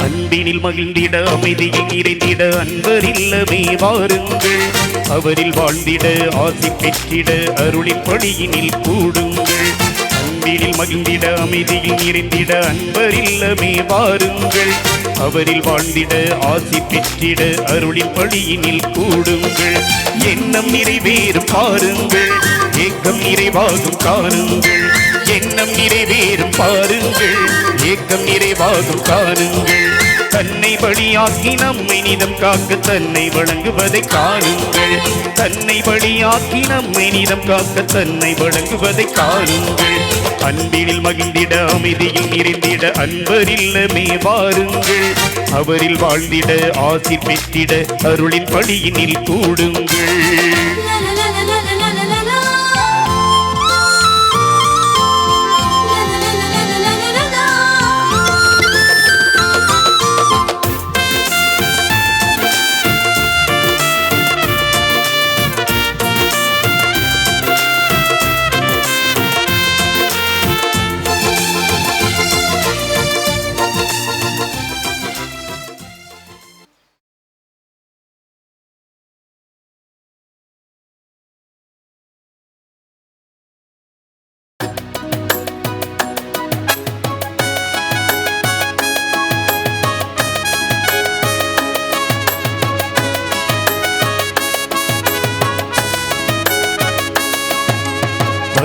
அன்பினில் மகிழ்ந்திட அமைதியில் நிறைந்திட அன்பர் இல்லமே வாருங்கள். அவரில் வாழ்ந்திட ஆசி பெற்றிட அருளின் படியினில் கூடுங்கள். அன்பினில் மகிழ்ந்திட அமைதியில் நிறைந்திட அன்பர் இல்லமே வாருங்கள். அவரில் வாழ்ந்திட ஆசி பெற்றிட அருளின் படியினில் கூடுங்கள். எண்ணம் நிறைவேறும் பாருங்கள், ஏக்கம் நிறைவாகும் காணுங்கள். எண்ணம் நிறைவேறும் பாருங்கள், ஏக்கம் நிறைவாகும் காணுங்கள். தன்னை பலியாக்கி நம்மை நிதம் காக்க தன்னை வழங்குவதை காணுங்கள். தன்னை பலியாக்கி நம்மை நிதம் காக்க தன்னை வழங்குவதை காணுங்கள். அன்பினில் மகிழ்ந்திட அமைதியில் நிறைந்திட அன்பர் இல்லமே வாருங்கள். அவரில் வாழ்ந்திட ஆசி பெற்றிட அருளின் படியினில் கூடுங்கள்.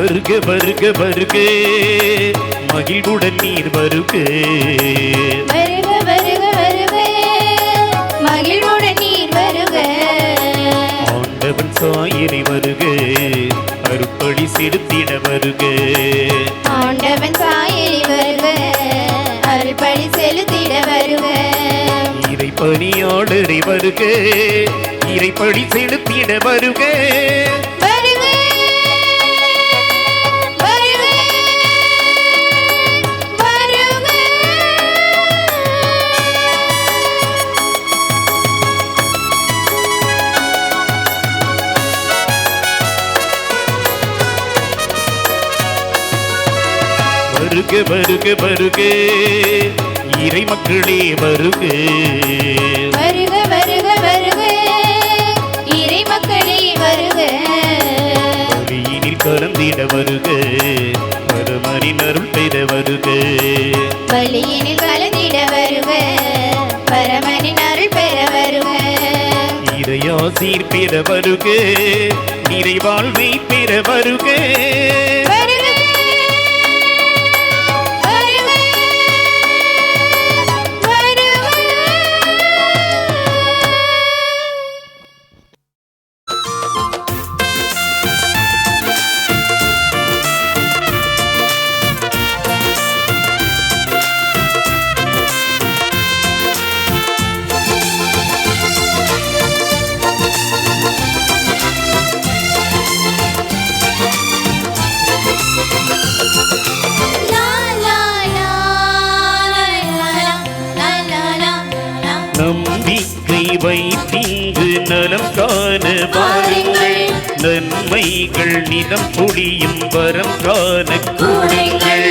வருக வருக வருக மகிழ்வுடன் நீர் வருக. வருக வருக வருக மகிழ்வுடன் நீர் வருக. ஆண்டவன் சாயனை வருக, அருட்படி செலுத்திட வருக. ஆண்டவன் சாயனை வருக, அருள்படி செலுத்திட வருக. இறை பணியாளரை வருக, இறைப்படி செலுத்திட வருக. வருக வருக வருக இறை மக்களே வருக. வருக வருக வருக இறை மக்களே வருக. பலியினில் கலந்திட வருக, பரமரின் அருள் பெற வருக. பலியினில் கலந்திட வருக, பரமரின் அருள் பெற வருக. இறையாசீர் பெற வருக, நிறைவாழ்வை பெற வருக. நம்பிக்கை வைத்தீங்கு நலம் காண வாருங்கள். நன்மைகள் நிதம் பொழியும் வரம் காண கூடுங்கள்.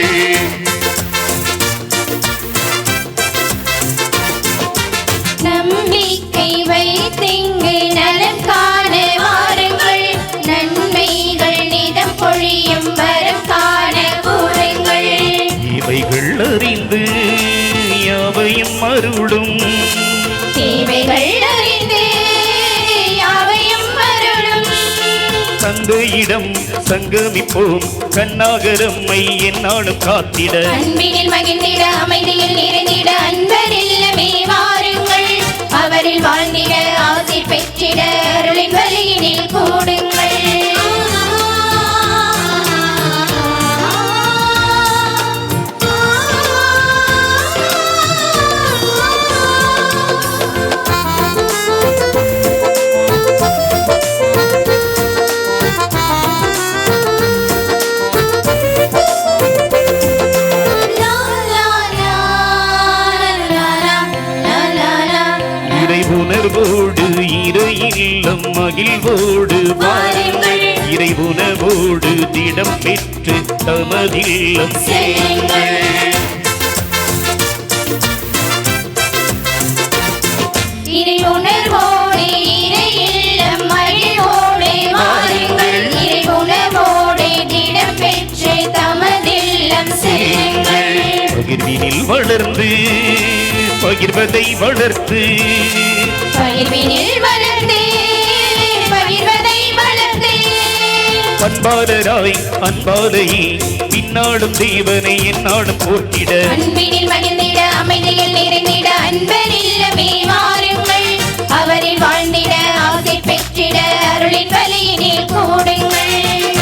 நம்பிக்கை வைத்தீங்கு நலம் காண வாருங்கள். நன்மைகள் நிதம் பொழியும் வரம் காண கூடுங்கள். இவைகள் அறிந்து யாவையும் அருளும், தேவைகள் அறிந்து யாவையும் அருளும். தந்தையிடம் சங்கமிப்போம், கண்ணாகரம்மை என்னாலும் காத்திட. அன்பினில் மகிழ்ந்திட அமைதியில் நிறைந்திட அன்பர் இல்லமே வாருங்கள். அவரில் வாழ்ந்திட ஆசி பெற்றிட அருளின் வழியினில் கூடுங்கள். உணர்வோடு இறை இல்லம் மகிழ்வோடு வாருங்கள். இறை உணவோடு திடம் பெற்று தமதில்லம் சேருங்கள். இல்லம் செல்லுங்கள். பகிர்வினில் வளர்ந்து பகிர்வதை வளர்த்து பகிர்வினில் வளர்ந்து பகிர்வதை வளர்த்து பண்பாளராய் அன்பாலையே பின்னாடும் தேவனை என்னாடும் போற்றிட அன்பினில் மகிழ்ந்திட அமைதியில் நிறைந்திட அன்பர் இல்லமே வாருங்கள். அவரில் வாழ்ந்திட ஆசை பெற்றிட அருளின் வழியினில் கூடுங்கள்.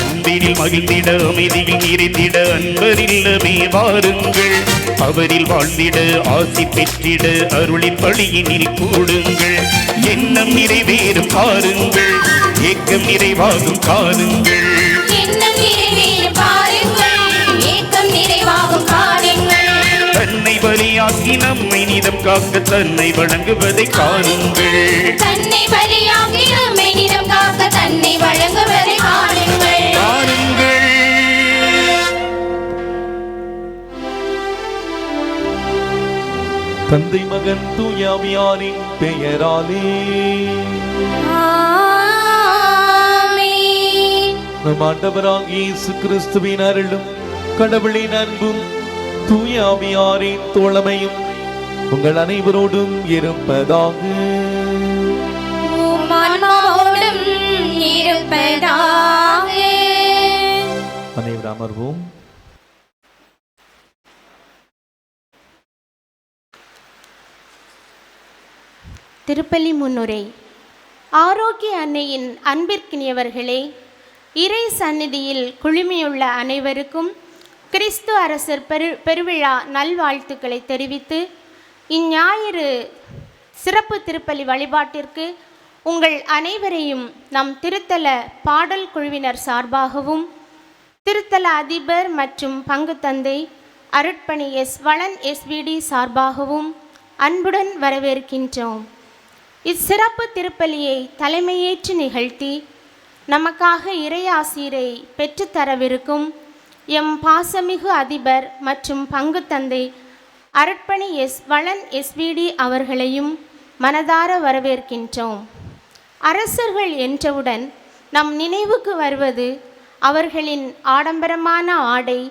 அன்பினில் மகிழ்ந்திட அமைதியில் நிறைந்திட அன்பரில்லமே வாருங்கள். அவரில் வாழ்ந்திட ஆசி பெற்றிட அருளின் வழியினில் கூடுங்கள். எண்ணம் நிறைவேறும் பாருங்கள், ஏக்கம் நிறைவாகும் காணுங்கள். எண்ணம் நிறைவேறும் பாருங்கள், ஏக்கம் நிறைவாகும் காணுங்கள். தன்னை பலியாக்கி நம்மை நிதம் காக்க தன்னை வழங்குவதை காணுங்கள். தன்னை பலியாக்கி நம்மை நிதம் காக்க தன்னை வழங்குவதை காணுங்கள். காணுங்கள். தந்தை மகன் தூயாவியாரின் பெயராலே ஆமென். நம் ஆண்டவராகிய இயேசு கிறிஸ்துவின் அருளும் கடவுளின் அன்பும் தூயாவியாரின் தோழமையும் உங்கள் அனைவரோடும் இருப்பதாக. உம் ஆன்மாவோடும் இருப்பதாக. அனைவரும் அமர்வோம். திருப்பலி முன்னுரை. ஆரோக்கிய அன்னையின் அன்பிற்கினியவர்களே, இறை சந்நிதியில் குழுமியுள்ள அனைவருக்கும் கிறிஸ்து அரசர் பெருவிழா நல்வாழ்த்துக்களை தெரிவித்து இஞ்ஞாயிறு சிறப்பு திருப்பலி வழிபாட்டிற்கு உங்கள் அனைவரையும் நம் திருத்தல பாடல் குழுவினர் சார்பாகவும் திருத்தல அதிபர் மற்றும் பங்கு தந்தை அருட்பணி எஸ் வளன் எஸ்விடி சார்பாகவும் அன்புடன் வரவேற்கின்றோம். இச்சிறப்பு திருப்பலியை தலைமையேற்று நிகழ்த்தி நமக்காக இறையாசீரை பெற்றுத்தரவிருக்கும் எம் பாசமிகு அதிபர் மற்றும் பங்கு தந்தை அருட்பணி எஸ் வளன் எஸ்விடி அவர்களையும் மனதார வரவேற்கின்றோம். அரசர்கள் என்றவுடன் நம் நினைவுக்கு வருவது அவர்களின் ஆடம்பரமான ஆடை,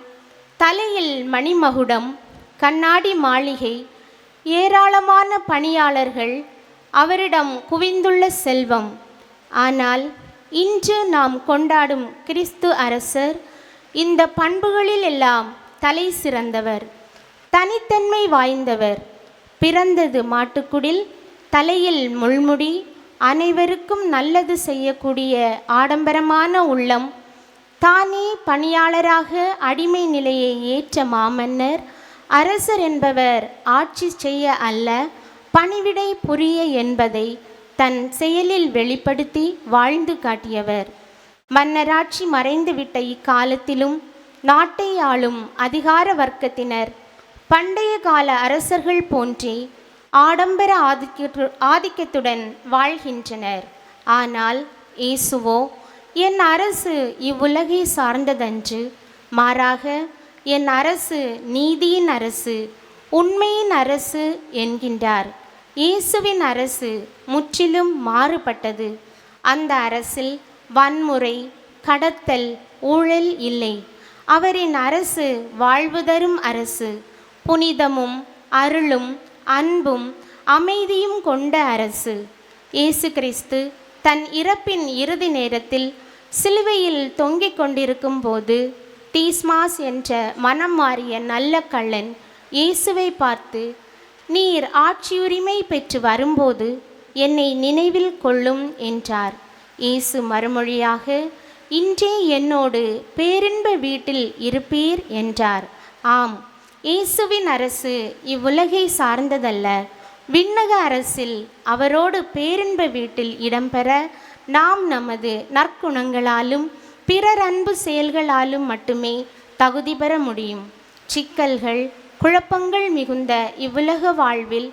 தலையில் மணிமகுடம், கண்ணாடி மாளிகை, ஏராளமான பணியாளர்கள், அவரிடம் குவிந்துள்ள செல்வம். ஆனால் இன்று நாம் கொண்டாடும் கிறிஸ்து அரசர் இந்த பண்புகளில் எல்லாம் தலை சிறந்தவர், தனித்தன்மை வாய்ந்தவர். பிறந்தது மாட்டுக்குடில், தலையில் முள்முடி, அனைவருக்கும் நல்லது செய்யக்கூடிய ஆடம்பரமான உள்ளம், தானே பணியாளராக அடிமை நிலையை ஏற்ற மாமன்னர். அரசர் என்பவர் ஆட்சி செய்ய அல்ல, பணிவிடை புரிய என்பதை தன் செயலில் வெளிப்படுத்தி வாழ்ந்து காட்டியவர். மன்னராட்சி மறைந்துவிட்ட இக்காலத்திலும் நாட்டை ஆளும் அதிகார வர்க்கத்தினர் பண்டைய கால அரசர்கள் போன்றே ஆடம்பர ஆதிக்கத்துடன் வாழ்கின்றனர். ஆனால் இயேசுவோ, என் அரசு இவ்வுலகை சார்ந்ததன்று, மாறாக என் அரசு நீதியின் அரசு, உண்மையின் அரசு என்கின்றார். இயேசுவின் அரசு முற்றிலும் மாறுபட்டது. அந்த அரசில் வன்முறை, கடத்தல், ஊழல் இல்லை. அவரின் அரசு வாழ்வு தரும் அரசு, புனிதமும் அருளும் அன்பும் அமைதியும் கொண்ட அரசு. இயேசு கிறிஸ்து தன் இறப்பின் இறுதி நேரத்தில் சிலுவையில் தொங்கிக் கொண்டிருக்கும் போது தீஸ்மாஸ் என்ற மனம் மாறிய நல்ல கள்ளன் இயேசுவை பார்த்து, நீர் ஆட்சியுரிமை பெற்று வரும்போது என்னை நினைவில் கொள்ளும் என்றார். இயேசு மறுமொழியாக, இன்றே என்னோடு பேரின்ப வீட்டில் இருப்பீர் என்றார். ஆம், இயேசுவின் அரசு இவ்வுலகை சார்ந்ததல்ல. விண்ணக அரசில் அவரோடு பேரின்ப வீட்டில் இடம்பெற நாம் நமது நற்குணங்களாலும் பிறர் அன்பு செயல்களாலும் மட்டுமே தகுதி பெற முடியும். சிக்கல்கள், குழப்பங்கள் மிகுந்த இவ்வுலக வாழ்வில்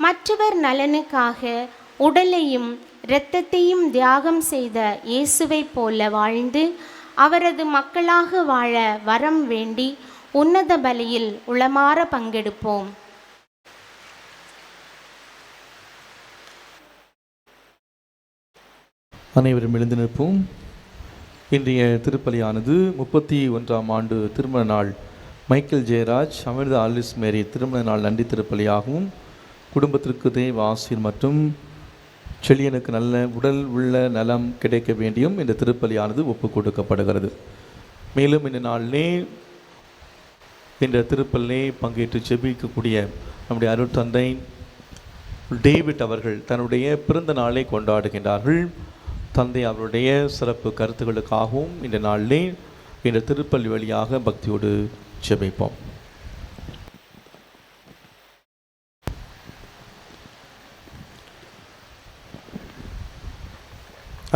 மற்றவர் நலனுக்காக உடலையும் இரத்தத்தையும் தியாகம் செய்த இயேசுவை போல வாழ்ந்து அவரது மக்களாக வாழ வரம் வேண்டி உன்னத பலியில் உளமாற பங்கெடுப்போம். அனைவரும் எழுந்து நிற்போம். இன்றைய திருப்பலியானது 31ஆம் ஆண்டு திருமண நாள் மைக்கேல் ஜெயராஜ் அமிர்த ஆலிஸ் மேரி திருமண நாள் நன்றி திருப்பலியாகவும் குடும்பத்திற்கு தேவ ஆசீர் மற்றும் செழியனுக்கு நல்ல உடல் உள்ள நலம் கிடைக்க வேண்டியும் இந்த திருப்பலியானது ஒப்பு கொடுக்கப்படுகிறது. மேலும் இந்த நாளிலே இந்த திருப்பலிலே பங்கேற்று ஜெபிக்கக்கூடிய நம்முடைய அருட்தந்தை டேவிட் அவர்கள் தன்னுடைய பிறந்த நாளை கொண்டாடுகின்றார்கள். தந்தை அவருடைய சிறப்பு கருத்துக்களுக்காகவும் இந்த நாளிலே இந்த திருப்பலி வழியாக பக்தியோடு ஜெபிப்போம்.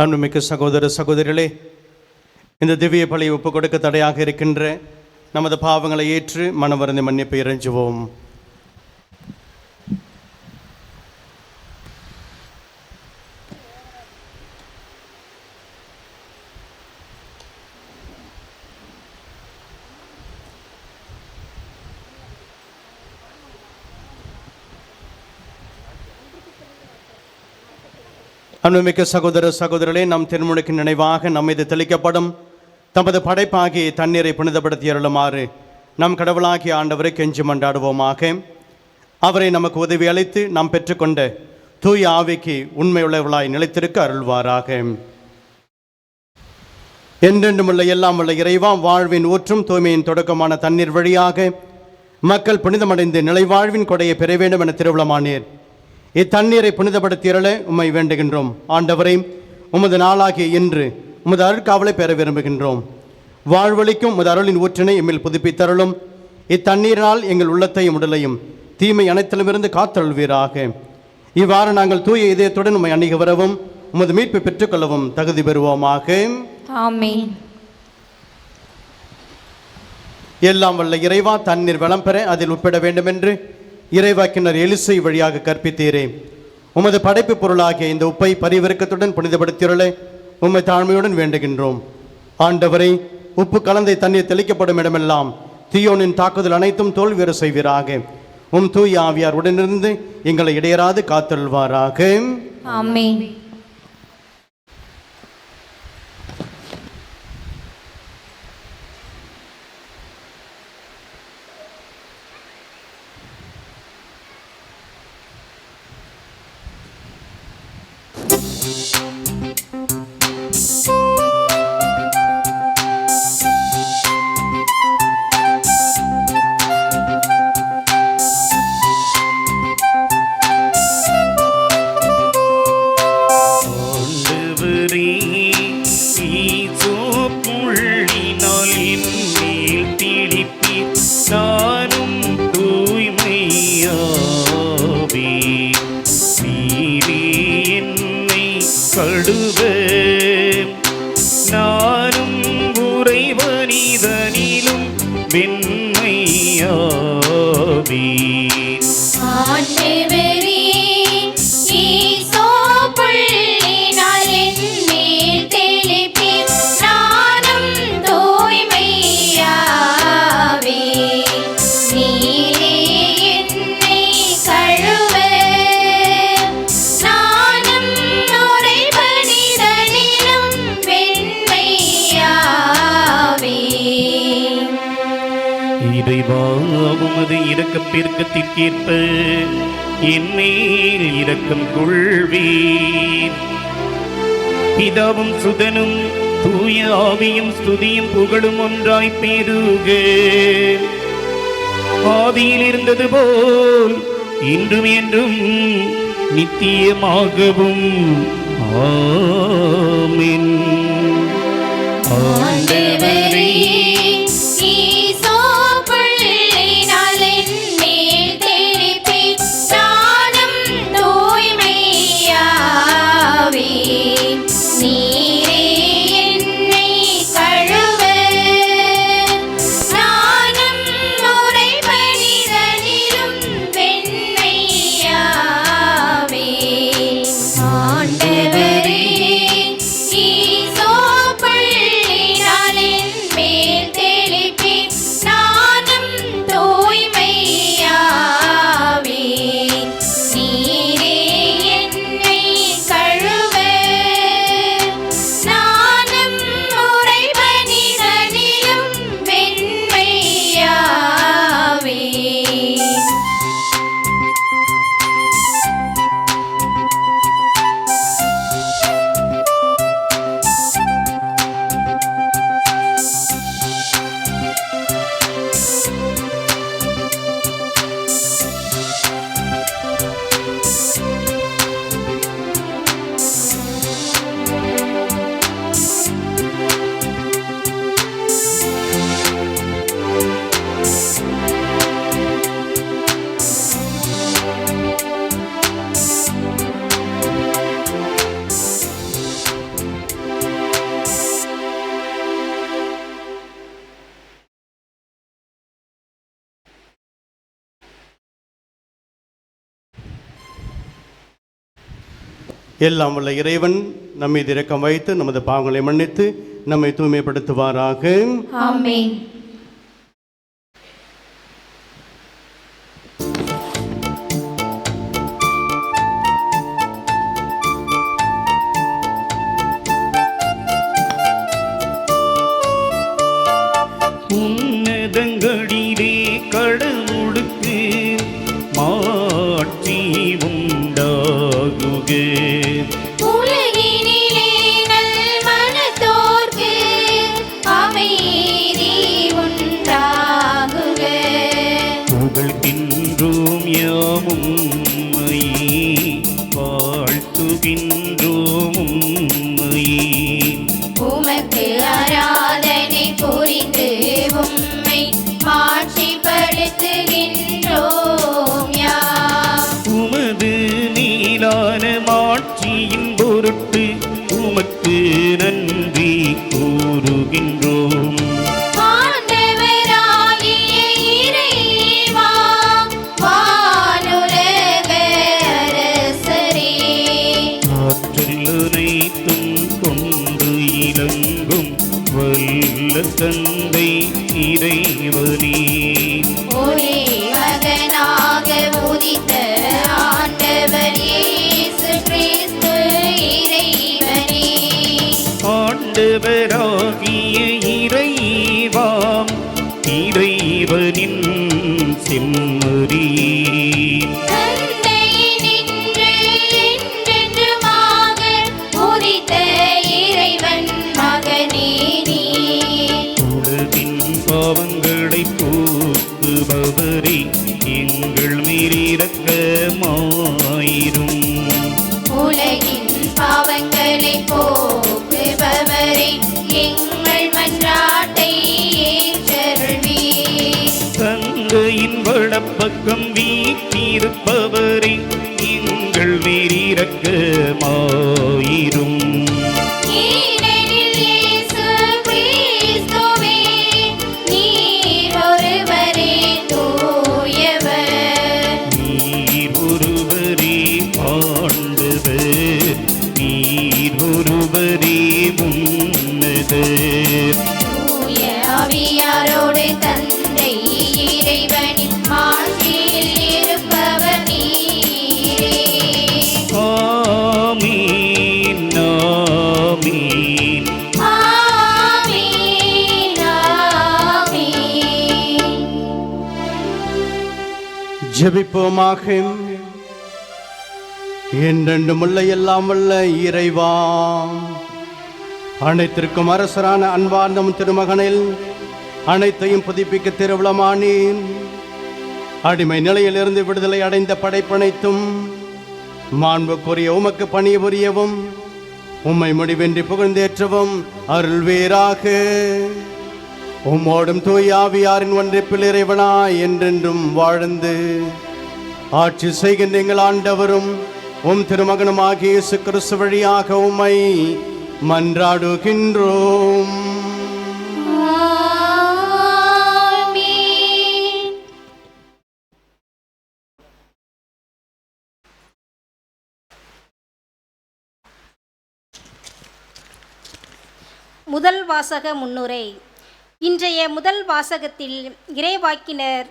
அன்புமிக்க சகோதர சகோதரிகளே, இந்த திவ்ய பலியை ஒப்புக் கொடுக்க தடையாக இருக்கின்ற நமது பாவங்களை ஏற்று மனவருந்தி மன்னிப்பு இறைஞ்சுவோம். அன்புமிக்க சகோதர சகோதரர்களே, நம் திருமுழுக்கு நினைவாக நம்மீது தெளிக்கப்படும் தமது படைப்பாகிய தண்ணீரை புனிதப்படுத்தி அருளுமாறு நம் கடவுளாகிய ஆண்டவரை கெஞ்சி மன்றாடுவோமாக. அவரை நமக்கு உதவி அளித்து நாம் பெற்றுக்கொண்ட தூய ஆவிக்கு உண்மையுள்ளவர்களாய் நிலைத்திருக்க அருள்வாராக. என்றென்றுமுள்ள எல்லாம் உள்ள இறைவா, வாழ்வின் ஊற்றும் தூய்மையின் தொடக்கமான தண்ணீர் வழியாக மக்கள் புனிதமடைந்து நிலைவாழ்வின் கொடையை பெற வேண்டும் என திருவுளமானீர். இத்தண்ணீரை புனிதப்படுத்தியருள உம்மை வேண்டுகின்றோம். ஆண்டவரை, உமது நாளாகிய இன்று உமது அருட்காவலை பெற விரும்புகின்றோம். வாழ்வழிக்கும் உமது அருளின் ஊற்றினை எம்மில் புதுப்பித்தருளும். இத்தண்ணீரினால் எங்கள் உள்ளத்தையும் உடலையும் தீமை அனைத்திலுமிருந்து காத்தருள்வீராக. இவ்வாறு நாங்கள் தூய இதயத்துடன் உம்மை அணுகி வரவும் உமது மீட்பை பெற்றுக்கொள்ளவும் தகுதி பெறுவோமாக. ஆமென். எல்லாம் வல்ல இறைவா, தண்ணீர் வளம் பெற அதில் உட்பட வேண்டுமென்று இறைவாக்கினர் எலிசை வழியாக கற்பித்தீரே. உமது படைப்பு பொருளாகிய இந்த உப்பை பரிவிறக்கத்துடன் புனிதப்படுத்தியுள்ள உம்மை தாழ்மையுடன் வேண்டுகின்றோம். ஆண்டவரை, உப்பு கலந்தை தண்ணீர் தெளிக்கப்படும் இடமெல்லாம் தீயோனின் தாக்குதல் அனைத்தும் தோல்வியுற செய்வீராக. உம் தூய ஆவியார் உடனிருந்து எங்களை இடையராது காத்தருள்வாராக. ஆமென். உமது இரக்கத்திற்கேற்ப என் மேல் இரக்கம் கொள்வீர். பிதாவும் சுதனும் தூய ஆவியும் ஸ்துதியும் புகழும் ஒன்றாய் பெருக. ஆதியில் இருந்தது போல் இன்றும் என்றும் நித்தியமாகவும் ஆமென். ஆண்டவரே, ஆண்டவரே, ஈசோ பள்ளி எல்லாம் வல்ல இறைவன் நம்மை இரக்கம் வைத்து நமது பாவங்களை மன்னித்து நம்மை தூய்மைப்படுத்துவாராக. ஆமென். உன்னதங்களிலே கடவுளுக்கு மாட்சி உண்டாகுக. உலகினிலே நல்மனத்தோர்க்கு அமைதி உண்டாகுக. புகழ்கின்றோம் யாமும் உம்மையே, வாழ்த்துகின்றோம் உம்மையே. உமக்கு ஆராதனை புரிந்து உம்மை மாட்சிப்படுத்துகின்றோம் யாம். உமது நீலான மாட்சியின் பொருட்டு உமக்கு நன்றி கூறுகின்றோம். ஆண்டவராகிய இறைவா, வானுலக அரசரே, ஆற்றல் அனைத்தும் கொண்டு இலங்கும் வல்ல தந்தை இறைவனே, ஒரே மகனாக உதித்த ஆண்டவர் இயேசு கிறிஸ்து இறைவனே, ஆண்டவராகிய இறைவாம் இறைவனின் செம்மறியே, தந்தையினின்று என்றென்றுமாக உதித்த இறைவன் மகனே நீர். உலகின் பாவங்களை போக்குபவரே, எங்கள் மீறி இரக்கமாயிரும். உலகின் பாவங்களை போக்குபவரே, எங்கள் மன்றாட்டை ஏற்றருள்வீர். தந்தையின் வலப்பக்கம் வீற்றிருப்பவரே, எங்கள் மீறி இரக்கமாயிரும். ஏனெனில் இயேசு கிறிஸ்துவே, நீர் ஒருவரே தூயவர். நீர் ஒருவரே ஆண்டவர், நீர் ஒருவரே உன்னதர். தூய ஆவியாரோடு தந்தை இறைவனின் ஆட்சியில் இருப்பவர் நீரே. ஆமீன் ஆமீன். ஆமென், ஆமென். ஜெபிப்போமாக. என்றென்றும் உள்ள எல்லாம் வல்ல இறைவா, அனைத்திற்கும் அரசரான அன்பார்ந்த உம் திருமகனில் அனைத்தையும் புதுப்பிக்க திருவிழமானேன். அடிமை நிலையிலிருந்து விடுதலை அடைந்த படைப்பனைத்தும் மாண்புக்குரிய உமக்கு பணிபுரியவும் உம்மை முடிவின்றி புகழ்ந்தேற்றவும் அருள்வேராக. உம்மோடும் தூய ஆவியாரின் ஒன்றிப்பில் இறைவனாய் என்றென்றும் வாழ்ந்து ஆட்சி செய்கின்ற எங்கள் ஆண்டவரும் உம் திருமகனுமாகிய இயேசு கிறிஸ்து வழியாக உம்மை மன்றாடுகின்றோம். ஆமென். முதல் வாசக முன்னுரை. இன்றைய முதல் வாசகத்தில் இறைவாக்கினர்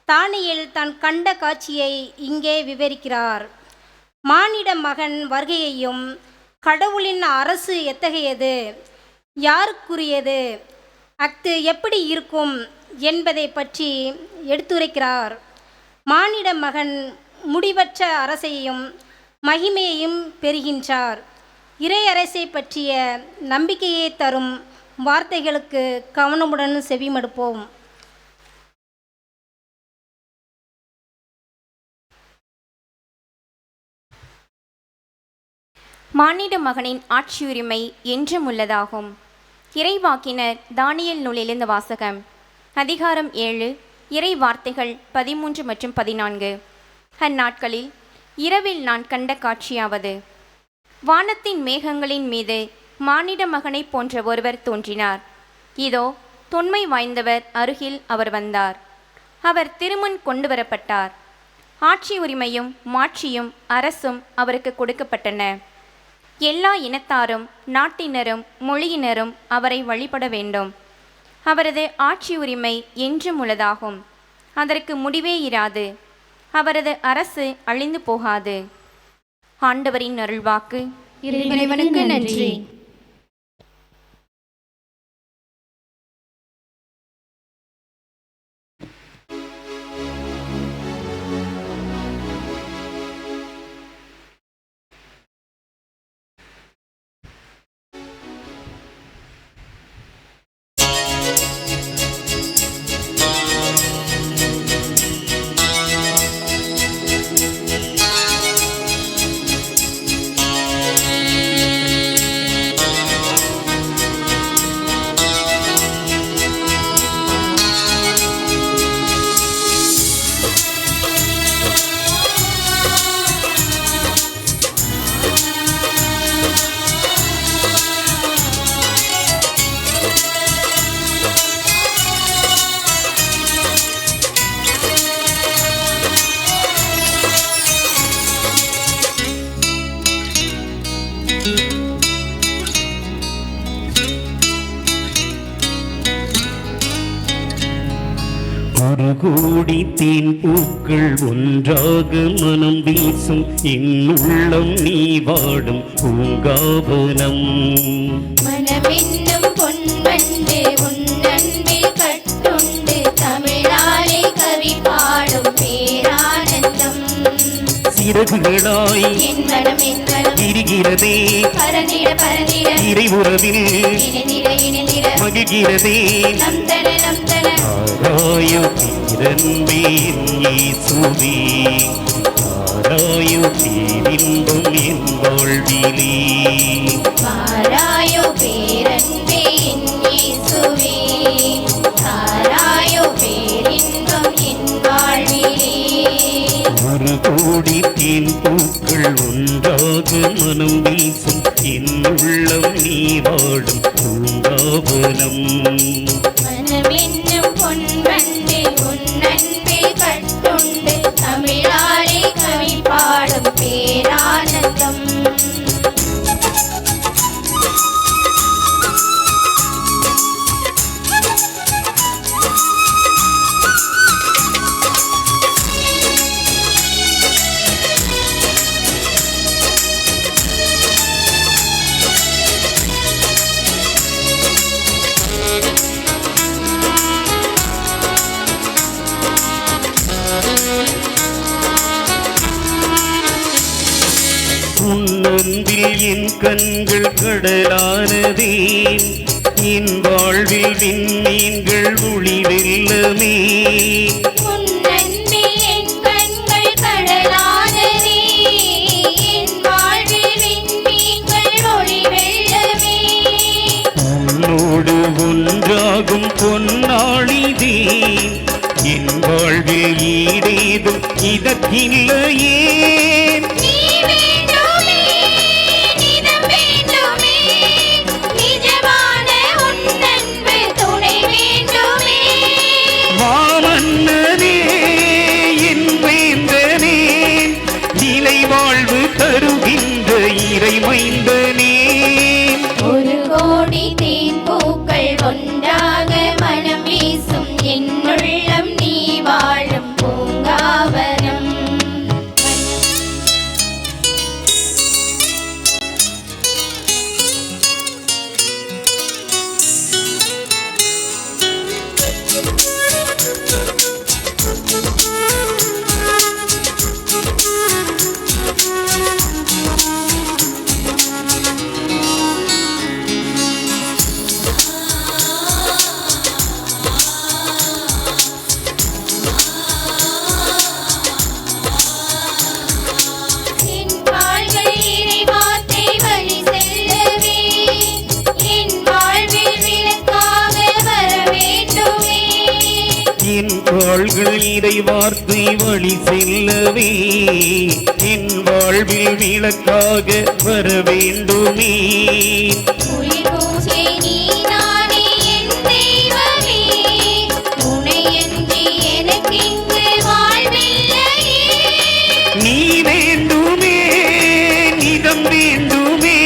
தானியேல் தான் கண்ட காட்சியை இங்கே விவரிக்கிறார். மானிட மகன் வருகையையும் கடவுளின் அரசு எத்தகையது, யாருக்குரியது, அஃது எப்படி இருக்கும் என்பதை பற்றி எடுத்துரைக்கிறார். மானிட மகன் முடிவற்ற அரசையும் மகிமையையும் பெறுகின்றார். இறையரசை பற்றிய நம்பிக்கையை தரும் வார்த்தைகளுக்கு கவனமுடன் செவிமடுப்போம். மானிட மகனின் ஆட்சியுரிமை என்றும் உள்ளதாகும். இறைவாக்கினர் தானியேல் நூலிலிருந்து வாசகம். அதிகாரம் 7, இறை வார்த்தைகள் 13 மற்றும் 14. அந்நாட்களில் இரவில் நான் கண்ட காட்சியாவது, வானத்தின் மேகங்களின் மீது மானிட மகனை போன்ற ஒருவர் தோன்றினார். இதோ தொன்மை வாய்ந்தவர் அருகில் அவர் வந்தார். அவர் திருமுன் கொண்டு வரப்பட்டார். ஆட்சி உரிமையும் மாட்சியும் அரசும் அவருக்கு கொடுக்கப்பட்டன. எல்லா இனத்தாரும் நாட்டினரும் மொழியினரும் அவரை வழிபட வேண்டும். அவரது ஆட்சி உரிமை என்றும் உள்ளதாகும். அதற்கு முடிவே இராது. அவரது அரசு அழிந்து போகாது. ஆண்டவரின் அருள்வாக்கு. இறைவனுக்கு நன்றி. ஒரு கோடி தேன் பூக்கள் ஒன்றாக மனம் வீசும் என் உள்ளம் நீ வாடும் பூங்காவனம். மனமென்னும் பொன்வண்டு உன் அன்பில் கட்டுண்டு தமிழாலே கவி பாடும் பேரானந்தம். சிறகுகளாய் என் மனம் விரிகிறதே பரந்திட பரந்திட இறை உறவில் இணைந்திட இணைந்திட மகிழ்கிறதே. நம் தன ஆராயோ பேரன்பே என் இயேசுவே, ஆராயோ பேரின்பம் என் வாழ்விலே. மாறாயோ பேரன்பே என் இயேசுவே, தாராயோ பேரின்பம் என் வாழ்விலே. ஒரு கோடி தேன் பூக்கள் ஒன்றாக மனம் வீசும் என் உள்ளம் நீ வாடும் பூங்காவனம். மனமென்னும் பொன்வண்டு உன் அன்பில் கட்டுண்டு தமிழாலே கவி பாடும் பேரானந்தம். உன்னன்பில் என் கண்கள் கடலானதே, என் வாழ்வில் விண்மீன்கள் ஒளி வெள்ளமே. உன் அன்பில் என் கண்கள் கடலானதே, என் வாழ்வில் விண்மீன்கள் ஒளி வெள்ளமே. உன்னோடு ஒன்றாகும் பொன்னாளிதே, என் வாழ்வில் ஈடேதும் இதற்கில்லையே. நீ வேண்டுமே, நிதம் வேண்டுமே, நிஜமான உன் அன்பு துணை வேண்டுமே. வாமன்னனே என் வேந்தனே, நிலை வாழ்வு தருகின்ற இறைமைந்தனே. ஒரு கோடி தேன் பூக்கள் ஒன்றாக மனம் வீசும் என் உள்ளம் நீ வாழும் பூங்காவனம். என் கால்கள் இறைவார்த்தை வழி செல்லவே, என் வாழ்வில் விளக்காக வர வேண்டுமே. என் கால்கள் இறை வார்த்தை வழி செல்லவே, என் வாழ்வில் விளக்காக வர வேண்டுமே. உயிர் பூஜை நீதானே என் தெய்வமே, உனையன்றி எனக்கிங்கு வாழ்வில்லையே. நீ வேண்டுமே, நிதம் வேண்டுமே,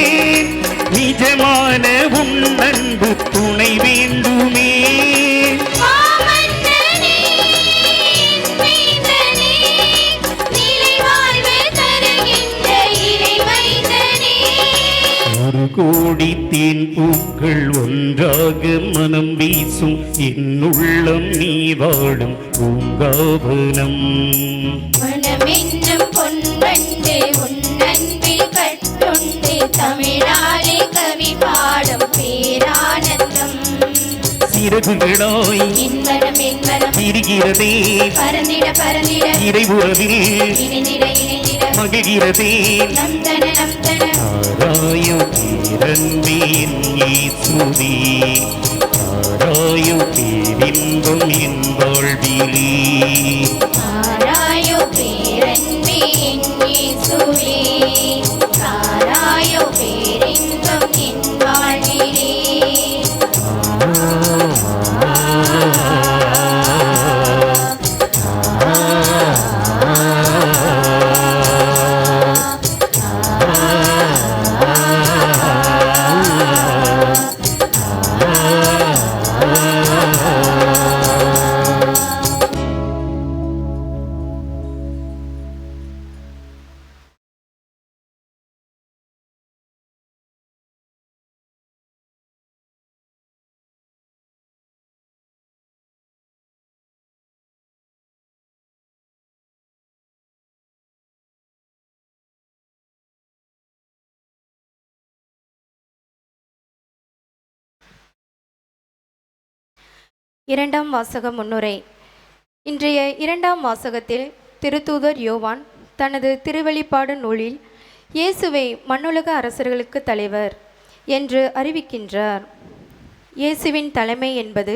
என் உள்ளம் நீ வாழும் பூங்காவனம். மனமென்னும் பொன்வண்டு உன் அன்பில் கட்டுண்டு தமிழாலே கவி பாடும் பேரானந்தம். சிறகுகளாய் என்மனம் என்மனம் இருக்கிறதே பறந்திட பறந்திட இறைவுறவில் இணைந்திட இணைந்திட மகிழ்கிறதே. நந்தன நந்தன ஆராயோ பேரன்பேன் இயேசுவே, ஆராயோ பேரின்பம் என் வாழ்விலே. ஆராயோ பேரன்பே என் இயேசுவே, ஆராயோ பேரின்பம் என் வாழ்விலே. இரண்டாம் வாசக முன்னுரை. இன்றைய இரண்டாம் வாசகத்தில் திருத்தூதர் யோவான் தனது திருவெளிப்பாடு நூலில் இயேசுவை மண்ணுலக அரசர்களுக்கு தலைவர் என்று அறிவிக்கின்றார். இயேசுவின் தலைமை என்பது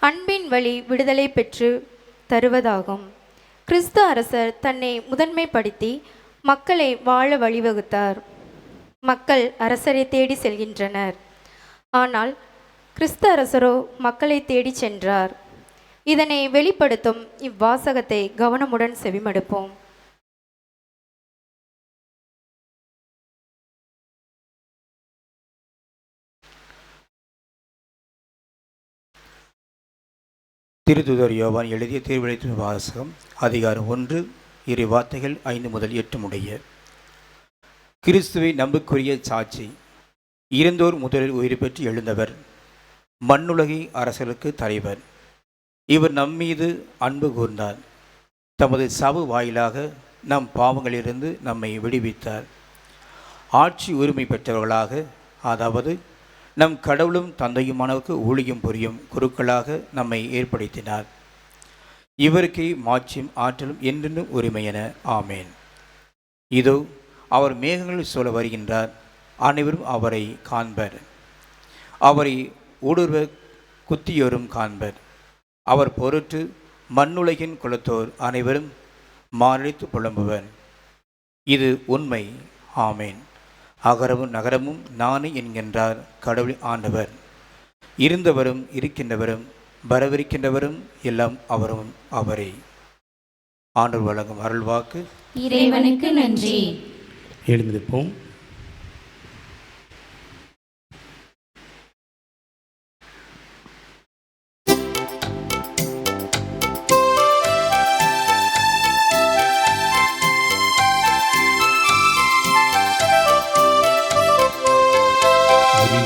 அன்பின் வழி விடுதலை பெற்று தருவதாகும். கிறிஸ்து அரசர் தன்னை முதன்மைப்படுத்தி மக்களை வாழ வழிவகுத்தார். மக்கள் அரசரை தேடி செல்கின்றனர். ஆனால் கிறிஸ்து அரசரோ மக்களை தேடி சென்றார். இதனை வெளிப்படுத்தும் இவ்வாசகத்தை கவனமுடன் செவிமடுப்போம். திருத்தூதர் யோவான் எழுதிய திருவெளிப்பாடு வாசகம் அதிகாரம் 1 இரு வார்த்தைகள் 5 முதல் 8 முடிய. கிறிஸ்துவை நம்புக்குரிய சாட்சி. இறந்தோர் முதலில் உயிர் பெற்று எழுந்தவர், மண்ணுலகை அரசர்களுக்கு தலைவர். இவர் நம்மீது அன்பு கூர்ந்தார். தமது சாவு வாயிலாக நம் பாவங்களிலிருந்து நம்மை விடுவித்தார். ஆட்சி உரிமை பெற்றவர்களாக, அதாவது நம் கடவுளும் தந்தையுமானவருக்கு ஊழியம் புரியும் குருக்களாக நம்மை ஏற்படுத்தினார். இவருக்கே மாட்சியும் ஆற்றலும் என்றென்றும் உரிமையென. ஆமேன். இதோ அவர் மேகங்களில் சூழ வருகின்றார். அனைவரும் அவரை காண்பர். அவரை ஊடுருவ குத்தியோரும் காண்பர். அவர் பொருட்டு மண்ணுலகின் குலத்தோர் அனைவரும் மாரடித்து புலம்புவர். இது உண்மை. ஆமேன். அகரமும் நகரமும் நானே என்கின்றார் கடவுள் ஆண்டவர். இருந்தவரும் இருக்கின்றவரும் வரவிருக்கின்றவரும் எல்லாம் அவரும் அவரே. ஆண்டவர் வழங்கும் அருள்வாக்கு. இறைவனுக்கு நன்றி. எழுந்திருப்போம்.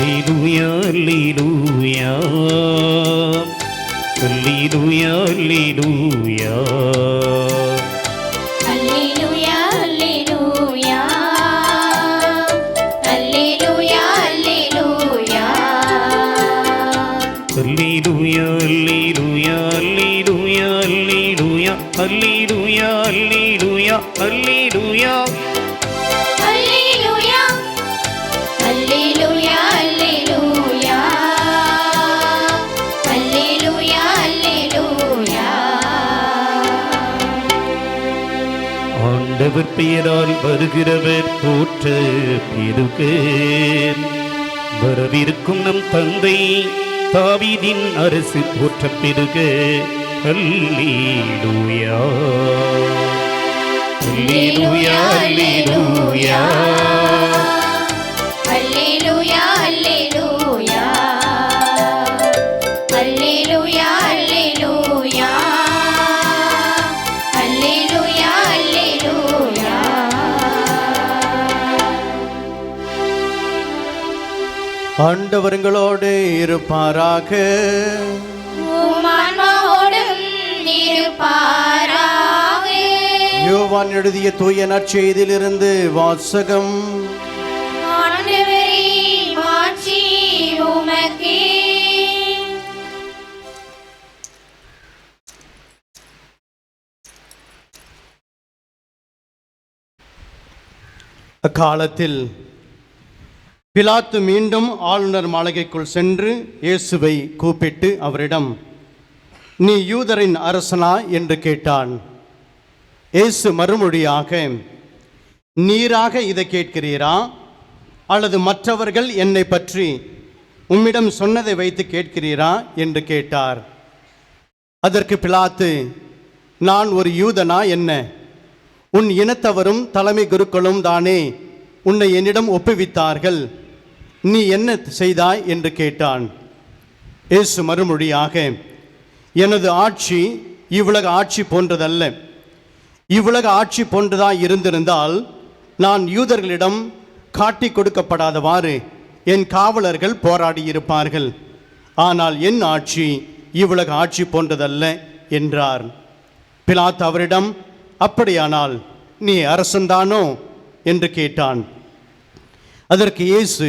Alleluia, alleluia, alleluia, alleluia. Alleluia, alleluia, alleluia, alleluia. Alleluia, alleluia, alleluia, alleluia, alleluia, alleluia, alleluia. Alleluia, alleluia, alleluia, alleluia. ஆண்டவர் பெயரால் வருகிறவர் போற்ற பெருக. வரவிருக்கும் நம் தந்தை தாவீதின் அரசு போற்ற பெருக. அல்லேலூயா, அல்லேலூயா, அல்லேலூயா. Alleluia, alleluia, alleluia, alleluia, alleluia, alleluia. ஆண்டவர்களோடு இருப்பாராக. உமான்மாவோடும் இருப்பாராக. யோவான் எழுதிய தூய நற்செய்தியிலிருந்து வாசகம். ஆண்டவரே, மாட்சி உமக்கே. அக்காலத்தில் பிலாத்து மீண்டும் ஆளுநர் மாளிகைக்குள் சென்று இயேசுவை கூப்பிட்டு அவரிடம், நீ யூதரின் அரசனா என்று கேட்டான். இயேசு மறுமொழியாக, நீராக இதை கேட்கிறீரா, அல்லது மற்றவர்கள் என்னை பற்றி உம்மிடம் சொன்னதை வைத்து கேட்கிறீரா என்று கேட்டார். அதற்கு பிலாத்து, நான் ஒரு யூதனா என்ன? உன் இனத்தவரும் தலைமை குருக்களும் தானே உன்னை என்னிடம் ஒப்புவித்தார்கள். நீ என்ன செய்தாய் என்று கேட்டான். இயேசு மறுமொழியாக, எனது ஆட்சி இவ்வுலக ஆட்சி போன்றதல்ல. இவ்வுலக ஆட்சி போன்றதாய் இருந்திருந்தால் நான் யூதர்களிடம் காட்டி கொடுக்கப்படாதவாறு என் காவலர்கள் போராடியிருப்பார்கள். ஆனால் என் ஆட்சி இவ்வுலக ஆட்சி போன்றதல்ல என்றார். பிலாத்து அவரிடம், அப்படியானால் நீ அரசன்தானோ என்று கேட்டான். அதற்கு இயேசு,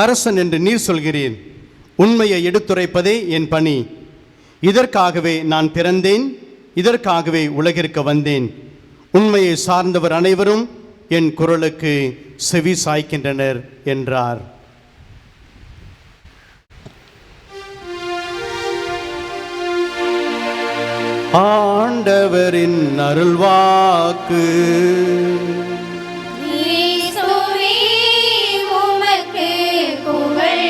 அரசன் என்று நீர் சொல்கிறீர். உண்மையை எடுத்துரைப்பதே என் பணி. இதற்காகவே நான் பிறந்தேன், இதற்காகவே உலகிற்கு வந்தேன். உண்மையை சார்ந்தவர் அனைவரும் என் குரலுக்கு செவி சாய்க்கின்றனர் என்றார். ஆண்டவரின் அருள்வாக்கு. கிறிஸ்துவே, உமக்கு புகழ்.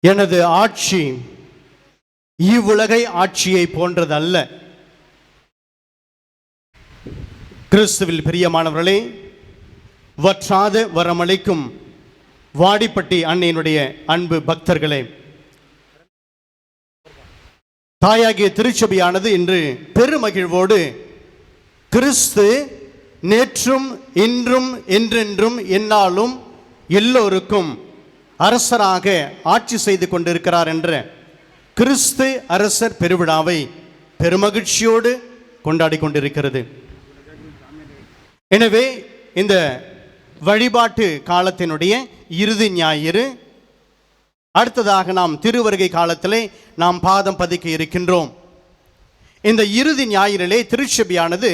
எனது ஆட்சி இவ்வுலகை ஆட்சியை போன்றதல்ல. கிறிஸ்துவில் பிரியமானவர்களே, வற்றாத வரமளிக்கும் வாடிப்பட்டி அன்னையினுடைய அன்பு பக்தர்களே, தாயாகிய திருச்சபையானது இன்று பெருமகிழ்வோடு கிறிஸ்து நேற்றும் இன்றும் என்றென்றும் எந்நாளும் எல்லோருக்கும் அரசராக ஆட்சி செய்து கொண்டிருக்கிறார் என்ற கிறிஸ்து அரசர் பெருவிழாவை பெருமகிழ்ச்சியோடு கொண்டாடி கொண்டிருக்கிறது. எனவே இந்த வழிபாட்டு காலத்தினுடைய இறுதி ஞாயிறு, அடுத்ததாக நாம் திருவருகை காலத்திலே நாம் பாதம் பதிக்க இருக்கின்றோம். இந்த இறுதி ஞாயிறிலே திருச்சபையானது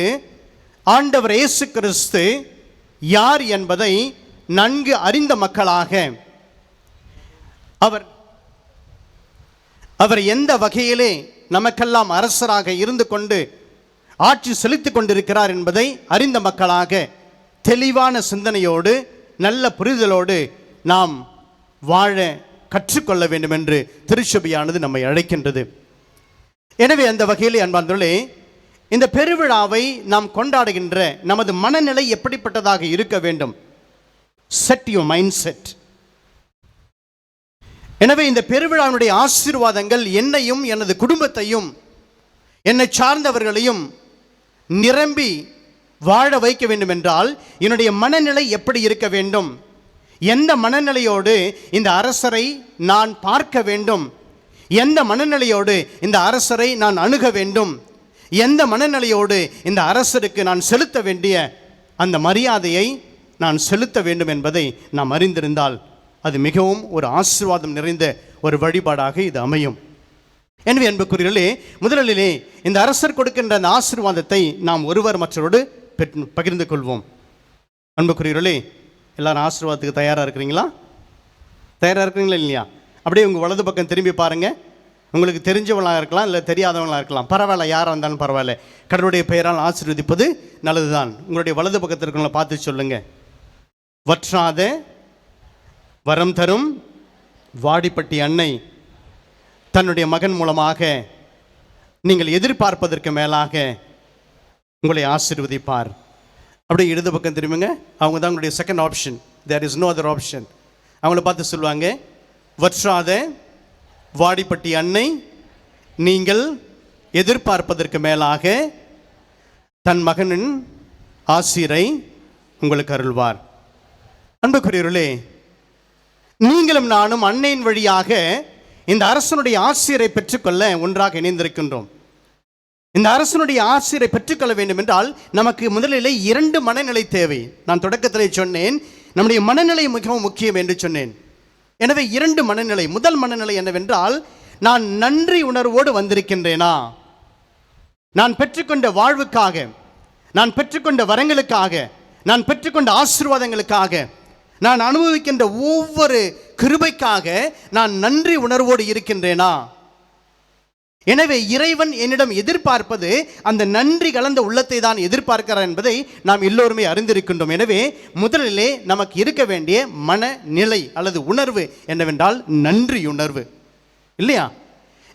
ஆண்டவர் இயேசு கிறிஸ்து யார் என்பதை நன்கு அறிந்த மக்களாக, அவர் எந்த வகையிலே நமக்கெல்லாம் அரசராக இருந்து கொண்டு ஆட்சி செலுத்திக் கொண்டிருக்கிறார் என்பதை அறிந்த மக்களாக தெளிவான சிந்தனையோடு நல்ல புரிதலோடு நாம் வாழ கற்றுக்கொள்ள வேண்டும் என்று திருச்சபையானது நம்மை அழைக்கின்றது. எனவே அந்த வகையிலே அன்பார்ந்தவர்களே, இந்த பெருவிழாவை நாம் கொண்டாடுகின்ற நமது மனநிலை எப்படிப்பட்டதாக இருக்க வேண்டும்? Set your mind set. எனவே இந்த பெருவிழாவுடைய ஆசீர்வாதங்கள் என்னையும் எனது குடும்பத்தையும் என்னை சார்ந்தவர்களையும் நிரம்பி வாழ வைக்க வேண்டும் என்றால் என்னுடைய மனநிலை எப்படி இருக்க வேண்டும்? எந்த மனநிலையோடு இந்த அரசரை நான் பார்க்க வேண்டும்? எந்த மனநிலையோடு இந்த அரசரை நான் அணுக வேண்டும்? எந்த மனநிலையோடு இந்த அரசருக்கு நான் செலுத்த வேண்டிய அந்த மரியாதையை நான் செலுத்த வேண்டும் என்பதை நாம் அறிந்திருந்தால் அது மிகவும் ஒரு ஆசீர்வாதம் நிறைந்த ஒரு வழிபாடாக இது அமையும். எனவே அன்புக்குரியவர்களே, முதலிலே இந்த அரசர் கொடுக்கின்ற அந்த ஆசீர்வாதத்தை நாம் ஒருவர் மற்றவரோடு பகிர்ந்து கொள்வோம். அன்புக்குரியவர்களே, எல்லாரும் ஆசீர்வாதத்துக்கு தயாராக இருக்கிறீங்களா? தயாராக இருக்கிறீங்களா இல்லையா? அப்படியே உங்கள் வலது பக்கம் திரும்பி பாருங்கள். உங்களுக்கு தெரிஞ்சவங்களாக இருக்கலாம், இல்லை தெரியாதவங்களாக இருக்கலாம், பரவாயில்ல, யாராக இருந்தாலும் பரவாயில்ல. கடவுளுடைய பெயரால் ஆசீர்வதிப்பது நல்லதுதான். உங்களுடைய வலது பக்கத்தில் இருக்கிறவங்களை பார்த்து சொல்லுங்கள், வற்றாத வரம் தரும் வாடிப்பட்டி அன்னை தன்னுடைய மகன் மூலமாக நீங்கள் எதிர்பார்ப்பதற்கு மேலாக உங்களை ஆசீர்வதிப்பார். அப்படியே இடது பக்கம் திரும்புங்க. அவங்க தான் உங்களுடைய second option. There is no other option. அவங்கள பார்த்து சொல்லுவாங்க, வற்றாத வாடிப்பட்டி அன்னை நீங்கள் எதிர்பார்ப்பதற்கு மேலாக தன் மகனின் ஆசீரை உங்களுக்கு அருள்வார். அன்புக்குரியவர்களே, நீங்களும் நானும் அன்னையின் வழியாக இந்த அரசனுடைய ஆசிரியரை பெற்றுக்கொள்ள ஒன்றாக இணைந்திருக்கின்றோம். இந்த அரசனுடைய ஆசிரியரை பெற்றுக்கொள்ள வேண்டும் என்றால் நமக்கு முதலிலே 2 மனநிலை தேவை. நான் தொடக்கத்திலே சொன்னேன், நம்முடைய மனநிலை மிகவும் முக்கியம் என்று சொன்னேன். எனவே 2 மனநிலை. முதல் மனநிலை என்னவென்றால், நான் நன்றி உணர்வோடு வந்திருக்கின்றேனா? நான் பெற்றுக்கொண்ட வாழ்வுக்காக, நான் பெற்றுக்கொண்ட வரங்களுக்காக, நான் பெற்றுக்கொண்ட ஆசீர்வாதங்களுக்காக, நான் அனுபவிக்கின்ற ஒவ்வொரு கிருபைக்காக நான் நன்றி உணர்வோடு இருக்கின்றேனா? எனவே இறைவன் என்னிடம் எதிர்பார்ப்பது அந்த நன்றி கலந்த உள்ளத்தை தான் எதிர்பார்க்கிறார் என்பதை நாம் எல்லோருமே அறிந்திருக்கின்றோம். எனவே முதலிலே நமக்கு இருக்க வேண்டிய மனநிலை அல்லது உணர்வு என்னவென்றால் நன்றி உணர்வு, இல்லையா?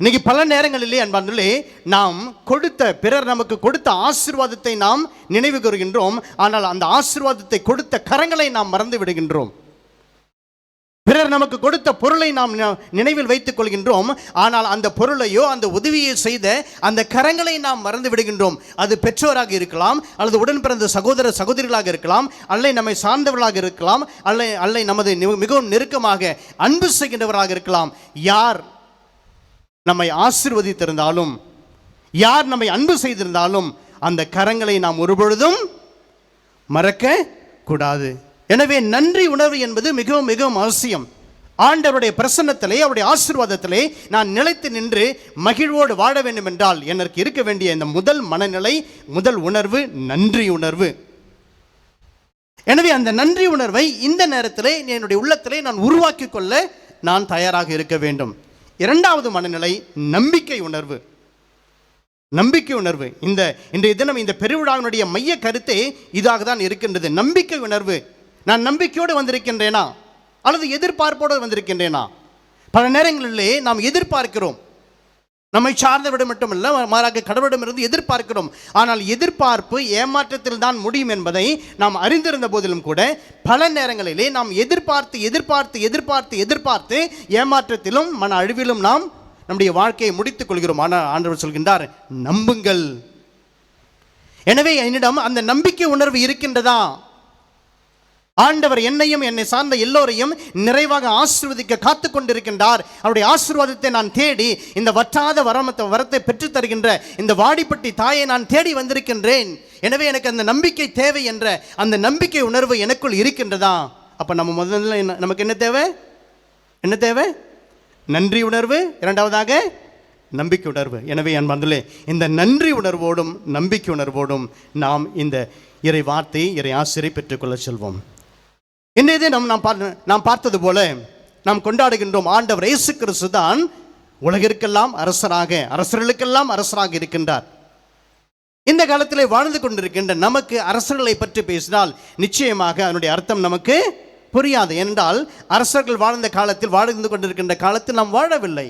இன்னைக்கு பல நேரங்களிலே அன்பார்களே, நாம் கொடுத்த, பிறர் நமக்கு கொடுத்த ஆசீர்வாதத்தை நாம் நினைவு கூறுகின்றோம். ஆனால் அந்த ஆசீர்வாதத்தை கொடுத்த கரங்களை நாம் மறந்து விடுகின்றோம். பிறர் நமக்கு கொடுத்த பொருளை நாம் நினைவில் வைத்துக் கொள்கின்றோம். ஆனால் அந்த பொருளையோ அந்த உதவியை செய்த அந்த கரங்களை நாம் மறந்து விடுகின்றோம். அது பெற்றோராக இருக்கலாம், அல்லது உடன் பிறந்த சகோதர சகோதரிகளாக இருக்கலாம், அல்லை நம்மை சார்ந்தவர்களாக இருக்கலாம், அல்லை நமது மிகவும் நெருக்கமாக அன்பு செய்கின்றவராக இருக்கலாம். யார் நம்மை ஆசீர்வதித்திருந்தாலும், யார் நம்மை அன்பு செய்திருந்தாலும் அந்த கரங்களை நாம் ஒருபொழுதும் மறக்க கூடாது. எனவே நன்றி உணர்வு என்பது மிகவும் மிகவும் அவசியம். ஆண்டவருடைய பிரசன்னத்திலே, அவருடைய ஆசீர்வாதத்திலே நான் நிலைத்து நின்று மகிழ்வோடு வாழ வேண்டும் என்றால் எனக்கு இருக்க வேண்டிய இந்த முதல் மனநிலை, முதல் உணர்வு நன்றி உணர்வு. எனவே அந்த நன்றி உணர்வை இந்த நேரத்திலே என்னுடைய உள்ளத்திலே நான் உருவாக்கி கொள்ள நான் தயாராக இருக்க வேண்டும். 2வது மனநிலை நம்பிக்கை உணர்வு. நம்பிக்கை உணர்வு இன்றைய தினம் இந்த பெருவிழாவினுடைய மைய கருத்தே இதாக தான் இருக்கின்றது. நம்பிக்கை உணர்வு. நான் நம்பிக்கையோடு வந்திருக்கின்றேனா அல்லது எதிர்பார்ப்போடு வந்திருக்கின்றேனா? பல நேரங்களிலே நாம் எதிர்பார்க்கிறோம், நம்மை சார்ந்தவிடம் மட்டுமல்ல, மாறாக கடவுளிடமிருந்து எதிர்பார்க்கிறோம். ஆனால் எதிர்பார்ப்பு ஏமாற்றத்தில் தான் முடியும் என்பதை நாம் அறிந்திருந்த போதிலும் கூட பல நேரங்களிலே நாம் எதிர்பார்த்து எதிர்பார்த்து எதிர்பார்த்து எதிர்பார்த்து ஏமாற்றத்திலும் மன அழிவிலும் நாம் நம்முடைய வாழ்க்கையை முடித்துக் கொள்கிறோம். ஆனால் ஆண்டவர் சொல்கின்றார், நம்புங்கள். எனவே என்னிடம் அந்த நம்பிக்கை உணர்வு இருக்கின்றதா? ஆண்டவர் என்னையும் என்னை சார்ந்த எல்லோரையும் நிறைவாக ஆசீர்வதிக்க காத்து கொண்டிருக்கின்றார். அவருடைய ஆசீர்வாதத்தை நான் தேடி இந்த வற்றாத வரத்தை பெற்றுத் தருகின்ற இந்த வாடிப்பட்டி தாயை நான் தேடி வந்திருக்கின்றேன். எனவே எனக்கு அந்த நம்பிக்கை தேவை என்ற அந்த நம்பிக்கை உணர்வு எனக்குள் இருக்கின்றதா? அப்போ நம்ம முதல்ல நமக்கு என்ன தேவை? என்ன தேவை? நன்றி உணர்வு. 2வதாக நம்பிக்கை உணர்வு. எனவே என் மனதிலே இந்த நன்றி உணர்வோடும் நம்பிக்கை உணர்வோடும் நாம் இந்த இறை வார்த்தை, இறை ஆசிரியை பெற்றுக்கொள்ள செல்வோம். இன்றைய தினம் நாம் பார்த்தது போல நாம் கொண்டாடுகின்றோம், ஆண்டவர் இயேசு கிறிஸ்து தான் உலகிற்கெல்லாம் அரசராக, அரசர்களுக்கெல்லாம் அரசராக இருக்கின்றார். இந்த காலத்திலே வாழ்ந்து கொண்டிருக்கின்ற நமக்கு அரசர்களை பற்றி பேசினால் நிச்சயமாக அதனுடைய அர்த்தம் நமக்கு புரியாது. என்றால் அரசர்கள் வாழ்ந்த காலத்தில், வாழ்ந்து கொண்டிருக்கின்ற காலத்தில் நாம் வாழவில்லை.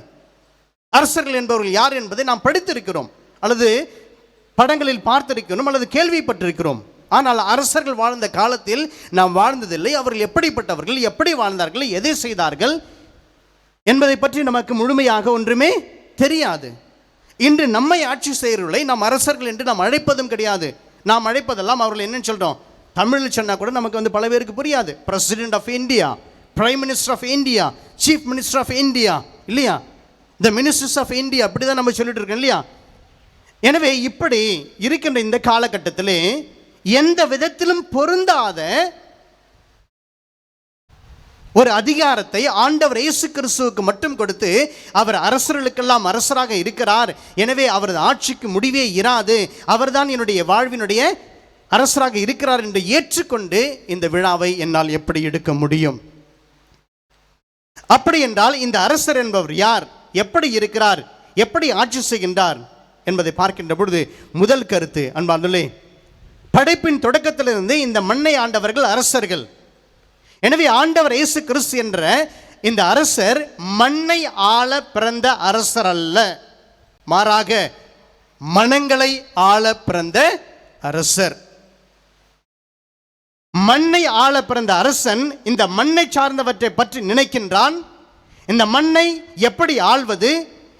அரசர்கள் என்பவர்கள் யார் என்பதை நாம் படித்திருக்கிறோம், அல்லது படங்களில் பார்த்திருக்கிறோம், அல்லது கேள்விப்பட்டிருக்கிறோம். ஆனால் அரசர்கள் வாழ்ந்த காலத்தில் நாம் வாழ்ந்ததில்லை. அவர்கள் எப்படிப்பட்டவர்கள், எப்படி வாழ்ந்தார்கள், எதை செய்தார்கள் என்பதை பற்றி நமக்கு முழுமையாக ஒன்றுமே தெரியாது. இன்று நம்மை ஆட்சி செய்கிறவர்களை நாம் அரசர்கள் என்று நாம் அழைப்பதும் கிடையாது. நாம் அழைப்பதெல்லாம் அவர்கள் என்னன்னு சொல்கிறோம், தமிழில் சொன்னால் கூட நமக்கு பல பேருக்கு புரியாது. President of India, prime minister of India, chief minister of India, இல்லையா? த மினிஸ்டர்ஸ் ஆஃப் இந்தியா, அப்படி தான் நம்ம சொல்லிட்டு இருக்கோம், இல்லையா? எனவே இப்படி இருக்கின்ற இந்த காலகட்டத்திலே எந்த விதத்திலும் பொருந்தாத ஒரு அதிகாரத்தை ஆண்டவர் இயேசு கிறிஸ்துவுக்கு மட்டும் கொடுத்து, அவர் அரசர்களுக்கெல்லாம் அரசராக இருக்கிறார், எனவே அவரது ஆட்சிக்கு முடிவே இராது, அவர்தான் என்னுடைய வாழ்வினுடைய அரசராக இருக்கிறார் என்று ஏற்றுக்கொண்டு இந்த விழாவை என்னால் எப்படி எடுக்க முடியும்? அப்படி என்றால் இந்த அரசர் என்பவர் யார், எப்படி இருக்கிறார், எப்படி ஆட்சி செய்கின்றார் என்பதை பார்க்கின்ற பொழுது முதல் கருத்து, அன்பார்ந்தவர்களே, படைப்பின் தொடக்கத்திலிருந்து இந்த மண்ணை ஆண்டவர்கள் அரசர்கள். எனவே ஆண்டவர் இயேசு கிறிஸ்து என்ற இந்த அரசர் மண்ணை ஆள பிறந்த அரசர் அல்ல, மாறாக மனங்களை ஆள பிறந்த அரசர். மண்ணை ஆள பிறந்த அரசன் இந்த மண்ணை சார்ந்தவற்றை பற்றி நினைக்கின்றான். இந்த மண்ணை எப்படி ஆள்வது,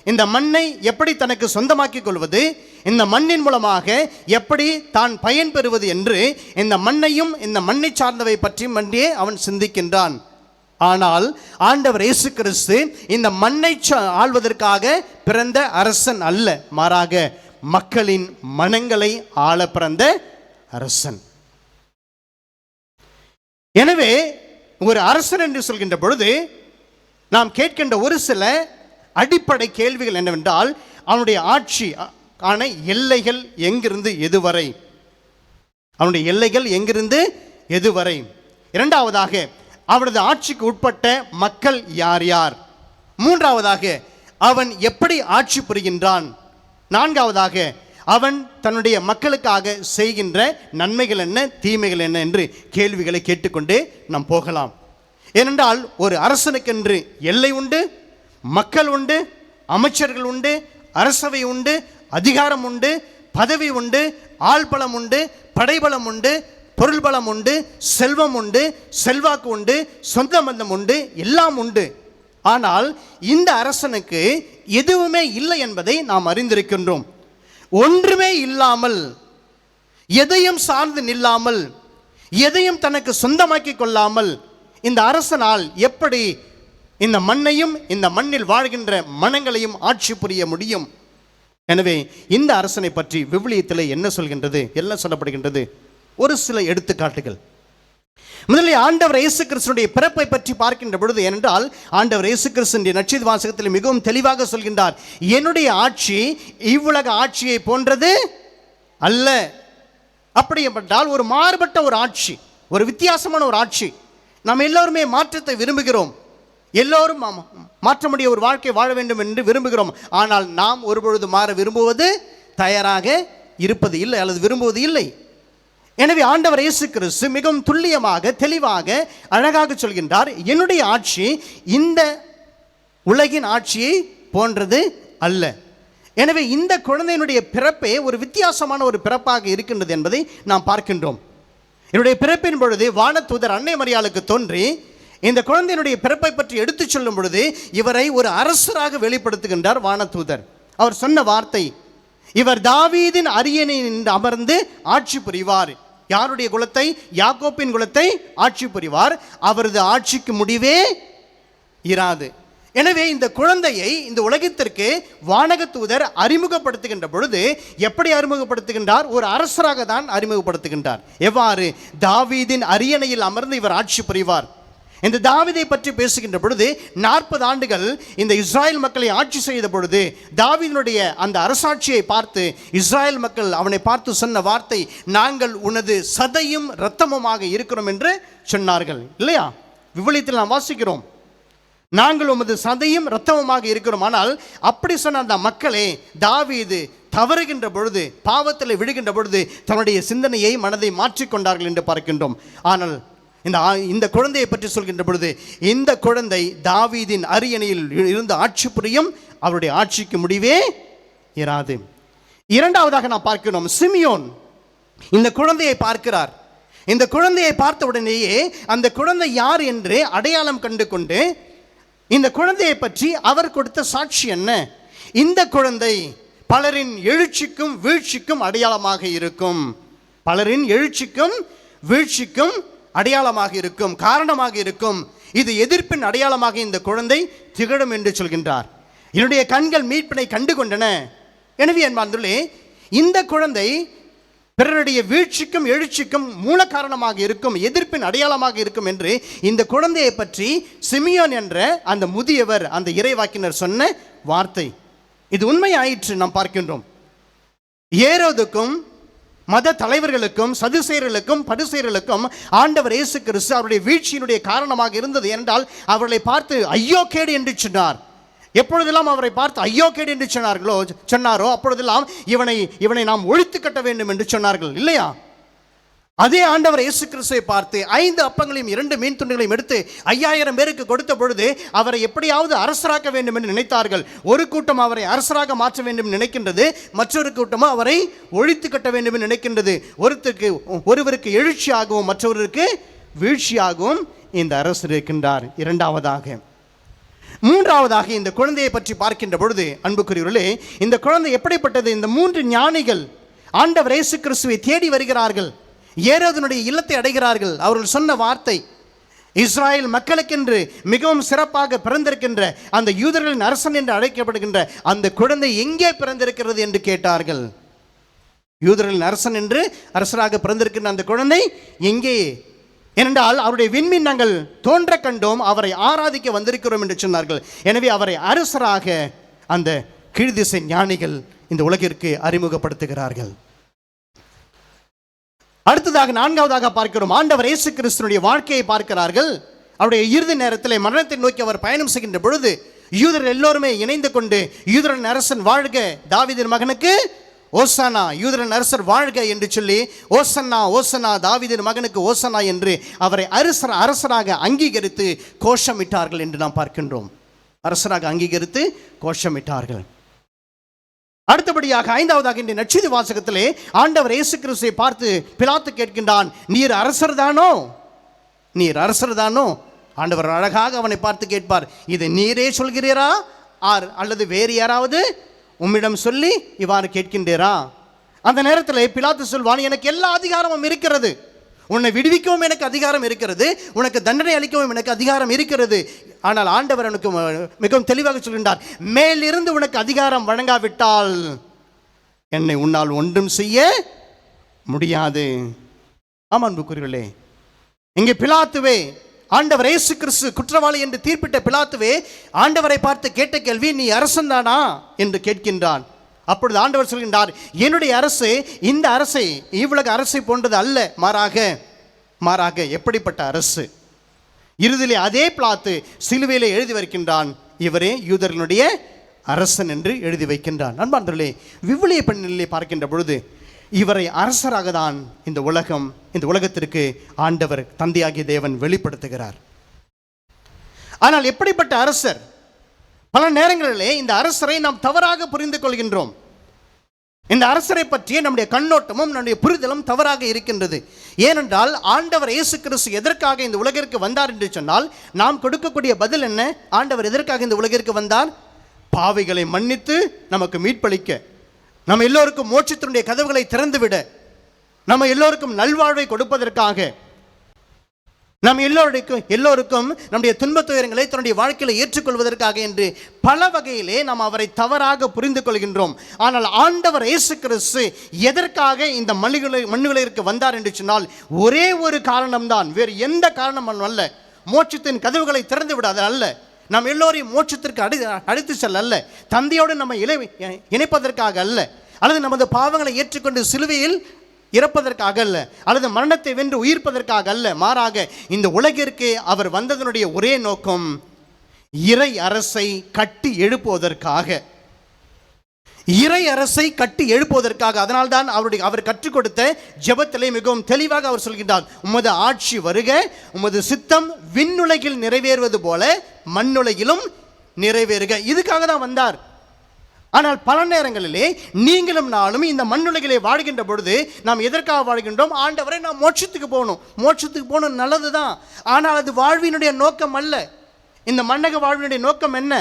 இந்த மண்ணை எப்படி தனக்கு சொந்தமாக்கிக் கொள்வது, இந்த மண்ணின் மூலமாக எப்படி தான் பயன் பெறுவது என்று இந்த மண்ணையும் இந்த மண்ணை சார்ந்தவை பற்றியும் அவன் சிந்திக்கின்றான். ஆனால் ஆண்டவர் இயேசு கிறிஸ்து இந்த மண்ணை ஆள்வதற்காக பிறந்த அரசன் அல்ல, மாறாக மக்களின் மனங்களை ஆள பிறந்த அரசன். எனவே ஒரு அரசன் என்று சொல்கின்ற பொழுது நாம் கேட்கின்ற ஒரு சில அடிப்படை கேள்விகள் என்னவென்றால், அவனுடைய ஆட்சி ஆன எல்லைகள் எங்கிருந்து எதுவரை, அவனுடைய எல்லைகள் எங்கிருந்து எதுவரை. இரண்டாவதாக, அவனது ஆட்சிக்கு உட்பட்ட மக்கள் யார் யார். மூன்றாவதாக, அவன் எப்படி ஆட்சி புரிகின்றான். நான்காவதாக, அவன் தன்னுடைய மக்களுக்காக செய்கின்ற நன்மைகள் என்ன, தீமைகள் என்ன என்று கேள்விகளை கேட்டுக்கொண்டே நாம் போகலாம். ஏனென்றால் ஒரு அரசனுக்கென்று எல்லை உண்டு, மக்கள் உண்டு, அமைச்சர்கள் உண்டு, அரசவை உண்டு, அதிகாரம் உண்டு, பதவி உண்டு, ஆள்பலம் உண்டு, படைபலம் உண்டு, பொருள் பலம் உண்டு, செல்வம் உண்டு, செல்வாக்கு உண்டு, சொந்த பந்தம் உண்டு, எல்லாம் உண்டு. ஆனால் இந்த அரசனுக்கு எதுவுமே இல்லை என்பதை நாம் அறிந்திருக்கின்றோம். ஒன்றுமே இல்லாமல், எதையும் சார்ந்து நில்லாமல், எதையும் தனக்கு சொந்தமாக்கி கொள்ளாமல் இந்த அரசனால் எப்படி இந்த மண்ணையும் இந்த மண்ணில் வாழ்கின்ற மனங்களையும் ஆட்சி புரிய முடியும்? எனவே இந்த அரசனை பற்றி விவிலியத்தில் என்ன சொல்கின்றது, என்ன சொல்லப்படுகின்றது? ஒரு சில எடுத்துக்காட்டுகள். முதலில் ஆண்டவர் இயேசு கிறிஸ்துவினுடைய பிறப்பை பற்றி பார்க்கின்ற பொழுது, ஏனென்றால் ஆண்டவர் இயேசு கிறிஸ்துவினுடைய நற்செய்தி வாசகத்தில் மிகவும் தெளிவாக சொல்கின்றார், என்னுடைய ஆட்சி இவ்வுலக ஆட்சியை போன்றது அல்ல. அப்படி என்றால் ஒரு மாறுபட்ட ஒரு ஆட்சி, ஒரு வித்தியாசமான ஒரு ஆட்சி. நாம் எல்லோருமே மாற்றத்தை விரும்புகிறோம், எல்லோரும் மாற்றமுடைய ஒரு வாழ்க்கை வாழ வேண்டும் என்று விரும்புகிறோம். ஆனால் நாம் ஒருபொழுது மாற விரும்புவது தயாராக இருப்பது இல்லை, அல்லது விரும்புவது இல்லை. எனவே ஆண்டவர் இயேசு கிறிஸ்து மிகவும் துல்லியமாக தெளிவாக அழகாக சொல்கின்றார், என்னுடைய ஆட்சி இந்த உலகின் ஆட்சியை போன்றது அல்ல. எனவே இந்த குழந்தையினுடைய பிறப்பே ஒரு வித்தியாசமான ஒரு பிறப்பாக இருக்கின்றது என்பதை நாம் பார்க்கின்றோம். என்னுடைய பிறப்பின் பொழுது வானதூதர் அன்னை மரியாளுக்கு தோன்றி இந்த குழந்தையினுடைய பிறப்பை பற்றி எடுத்துச் சொல்லும் பொழுது இவரை ஒரு அரசராக வெளிப்படுத்துகின்றார் வானதூதர். அவர் சொன்ன வார்த்தை, இவர் தாவீதின் அரியணையில் அமர்ந்து ஆட்சி புரிவார். யாருடைய குலத்தை? யாக்கோப்பின் குலத்தை ஆட்சி புரிவார். அவரது ஆட்சிக்கு முடிவே இராது. எனவே இந்த குழந்தையை இந்த உலகத்திற்கு வானகதூதர் அறிமுகப்படுத்துகின்ற பொழுது எப்படி அறிமுகப்படுத்துகின்றார்? ஒரு அரசராக தான் அறிமுகப்படுத்துகின்றார். எவ்வாறு? தாவீதின் அரியணையில் அமர்ந்து இவர் ஆட்சி புரிவார். இந்த தாவீதை பற்றி பேசுகின்ற பொழுது 40 ஆண்டுகள் இந்த இஸ்ராயல் மக்களை ஆட்சி செய்த பொழுது தாவீதினுடைய அந்த அரசாட்சியை பார்த்து இஸ்ராயல் மக்கள் அவனை பார்த்து சொன்ன வார்த்தை, நாங்கள் உனது சதையும் இரத்தமுமாக இருக்கிறோம் என்று சொன்னார்கள். இல்லையா? விவிலியத்தில் நாம் வாசிக்கிறோம், நாங்கள் உமது சதையும் இரத்தமுமாக இருக்கிறோம். ஆனால் அப்படி சொன்ன அந்த மக்களே தாவீது தவறுகின்ற பொழுது, பாவத்தில் விழுகின்ற பொழுது தன்னுடைய சிந்தனையை, மனதை மாற்றிக்கொண்டார்கள் என்று பார்க்கின்றோம். ஆனால் இந்த குழந்தையை பற்றி சொல்கின்ற பொழுது, இந்த குழந்தை தாவீதின் அரியணையில் இருந்து ஆட்சி புரியும், அவருடைய ஆட்சிக்கு முடிவே இராது. இரண்டாவதாக நாம் பார்க்கிறோம், சிமியோன் இந்த குழந்தையை பார்க்கிறார். இந்த குழந்தையை பார்த்த உடனேயே அந்த குழந்தை யார் என்று அடையாளம் கண்டு கொண்டு இந்த குழந்தையை பற்றி அவர் கொடுத்த சாட்சி என்ன? இந்த குழந்தை பலரின் எழுச்சிக்கும் வீழ்ச்சிக்கும் அடையாளமாக இருக்கும். பலரின் எழுச்சிக்கும் வீழ்ச்சிக்கும் அடையாளமாக இருக்கும், காரணமாக இருக்கும். இது எதிர்ப்பின் அடையாளமாக இந்த குழந்தை திகழும் என்று சொல்கின்றார். என்னுடைய கண்கள் மீட்பினை கண்டு கொண்டன. எனவே என்பார்களே, இந்த குழந்தை பிறருடைய வீழ்ச்சிக்கும் எழுச்சிக்கும் மூல காரணமாக இருக்கும், எதிர்ப்பின் அடையாளமாக இருக்கும் என்று இந்த குழந்தையை பற்றி சிமியோன் என்ற அந்த முதியவர், அந்த இறைவாக்கினர் சொன்ன வார்த்தை இது உண்மையாயிற்று. நாம் பார்க்கின்றோம், ஏரோதுக்கும் மத தலைவர்களுக்கும் சதுசேயர்களுக்கும் பரிசேயர்களுக்கும் ஆண்டவர் இயேசு கிறிஸ்து அவருடைய வீழ்ச்சியினுடைய காரணமாக இருந்தது என்றால் அவர்களை பார்த்து ஐயோ கேடு என்று சொன்னார். எப்பொழுதெல்லாம் அவரை பார்த்து ஐயோ கேடு என்று சொன்னாரோ அப்பொழுதெல்லாம் இவனை நாம் ஒழித்து கட்ட வேண்டும் என்று சொன்னார்கள். இல்லையா? அதே ஆண்டவர் இயேசு கிறிஸ்துவை பார்த்து 5 அப்பங்களையும் 2 மீன் துண்டுகளையும் எடுத்து 5000 பேருக்கு கொடுத்த பொழுது அவரை எப்படியாவது அரசராக்க வேண்டும் என்று நினைத்தார்கள். ஒரு கூட்டம் அவரை அரசராக மாற்ற வேண்டும் நினைக்கின்றது, மற்றொரு கூட்டமும் அவரை ஒழித்து கட்ட வேண்டும் என்று நினைக்கின்றது. ஒருவருக்கு எழுச்சியாகவும் மற்றொருவருக்கு வீழ்ச்சியாகவும் இந்த அரசர் இருக்கின்றார். இரண்டாவதாக மூன்றாவதாக இந்த குழந்தையை பற்றி பார்க்கின்ற பொழுது அன்புக்குரியவர்களே, இந்த குழந்தை எப்படிப்பட்டது? இந்த 3 ஞானிகள் ஆண்டவர் இயேசு கிறிஸ்துவை தேடி வருகிறார்கள். ஏரோதனுடைய இல்லத்தை அடைகிறார்கள். அவர்கள் சொன்ன வார்த்தை, இஸ்ராயேல் மக்களுக்கென்று மிகவும் சிறப்பாக பிறந்திருக்கின்ற அந்த யூதர்களின் அரசன் என்று அழைக்கப்படுகின்ற அந்த குழந்தை எங்கே பிறந்திருக்கிறது என்று கேட்டார்கள். யூதர்களின் அரசன் என்று அரசராக பிறந்திருக்கின்ற அந்த குழந்தை எங்கே? ஏனென்றால் அவருடைய விண்மீன் நாங்கள் தோன்ற கண்டோம், அவரை ஆராதிக்க வந்திருக்கிறோம் என்று சொன்னார்கள். எனவே அவரை அரசராக அந்த கீழ்திசை ஞானிகள் இந்த உலகிற்கு அறிமுகப்படுத்துகிறார்கள். அடுத்ததாக 4வதாக பார்க்கிறோம், ஆண்டவர் இயேசு கிறிஸ்துவினுடைய வாழ்க்கையை பார்க்கிறார்கள். அவருடைய இறுதி நேரத்தில் மரணத்தை நோக்கி அவர் பயணம் செய்கின்ற பொழுது யூதர்கள் எல்லோருமே இணைந்து கொண்டு அரசன் அரசன் வாழ்க, தாவீதின் மகனுக்கு ஓசனா, யூதரின் அரசர் வாழ்க என்று சொல்லி ஓசன்னா ஓசனா, தாவீதின் மகனுக்கு ஓசனா என்று அவரை அரசராக அங்கீகரித்து கோஷமிட்டார்கள் என்று நாம் பார்க்கின்றோம். அரசராக அங்கீகரித்து கோஷமிட்டார்கள். அடுத்தபடியாக 5வதாக இந்த நற்செய்தி வாசகத்திலே ஆண்டவர் இயேசு கிறிஸ்துவை பார்த்து பிலாத்து கேட்கின்றான், நீர் அரசர் தானோ? நீர் அரசர் தானோ? ஆண்டவர் அழகாக அவனை பார்த்து கேட்பார், இதை நீரே சொல்கிறீரா அல்லது வேறு யாராவது உம்மிடம் சொல்லி இவ்வாறு கேட்கின்றீரா? அந்த நேரத்தில் பிலாத்து சொல்வான், எனக்கு எல்லா அதிகாரமும் இருக்கிறது, உன்னை விடுவிக்கவும் எனக்கு அதிகாரம் இருக்கிறது, உனக்கு தண்டனை அளிக்கவும் எனக்கு அதிகாரம் இருக்கிறது. ஆனால் ஆண்டவர் எனக்கு மிகவும் தெளிவாக சொல்கின்றார், மேலிருந்து உனக்கு அதிகாரம் வழங்காவிட்டால் என்னை உன்னால் ஒன்றும் செய்ய முடியாது. ஆமாம் அன்புக்குரியவர்களே, இங்கே பிலாத்துவே ஆண்டவர் இயேசு கிறிஸ்து குற்றவாளி என்று தீர்ப்பிட்ட பிலாத்துவே ஆண்டவரை பார்த்து கேட்ட கேள்வி, நீ அரசன் தானா என்று கேட்கின்றான். அப்பொழுது ஆண்டவர் சொல்கின்றார், என்னுடைய அரசு இந்த அரசை இவ்வுலக அரசை போன்றது அல்ல, மாறாக எப்படிப்பட்ட அரசு? இறுதியிலே அதே பிலாத்து சிலுவையிலே எழுதி வைக்கின்றான், இவரே யூதர்களுடைய அரசன் என்று எழுதி வைக்கின்றான். அன்பார்ந்தவர்களே, விவிலிய பின்னணியிலே பார்க்கின்ற பொழுது இவரை அரசராக தான் இந்த உலகத்திற்கு ஆண்டவர் தந்தையாகிய தேவன் வெளிப்படுத்துகிறார். ஆனால் எப்படிப்பட்ட அரசர்? பல நேரங்களிலே இந்த அரசரை நாம் தவறாக புரிந்து கொள்கின்றோம். இந்த அரசரை பற்றிய நம்முடைய கண்ணோட்டமும் நம்முடைய புரிதலும் தவறாக இருக்கின்றது. ஏனென்றால் ஆண்டவர் இயேசு கிறிஸ்து எதற்காக இந்த உலகிற்கு வந்தார் என்று சொன்னால் நாம் கொடுக்கக்கூடிய பதில் என்ன? ஆண்டவர் எதற்காக இந்த உலகிற்கு வந்தார்? பாவிகளை மன்னித்து நமக்கு மீட்பளிக்க, நம்ம எல்லோருக்கும் மோட்சத்தினுடைய கதவுகளை திறந்துவிட, நம்ம எல்லோருக்கும் நல்வாழ்வை கொடுப்பதற்காக, நம் எல்லோருக்கும் நம்முடைய துன்பத் துயரங்களை தன்னுடைய வாழ்க்கையில் ஏற்றுக்கொள்வதற்காக என்று பல வகையிலே நாம் அவரை தவறாக புரிந்து கொள்கின்றோம். ஆனால் ஆண்டவர் இயேசு கிறிஸ்து எதற்காக இந்த மண்ணுலகிற்கு வந்தார் என்று சொன்னால் ஒரே ஒரு காரணம்தான், வேறு எந்த காரணமும் அல்ல. மோட்சத்தின் கதவுகளை திறந்து விடாத அல்ல, நாம் எல்லோரையும் மோட்சத்திற்கு அழைத்து செல்ல அல்ல, தந்தையோடு நம்ம இணைப்பதற்காக அல்ல, அல்லது நமது பாவங்களை ஏற்றுக்கொண்டு சிலுவையில் இறப்பதற்காக அல்ல, அல்லது மரணத்தை வென்று உயிர்ப்பதற்காக அல்ல. மாறாக இந்த உலகிற்கு அவர் வந்ததனுடைய ஒரே நோக்கம் இறை அரசை கட்டி எழுப்புவதற்காக, இறை அரசை கட்டி எழுப்புவதற்காக. அதனால்தான் அவர் கற்றுக் கொடுத்த ஜெபத்திலே மிகவும் தெளிவாக அவர் சொல்கின்றார், உமது ஆட்சி வருக, உமது சித்தம் விண்ணுலகில் நிறைவேறுவது போல மண்ணுலகிலும் நிறைவேறுக. இதுக்காக தான் வந்தார். ஆனால் பல நேரங்களிலே நீங்களும் நானும் இந்த மண்ணுலகிலே வாழ்கின்ற பொழுது நாம் எதற்காக வாழ்கின்றோம்? ஆண்டவரை நாம் மோட்சத்துக்கு போகணும், நல்லது தான். ஆனால் அது வாழ்வினுடைய நோக்கம் அல்ல. இந்த மண்ணக வாழ்வினுடைய நோக்கம் என்ன?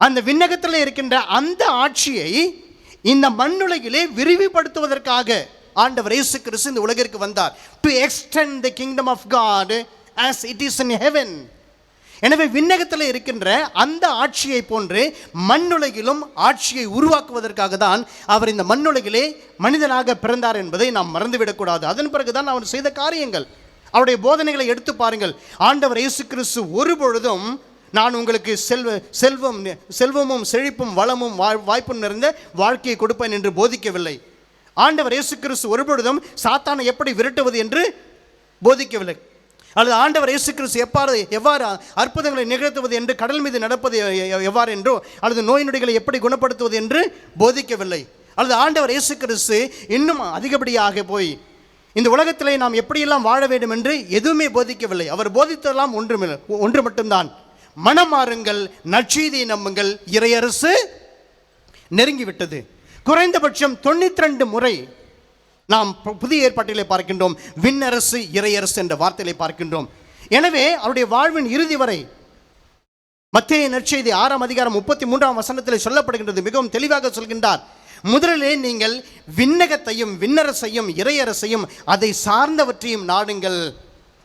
அந்த விண்ணகத்தில் இருக்கின்ற அந்த ஆட்சியை இந்த மண்ணுலகிலே விரிவுபடுத்துவதற்காக ஆண்டவர் இயேசு கிறிஸ்து இந்த உலகிற்கு வந்தார். To extend the kingdom of God as it is in heaven. எனவே விண்ணகத்தில் இருக்கின்ற அந்த ஆட்சியை போன்று மண்ணுலகிலும் ஆட்சியை உருவாக்குவதற்காக தான் அவர் இந்த மண்ணுலகிலே மனிதனாக பிறந்தார் என்பதை நாம் மறந்துவிடக்கூடாது. அதன் பிறகுதான் அவர் செய்த காரியங்கள், அவருடைய போதனைகளை எடுத்து பாருங்கள். ஆண்டவர் இயேசு கிறிஸ்து ஒருபொழுதும் நான் உங்களுக்கு செல்வமும் செழிப்பும் வளமும் வாய்ப்பும் நிறைந்த வாழ்க்கையை கொடுப்பேன் என்று போதிக்கவில்லை. ஆண்டவர் இயேசு கிறிஸ்து ஒருபொழுதும் சாத்தானை எப்படி விரட்டுவது என்று போதிக்கவில்லை. அல்லது ஆண்டவர் இயேசு கிறிஸ்து எவ்வாறு அற்புதங்களை நிகழ்த்துவது என்று, கடல் மீது நடப்பது எவ்வாறு என்றோ, அல்லது நோய் நொடிகளை எப்படி குணப்படுத்துவது என்று போதிக்கவில்லை. அல்லது ஆண்டவர் இயேசு கிறிஸ்து இன்னும் அதிகப்படியாக போய் இந்த உலகத்திலே நாம் எப்படியெல்லாம் வாழ வேண்டும் என்று எதுவுமே போதிக்கவில்லை. அவர் போதித்ததெல்லாம் ஒன்று மட்டும்தான், மனம் மாறுங்கள், நற்செய்தியை நம்புங்கள், இறையரசு நெருங்கிவிட்டது. குறைந்தபட்சம் 92 முறை நாம் புதிய ஏற்பாட்டிலே பார்க்கின்றோம் விண்ணரசு இறையரசு என்ற வார்த்தையை பார்க்கின்றோம். எனவே அவருடைய வாழ்வின் இறுதி வரை மத்தேயு நற்செய்தி 6ஆம் அதிகாரம் 33ஆம் வசனத்தில் சொல்லப்படுகின்றது, மிகவும் தெளிவாக சொல்கின்றார். முதலிலே நீங்கள் விண்ணகத்தையும் விண்ணரசையும் இறையரசையும் அதை சார்ந்தவற்றையும் நாடுங்கள்,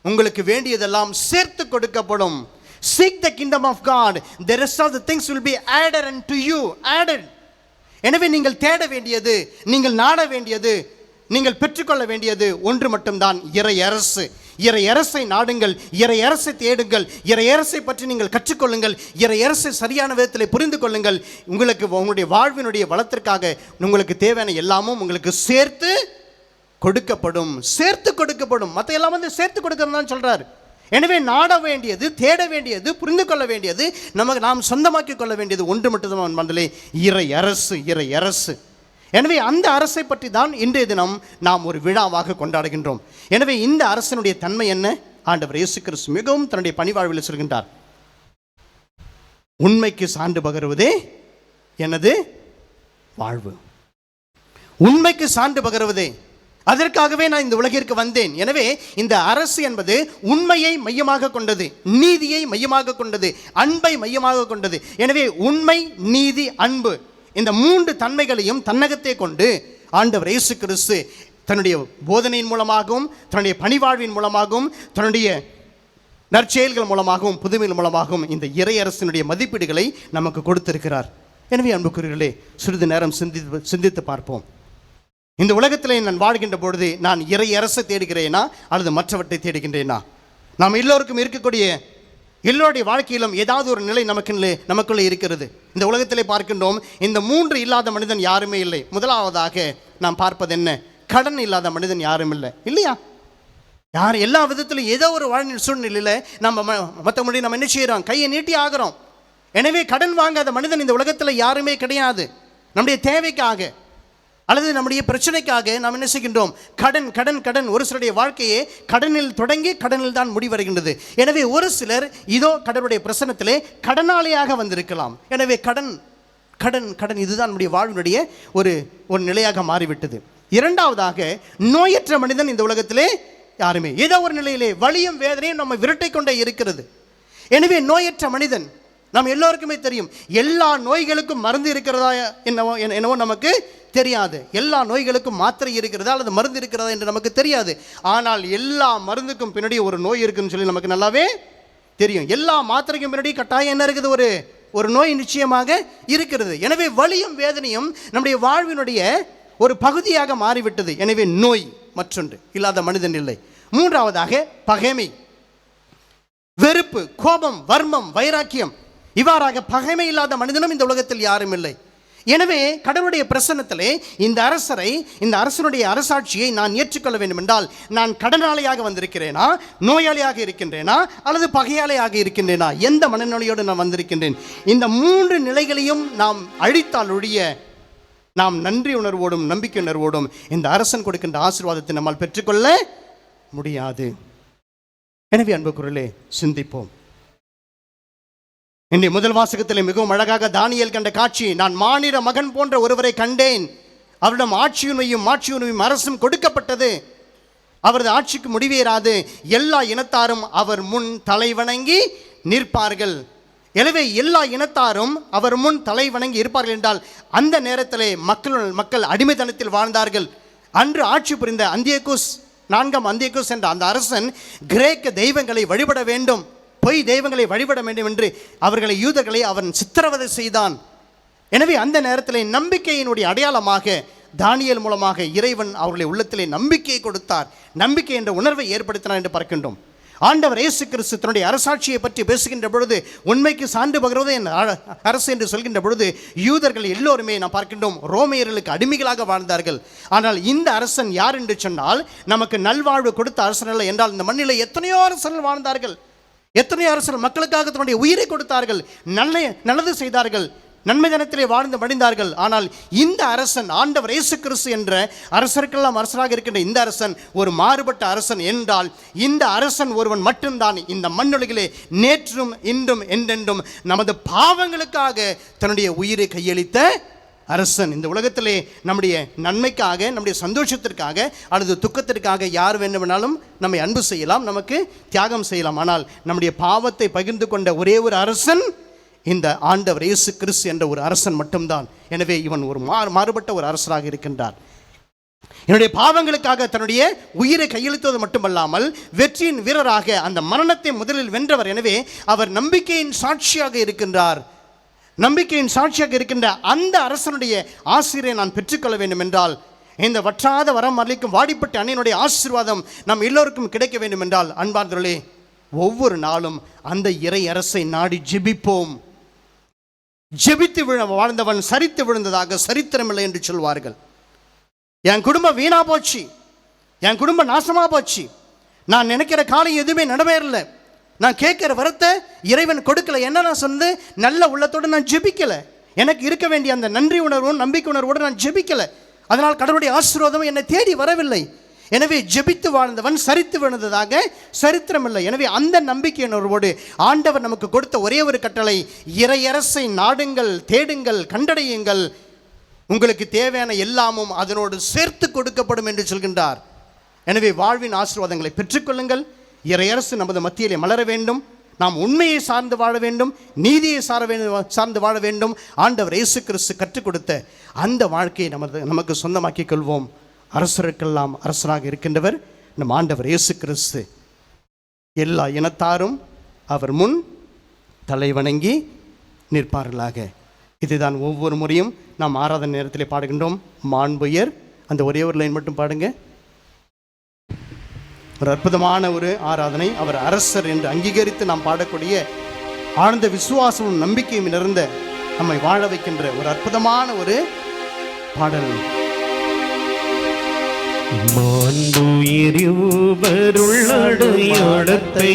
உங்களுக்கு வேண்டியதெல்லாம் சேர்த்து கொடுக்கப்படும். Seek the kingdom of God, the rest of the things will be added unto you. Added. எனவே நீங்கள் தேட வேண்டியது, நீங்கள் நாட வேண்டியது, நீங்கள் பெற்றுக்கொள்ள வேண்டியது ஒன்று மட்டும்தான், இறையரசு. இறையரசை நாடுங்கள், இறையரசை தேடுங்கள், இறையரசை பற்றி நீங்கள் கற்றுக்கொள்ளுங்கள், இறையரசை சரியான விதத்தில் புரிந்து கொள்ளுங்கள். உங்களுக்கு உங்களுடைய வாழ்வினுடைய வளத்திற்காக உங்களுக்கு தேவையான எல்லாமும் உங்களுக்கு சேர்த்து கொடுக்கப்படும். சேர்த்து கொடுக்கப்படும். மற்ற எல்லாம் வந்து சேர்த்து கொடுக்கறதுதான் சொல்றாரு. எனவே நாட வேண்டியது, தேட வேண்டியது, புரிந்து கொள்ள வேண்டியது, நாம் சொந்தமாக்கி கொள்ள வேண்டியது ஒன்று மட்டும்தான் மண்டலே, இறையரசு. இறையரசு. எனவே அந்த அரசை பற்றி தான் இன்றைய தினம் நாம் ஒரு விழாவாக கொண்டாடுகின்றோம். எனவே இந்த அரசனுடைய தன்மை என்ன? ஆண்டவர் இயேசு கிறிஸ்து மிகவும் தன்னுடைய பணிவாழ்வில் சொல்கின்றார், உண்மைக்கு சான்று பகருவதே எனது வாழ்வு. உண்மைக்கு சான்று பகருவதே, அதற்காகவே நான் இந்த உலகிற்கு வந்தேன். எனவே இந்த அரசு என்பது உண்மையை மையமாக கொண்டது, நீதியை மையமாக கொண்டது, அன்பை மையமாக கொண்டது. எனவே உண்மை, நீதி, அன்பு, இந்த 3 தன்மைகளையும் தன்னகத்தை கொண்டு ஆண்டவர் இயேசு கிறிஸ்து தன்னுடைய போதனையின் மூலமாகவும், தன்னுடைய பணிவாழ்வின் மூலமாகவும், தன்னுடைய நற்செயல்கள் மூலமாகவும், புதுமையின் மூலமாகவும் இந்த இறையரசினுடைய மதிப்பீடுகளை நமக்கு கொடுத்திருக்கிறார். எனவே அன்புக்குரியவர்களே, சிறிது நேரம் சிந்தித்து பார்ப்போம். இந்த உலகத்திலே நான் வாழ்கின்ற பொழுது நான் இறையரசை தேடுகிறேனா அல்லது மற்றவற்றை தேடுகின்றேனா? நாம் எல்லோருக்கும் இருக்கக்கூடிய எல்லோருடைய வாழ்க்கையிலும் ஏதாவது ஒரு நிலை நமக்குள்ளே இருக்கிறது. இந்த உலகத்திலே பார்க்கின்றோம், இந்த 3 இல்லாத மனிதன் யாருமே இல்லை. முதலாவதாக நாம் பார்ப்பது என்ன? கடன் இல்லாத மனிதன் யாரும் இல்லை, இல்லையா? யார் எல்லா விதத்திலும் ஏதோ ஒரு வாழ்நிலை சூழ்நிலையில் நம்ம மற்றபடி நம்ம என்ன செய்கிறோம்? கையை நீட்டி ஆகிறோம். எனவே கடன் வாங்காத மனிதன் இந்த உலகத்தில் யாருமே கிடையாது. நம்முடைய தேவைக்காக அல்லது நம்முடைய பிரச்சனைக்காக நாம் என்ன செய்கின்றோம்? கடன் கடன் கடன். ஒரு சிலருடைய வாழ்க்கையே கடனில் தொடங்கி கடனில் தான் முடிவடைகின்றது. எனவே ஒரு சிலர் இதோ கடனுடைய பிரசனத்திலே கடனாளியாக வந்திருக்கலாம். எனவே கடன் கடன் கடன் இதுதான் நம்முடைய வாழ்வினுடைய ஒரு நிலையாக மாறிவிட்டது. இரண்டாவதாக, நோயற்ற மனிதன் இந்த உலகத்திலே யாருமே, ஏதோ ஒரு நிலையிலே வலியும் வேதனையும் நம்ம விரட்டை கொண்டே இருக்கிறது. எனவே நோயற்ற மனிதன், நாம் எல்லோருக்குமே தெரியும், எல்லா நோய்களுக்கும் மருந்து இருக்கிறதா என்னவோ நமக்கு தெரியாது. எல்லா நோய்களுக்கும் மாத்திரை இருக்கிறதா அல்லது மருந்து இருக்கிறதா என்று நமக்கு தெரியாது. ஆனால் எல்லா மருந்துக்கும் பின்னாடி ஒரு நோய் இருக்குன்னு சொல்லி நமக்கு நல்லாவே தெரியும். எல்லா மாத்திரைக்கும் பின்னாடி கட்டாயம் என்ன இருக்குது? ஒரு நோய் நிச்சயமாக இருக்கிறது. எனவே வலியும் வேதனையும் நம்முடைய வாழ்வினுடைய ஒரு பகுதியாக மாறிவிட்டது. எனவே நோய் மற்றொன்று இல்லாத மனிதன் இல்லை. மூன்றாவதாக பகைமை, வெறுப்பு, கோபம், வர்மம், வைராக்கியம், இவ்வாறாக பகைமை இல்லாத மனிதனும் இந்த உலகத்தில் யாரும் இல்லை. எனவே கடவுளுடைய பிரசன்னத்திலே இந்த அரசனுடைய அரசாட்சியை நான் ஏற்றுக்கொள்ள வேண்டும் என்றால், நான் கடனாளியாக வந்திருக்கிறேனா, நோயாளியாக இருக்கின்றேனா அல்லது பகையாளியாக இருக்கின்றேனா, எந்த மனநிலையோடு நான் வந்திருக்கின்றேன்? இந்த 3 நிலைகளையும் நாம் அழித்தால் ஒழிய நாம் நன்றி உணர்வோடும் நம்பிக்கை உணர்வோடும் இந்த அரசன் கொடுக்கின்ற ஆசீர்வாதத்தை நம்மால் பெற்றுக்கொள்ள முடியாது. எனவே அன்புக்குரியவர்களே, சிந்திப்போம். இன்றைய முதல் வாசகத்தில் மிகவும் அழகாக தானியேல் கண்ட காட்சி, நான் மானிட மகன் போன்ற ஒருவரை கண்டேன், அவரிடம் ஆட்சியுரிமையும் அரசும் கொடுக்கப்பட்டது, அவரது ஆட்சிக்கு முடிவேறாது, எல்லா இனத்தாரும் அவர் முன் தலை வணங்கி நிற்பார்கள். எனவே எல்லா இனத்தாரும் அவர் முன் தலை வணங்கி இருப்பார்கள் என்றால், அந்த நேரத்திலே மக்கள் அடிமைத்தனத்தில் வாழ்ந்தார்கள். அன்று ஆட்சி புரிந்த நான்காம் அந்தியக்கூஸ் என்ற அந்த அரசன் கிரேக்க தெய்வங்களை வழிபட வேண்டும், பொய் தெய்வங்களை வழிபட வேண்டும் என்று யூதர்களை அவன் சித்திரவதை செய்தான். எனவே அந்த நேரத்தில் நம்பிக்கையினுடைய அடையாளமாக தானியேல் மூலமாக இறைவன் அவர்களை உள்ளத்திலே நம்பிக்கையை கொடுத்தார், நம்பிக்கை என்ற உணர்வை ஏற்படுத்தினார் என்று பார்க்கின்றோம். ஆண்டவர் இயேசு கிறிஸ்து தன்னுடைய அரசாட்சியை பற்றி பேசுகின்ற பொழுது, உண்மைக்கு சான்று பகருவதே என் அரசு என்று சொல்கின்ற பொழுது, யூதர்கள் எல்லோருமே நாம் பார்க்கின்றோம் ரோமையர்களுக்கு அடிமைகளாக வாழ்ந்தார்கள். ஆனால் இந்த அரசன் யார் என்று சொன்னால், நமக்கு நல்வாழ்வு கொடுத்த அரசன் அல்ல என்றால், இந்த மண்ணில் எத்தனையோ அரசர்கள் வாழ்ந்தார்கள், எத்தனையோ அரசர்கள் மக்களுக்காக தன்னுடைய உயிரை கொடுத்தார்கள், நல்லது செய்தார்கள், நன்மை தனத்திலே வாழ்ந்து மடிந்தார்கள். ஆனால் இந்த அரசன், ஆண்டவர் இயேசு கிறிஸ்து என்ற அரசருக்கெல்லாம் அரசராக இருக்கின்ற இந்த அரசன் ஒரு மாறுபட்ட அரசன் என்றால், இந்த அரசன் ஒருவன் மட்டும்தான் இந்த மண்ணுலகிலே நேற்றும் இன்றும் என்றென்றும் நமது பாவங்களுக்காக தன்னுடைய உயிரை கையளித்த அரசன். இந்த உலகத்திலே நம்முடைய நன்மைக்காக, நம்முடைய சந்தோஷத்திற்காக அல்லது துக்கத்திற்காக யார் வேண்டுமானாலும் நம்மை அன்பு செய்யலாம், நமக்கு தியாகம் செய்யலாம். ஆனால் நம்முடைய பாவத்தை பகிர்ந்து கொண்ட ஒரே ஒரு அரசன் இந்த ஆண்டவர் இயேசு கிறிஸ்து என்ற ஒரு அரசன் மட்டும்தான். எனவே இவன் ஒரு மாறுபட்ட ஒரு அரசராக இருக்கின்றார். என்னுடைய பாவங்களுக்காக தன்னுடைய உயிரை கையெழுத்துவது மட்டுமல்லாமல் வெற்றியின் வீரராக அந்த மரணத்தை முதலில் வென்றவர். எனவே அவர் நம்பிக்கையின் சாட்சியாக இருக்கின்றார். நம்பிக்கையின் சாட்சியாக இருக்கின்ற அந்த அரசனுடைய ஆசிரியை நான் பெற்றுக்கொள்ள வேண்டும் என்றால், இந்த வற்றாத வரம் அளிக்கும் வாடிப்பட்ட அன்னையினுடைய ஆசீர்வாதம் நம் எல்லோருக்கும் கிடைக்க வேண்டும் என்றால், அன்பார்ந்தவர்களே, ஒவ்வொரு நாளும் அந்த இறை அரசை நாடி ஜெபிப்போம். ஜெபித்து வாழ்ந்தவன் சரித்து விழுந்ததாக சரித்திரமில்லை என்று சொல்வார்கள். என் குடும்பம் வீணா போச்சு, என் குடும்பம் நாசமா போச்சு, நான் நினைக்கிற காலம் எதுவுமே நடவேறல, நான் கேட்கிற வரத்தை இறைவன் கொடுக்கல, என்ன நான் சொன்னது நல்ல உள்ளத்தோடு நான் ஜெபிக்கல, எனக்கு இருக்க வேண்டிய அந்த நன்றி உணர்வும் நம்பிக்கை உணர்வோடு நான் ஜெபிக்கல, அதனால் கடவுளுடைய ஆசீர்வாதம் என்னை தேடி வரவில்லை. எனவே ஜெபித்து வாழ்ந்தவன் சரித்து விழுந்ததாக சரித்திரமில்லை. எனவே அந்த நம்பிக்கை உணர்வோடு ஆண்டவர் நமக்கு கொடுத்த ஒரே ஒரு கட்டளை, இறையரசை நாடுங்கள், தேடுங்கள், கண்டடையுங்கள், உங்களுக்கு தேவையான எல்லாமும் அதனோடு சேர்த்து கொடுக்கப்படும் என்று சொல்கின்றார். எனவே வாழ்வின் ஆசீர்வாதங்களை பெற்றுக்கொள்ளுங்கள். இறையரசு நமது மத்தியிலே மலர வேண்டும். நாம் உண்மையை சார்ந்து வாழ வேண்டும், நீதியை சார்ந்து வாழ வேண்டும். ஆண்டவர் இயேசு கிறிஸ்து கற்றுக் கொடுத்த அந்த வாழ்க்கையை நமக்கு சொந்தமாக்கிக் கொள்வோம். அரசருக்கெல்லாம் அரசராக இருக்கின்றவர் நம் ஆண்டவர் இயேசு கிறிஸ்து. எல்லா இனத்தாரும் அவர் முன் தலை வணங்கி நிற்பார்களாக. இதுதான் ஒவ்வொரு முறையும் நாம் ஆராதனை நேரத்தில் பாடுகின்றோம். மாண்புயர், அந்த ஒரே ஒரு லைன் மட்டும் பாடுங்க. ஒரு அற்புதமான ஒரு ஆராதனை. அவர் அரசர் என்று அங்கீகரித்து நாம் பாடக்கூடிய ஆழ்ந்த விசுவாசமும் நம்பிக்கையும் நிறைந்த நம்மை வாழ வைக்கின்ற ஒரு அற்புதமான ஒரு பாடல். மாண்புயருள்ளடையாளத்தை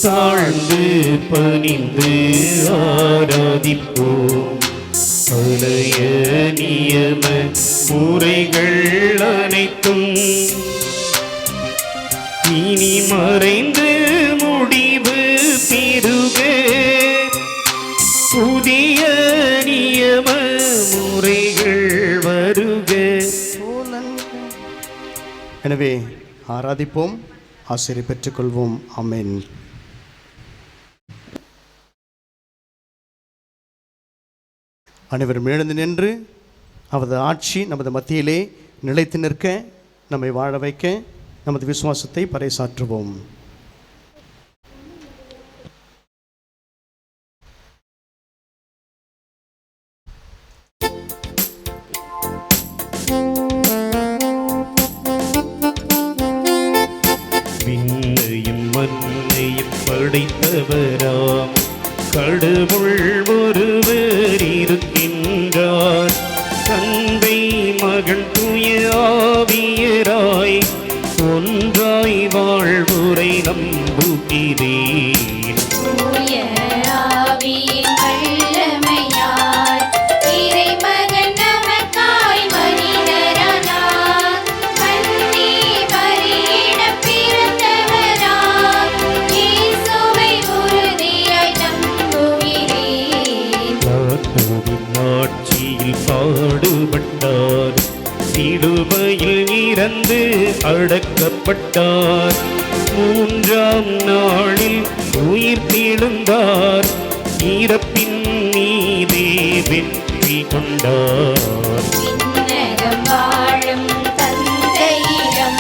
தாழ்ந்து பணிந்து ஆராதிப்போம். பழைய நியம முறைகள் அனைத்தும் இனி மறைந்து முடிவு பெறுக. புதிய நியம முறைகள் வருக. எனவே ஆராதிப்போம், ஆசிரியை பெற்றுக்கொள்வோம். ஆமென். அனைவரும் எழுந்து நின்று அவரது ஆட்சி நமது மத்தியிலே நிலைத்து நிற்க, நம்மை வாழ வைக்க நமது விசுவாசத்தை பறைசாற்றுவோம். விண்ணையும் மண்ணையும் படைத்தவராம் கடவுள் ஒருவர் இருக்கின்றார். தந்தை மகன் தூய ஆவியராய் ஒன்றாய் வாழ்வுரை நம்புகிறேன். தூய ஆவியின் வல்லமையால் இறைமகன் நமக்காய் மனிதரானார். கன்னி மரியிடம் பிறந்தவராம் இயேசுவை உறுதியாய் நம்புகிறேன். ஆட்சியில் பாடுபட்டார், சிலுவையில் இறந்து அடக்கப்பட்டார், மூன்றாம் நாளில் உயிர் தெழுந்தார், இறப்பின் மீதே வெற்றி கொண்டார். விண்ணகம் வாழும் தந்தையிடம்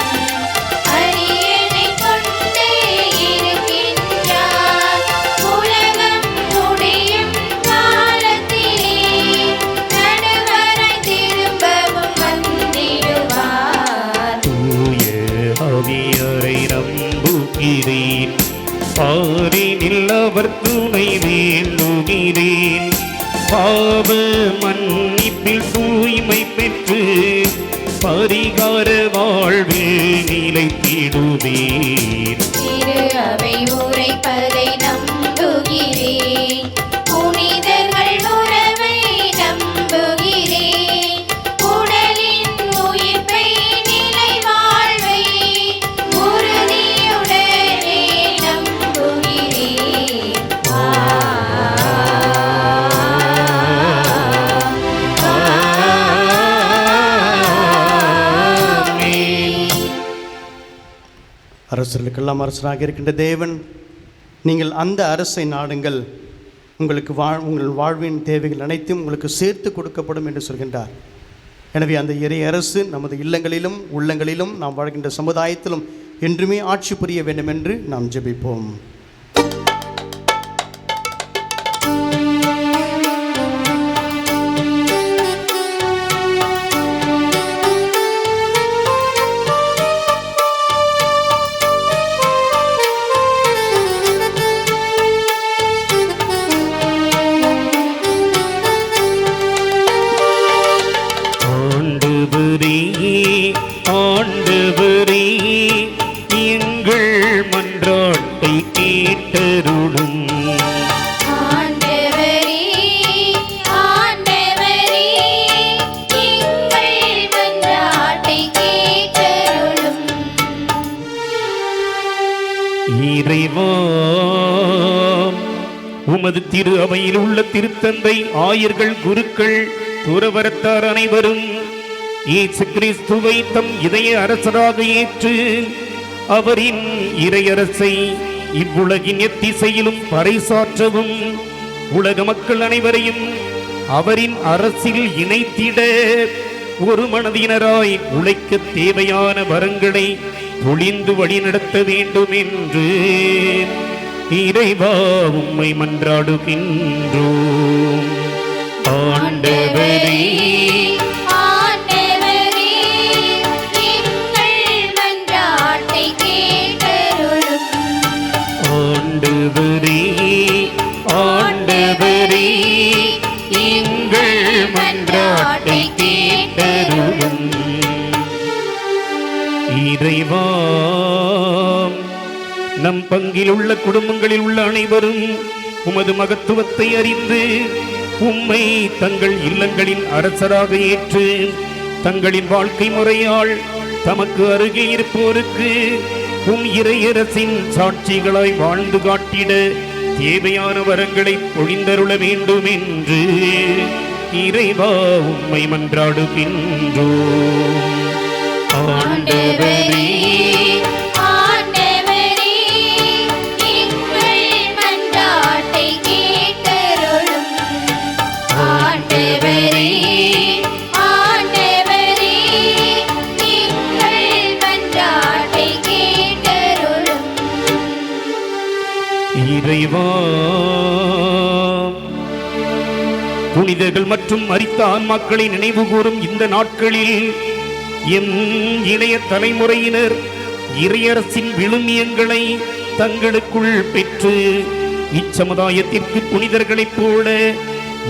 அரியணை கொண்டே இருக்கின்றார். உலகம் முடியும் காலத்திலே நடுவராய் திரும்பவும் வந்திடுவார். தூய ஆவியாரை நம்புகிறேன், பாரினில் அவர் துணை வேண்டுகிறேன். பாவ மன்னிப்பில் தூய்மை பெற்று பரிகார வாழ்வில் நிலைத்திடுவேன். திரு அவை உரைப்பதை நம்புகிறேன். புனிதர்கள் உறவை நம்புகிறேன். உடலின் உயிர்ப்பை நிலை வாழ்வை உறுதியுடனே நம்புகிறேன். அரசர்களுக்கெல்லாம் அரசராக இருக்கின்ற தேவன், நீங்கள் அந்த அரசை நாடுங்கள், உங்களுக்கு உங்கள் வாழ்வின் தேவைகள் அனைத்தும் உங்களுக்கு சேர்த்து கொடுக்கப்படும் என்று சொல்கின்றார். எனவே அந்த இறை அரசு நமது இல்லங்களிலும் உள்ளங்களிலும் நாம் வாழ்கின்ற சமுதாயத்திலும் என்றுமே ஆட்சி புரிய வேண்டும் என்று நாம் ஜெபிப்போம். ஆண்டவரே, எங்கள் மன்றாட்டை கேட்டருளும். ஆண்டவரே, ஆண்டவரே, எங்கள் மன்றாட்டை கேட்டருளும். இறைவா, உமது திரு அவையில் உள்ள திருத்தந்தை, ஆயர்கள், குருக்கள், துறவரத்தார் அனைவரும் இயேசு கிறிஸ்துவை தம் இதய அரசராக ஏற்று அவரின் இறையரசை இவ்வுலகின் எத்திசையிலும் பறைசாற்றவும், உலக மக்கள் அனைவரையும் அவரின் அரசில் இணைத்திட ஒரு மனதினராய் உழைக்க தேவையான வரங்களை பொழிந்து வழிநடத்த வேண்டும் என்று இறைவா உம்மை மன்றாடுகின்றோம். ஆண்டவரே, ஆண்டவரே, ஆண்டவரே, எங்கள் மன்றாட்டை கேட்டருளும். இறைவா, நம் பங்கில் உள்ள குடும்பங்களில் உள்ள அனைவரும் உமது மகத்துவத்தை அறிந்து உம்மை தங்கள் இல்லங்களின் அரசராக ஏற்று தங்களின் வாழ்க்கை முறையால் தமக்கு அருகே இருப்போருக்கு உம் இறையரசின் சாட்சிகளாய் வாழ்ந்து காட்டிட தேவையான வரங்களை பொழிந்தருள வேண்டும் என்று இறைவா உம்மை மன்றாடுகின்றோம். ஆண்டவரே, ஆண்டவரே, எங்கள் மன்றாட்டை கேட்டருளும். ஆண்டவரே, ஆண்டவரே, எங்கள் மன்றாட்டை கேட்டருளும். இறைவா, புனிதர்கள் மற்றும் மரித்த ஆன்மாக்களை நினைவு கூறும் இந்த நாட்களில் எம் இளைய தலைமுறையினர் இறையரசின் விழுமியங்களை தங்களுக்குள் பெற்று இச்சமுதாயத்திற்கு புனிதர்களைப் போல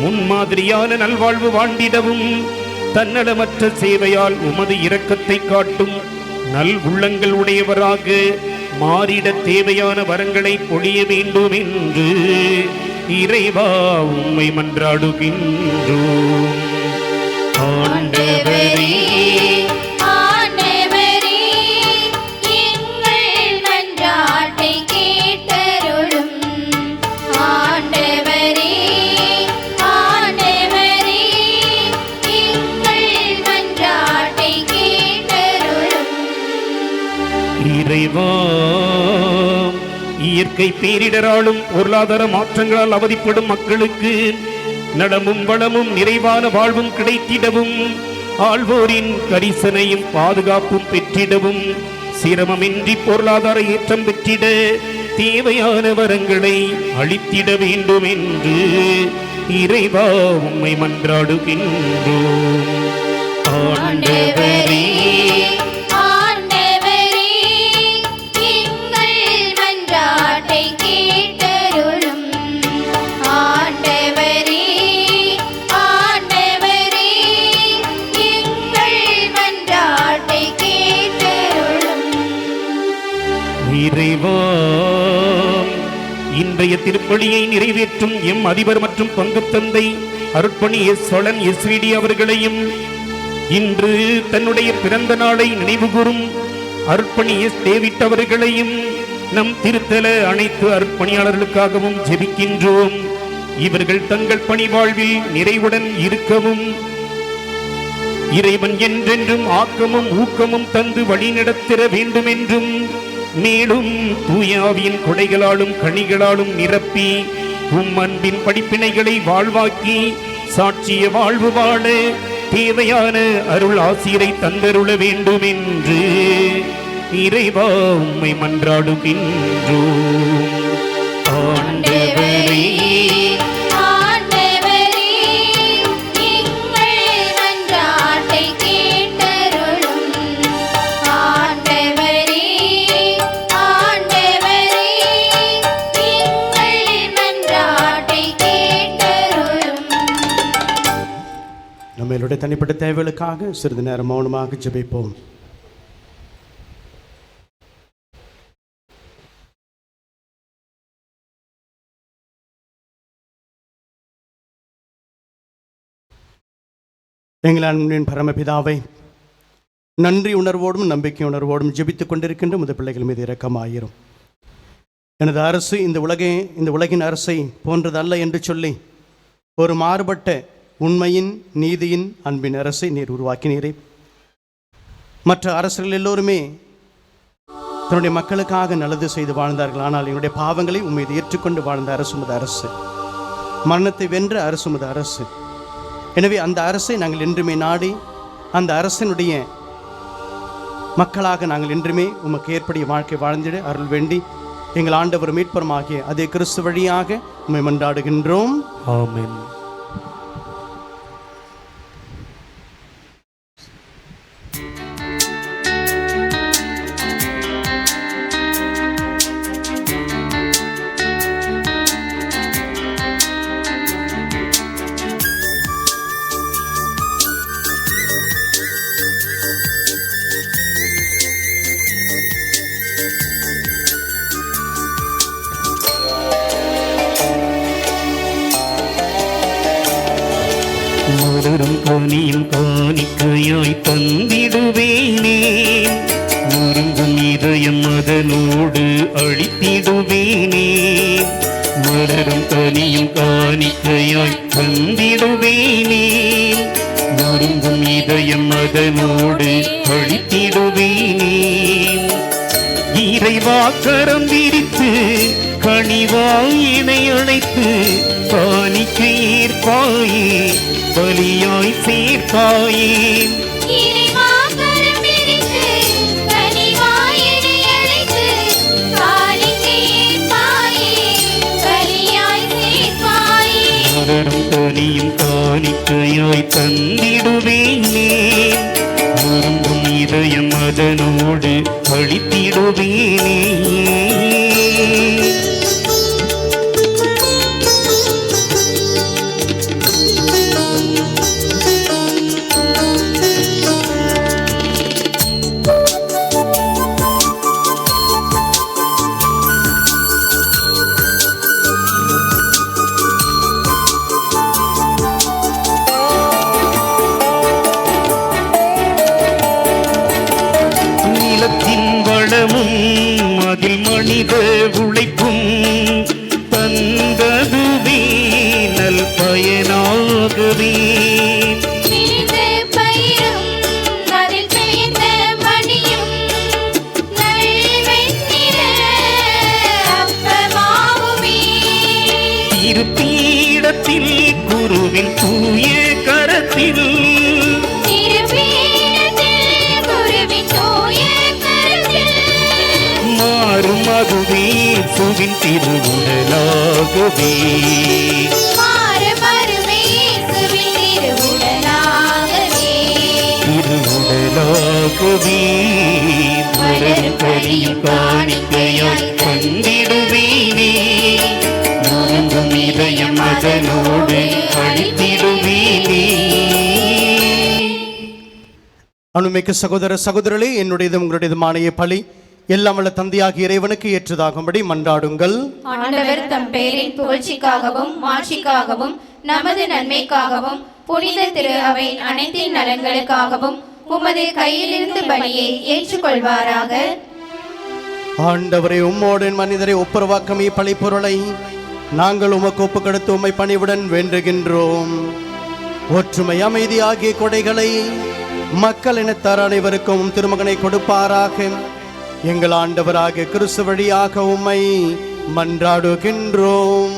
முன்மாதிரியான நல்வாழ்வு வாழ்ந்திடவும் தன்னலமற்ற சேவையால் உமது இரக்கத்தை காட்டும் நல் உள்ளங்கள் உடையவராக மாறிட தேவையான வரங்களை பொழிய வேண்டும் என்று இறைவா உம்மை மன்றாடுகின்றோம். ஆண்டவரே, ஆண்டவரே, எங்கள் மன்றாட்டை கேட்டருளும். ஆண்டவரே, ஆண்டவரே, எங்கள் மன்றாட்டை கேட்டருளும். இறைவா, இயற்கை பேரிடராலும் பொருளாதார மாற்றங்களால் அவதிப்படும் மக்களுக்கு நலமும் வளமும் நிறைவான வாழ்வும் கிடைத்திடவும் ஆள்வோரின் கரிசனையும் பாதுகாப்பும் பெற்றிடவும் சிரமமின்றி பொருளாதார ஏற்றம் பெற்றிட தேவையான வரங்களை அளித்திட வேண்டும் என்று இறைவா உம்மை மன்றாடுகின்றோம். ஆண்டவரே, ஆண்டவரே, எங்கள் மன்றாட்டை கேட்டருளும். ஆண்டவரே, ஆண்டவரே, எங்கள் மன்றாட்டை கேட்டருளும். இறைவா, இன்றைய திருப்பலியை நிறைவேற்றும் எம் அதிபர் மற்றும் பங்கு தந்தை அருட்பணி எஸ். சோழன் எஸ்விடி அவர்களையும், இன்று தன்னுடைய பிறந்த நாளை நினைவுகூரும் அருட்பணி எஸ். டேவிட் அவர்களையும் நம் திருத்தல அனைத்து அருட்பணியாளர்களுக்காகவும் ஜெபிக்கின்றோம். இவர்கள் தங்கள் பணி வாழ்வில் நிறைவுடன் இருக்கவும் இறைவன் என்றென்றும் ஆக்கமும் ஊக்கமும் தந்து வழிநடத்திட வேண்டும் என்றும், மேலும் தூயாவியின் கொடைகளாலும் கனிகளாலும் நிரப்பி உம் அன்பின் படிப்பினைகளை வாழ்வாக்கி சாட்சிய வாழ்வு வாழ தேவையான அருள் ஆசிரை தந்தருள வேண்டும் என்று இறைவா உம்மை மன்றாடுகின்றோம். ஆண்டவரே ஆண்டவரே, எங்கள் மன்றாட்டை கேட்டருளும். ஆண்டவரே, ஆண்டவரே, எங்கள் மன்றாட்டை கேட்டருளும். நம்மளுடைய தனிப்பட்ட தேவைகளுக்காக சிறிது நேரம் மௌனமாக ஜெபிப்போம். எங்கள் அன்பின் பரமபிதாவை, நன்றி உணர்வோடும் நம்பிக்கை உணர்வோடும் ஜெபித்துக் கொண்டிருக்கின்ற முத பிள்ளைகள் மீது இரக்கமாயிரும். எனது அரசு இந்த உலகின் அரசை போன்றதல்ல என்று சொல்லி ஒரு மாறுபட்ட உண்மையின், நீதியின், அன்பின் அரசை நீர் உருவாக்கினீரே. மற்ற அரசர்கள் எல்லோருமே தன்னுடைய மக்களுக்காக நல்லது செய்து வாழ்ந்தார்கள். ஆனால் என்னுடைய பாவங்களை உண்மையை ஏற்றுக்கொண்டு வாழ்ந்த அரசு உமது அரசு, மரணத்தை வென்ற அரசு உமது அரசு. எனவே அந்த அரசை நாங்கள் என்றுமே நாடி, அந்த அரசனுடைய மக்களாக நாங்கள் என்றுமே உமக்கு ஏற்படைய வாழ்க்கை வாழ்ந்திட அருள் வேண்டி எங்கள் ஆண்டவர் மீட்பருமாகிய அதே கிறிஸ்து வழியாக உம்மை மன்றாடுகின்றோம். ஆமென். மலரும் கனியும் காணிக்கையாய் தந்திடுவேனே, நொறுங்கும் இதயம் அதனோடு அழித்திடுவேனே. மலரும் கனியும் காணிக்கையாய் தந்திடுவேனே, நொறுங்கும் இதயம் அதனோடு அழித்திடுவேனே. இறைவா கரம் விரித்து கனிவாய் இணை அழைத்து காணிக்கை ஏற்பாயே, பலியாய் சேர்ப்பாயே. இறைவா கரம் விரித்து கனிவாய் என்னை அழைத்து காணிக்கை ஏற்பாயே, பலியாய் சேர்ப்பாயே. மலரும் கனியும் காணிக்கையாய் தந்திடுவேனே, நொறுங்கும் இதயம் அதனோடு அழித்திடுவேனே. நிலத்தின் வளமும் அதில் மனித உழைப்பும் தந்ததுவே நல் பயனாகவே. விரிந்த பயிரும் அதில் பெய்த மணியும் நல்வெண்ணிற அப்பமாகுமே. திருப்பீடத்தில் குருவின் தூய கரத்தில் மாறும் அதுவே சுவின் திருவுடலாகவே. திருவுடலாகவே மலரும் கனியும் காணிக்கையாய் தந்திடுவேனே, நொறுங்கும் இதயம் அதனோடு அழித்திடுவேனே. அனுமிக்க சகோதர சகோதரர்களே, என்னுடையதும் உங்களுடையதுமான பலி எல்லாம் வல்ல தந்தையாகிய இறைவனுக்கு ஏற்றதாகும்படி மன்றாடுங்கள். ஆண்டவர் தம் பெயரின் புகழ்ச்சிக்காகவும் மாட்சிக்காகவும் நமது நன்மைக்காகவும் புனித திரு அவையின் அனைத்து நலன்களுக்காகவும் உமது கையிலிருந்து பலியை ஏற்றுக்கொள்வாராக. ஆண்டவரே, உம்மோடு மனிதரை ஒப்புரவாக்கமே பழிப்பொருளை நாங்கள் உமக்கு ஒப்புக்கொடுத்து உம்மை பணிவுடன் வேண்டுகின்றோம். ஒற்றுமை அமைதி ஆகிய கொடைகளை மக்கள் இனத்தார் அனைவருக்கும் திருமகனை கொடுப்பாராக. எங்கள் ஆண்டவராகிய கிறிஸ்து வழியாக உம்மை மன்றாடுகின்றோம்.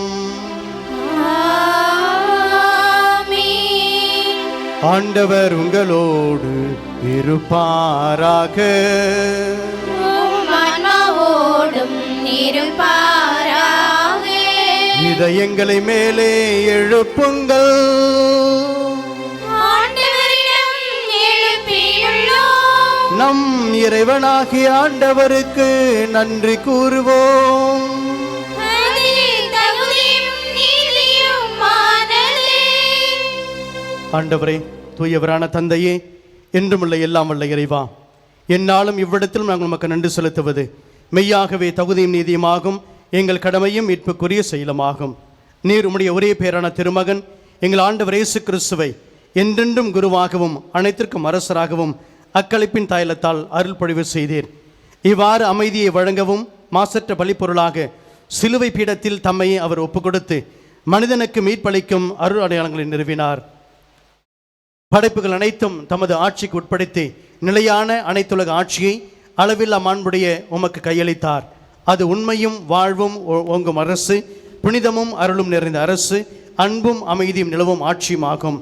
ஆண்டவர் உங்களோடு இருப்பாராக. ஆன்மாவோடும் இருப்பாராக. இதயங்களை மேலே எழுப்புங்கள். ஆண்டவரிடம் எழுப்பியுள்ளோம். நம் இறைவனாகிய ஆண்டவருக்கு நன்றி கூறுவோம். அது தகுதியும் நீதியுமானதே. ஆண்டவரே, தூயவரான தந்தையே, என்றுமுள்ள எல்லாம் வல்ல இறைவா, என்னாலும் இவ்விடத்திலும் நாங்கள் உமக்கு நன்றி செலுத்துவது மெய்யாகவே தகுதியும் நீதியுமாகும், எங்கள் கடமையும் மீட்புக்குரிய செயலுமாகும். நீர் உம்முடைய ஒரே பேரான திருமகன் எங்கள் ஆண்டவர் இயேசு கிறிஸ்துவை என்றென்றும் குருவாகவும் அனைத்திற்கும் அரசராகவும் அக்களிப்பின் தாயலத்தால் அருள் பொழிவு செய்தீர். இவ்வாறு அமைதியை வழங்கவும் மாசற்ற பலிப்பொருளாக சிலுவை பீடத்தில் தம்மையே அவர் ஒப்புக்கொடுத்து மனிதனுக்கு மீட்பளிக்கும் அருள் அடையாளங்களை நிறுவினார். படைப்புகள் அனைத்தும் தமது ஆட்சிக்கு உட்படுத்தி நிலையான அனைத்துலக ஆட்சியை அளவில்லா மாண்புடைய உமக்கு கையளித்தார். அது உண்மையும் வாழ்வும் ஓங்கும் அரசு, புனிதமும் அருளும் நிறைந்த அரசு, அன்பும் அமைதியும் நிலவும் ஆட்சியுமாகும்.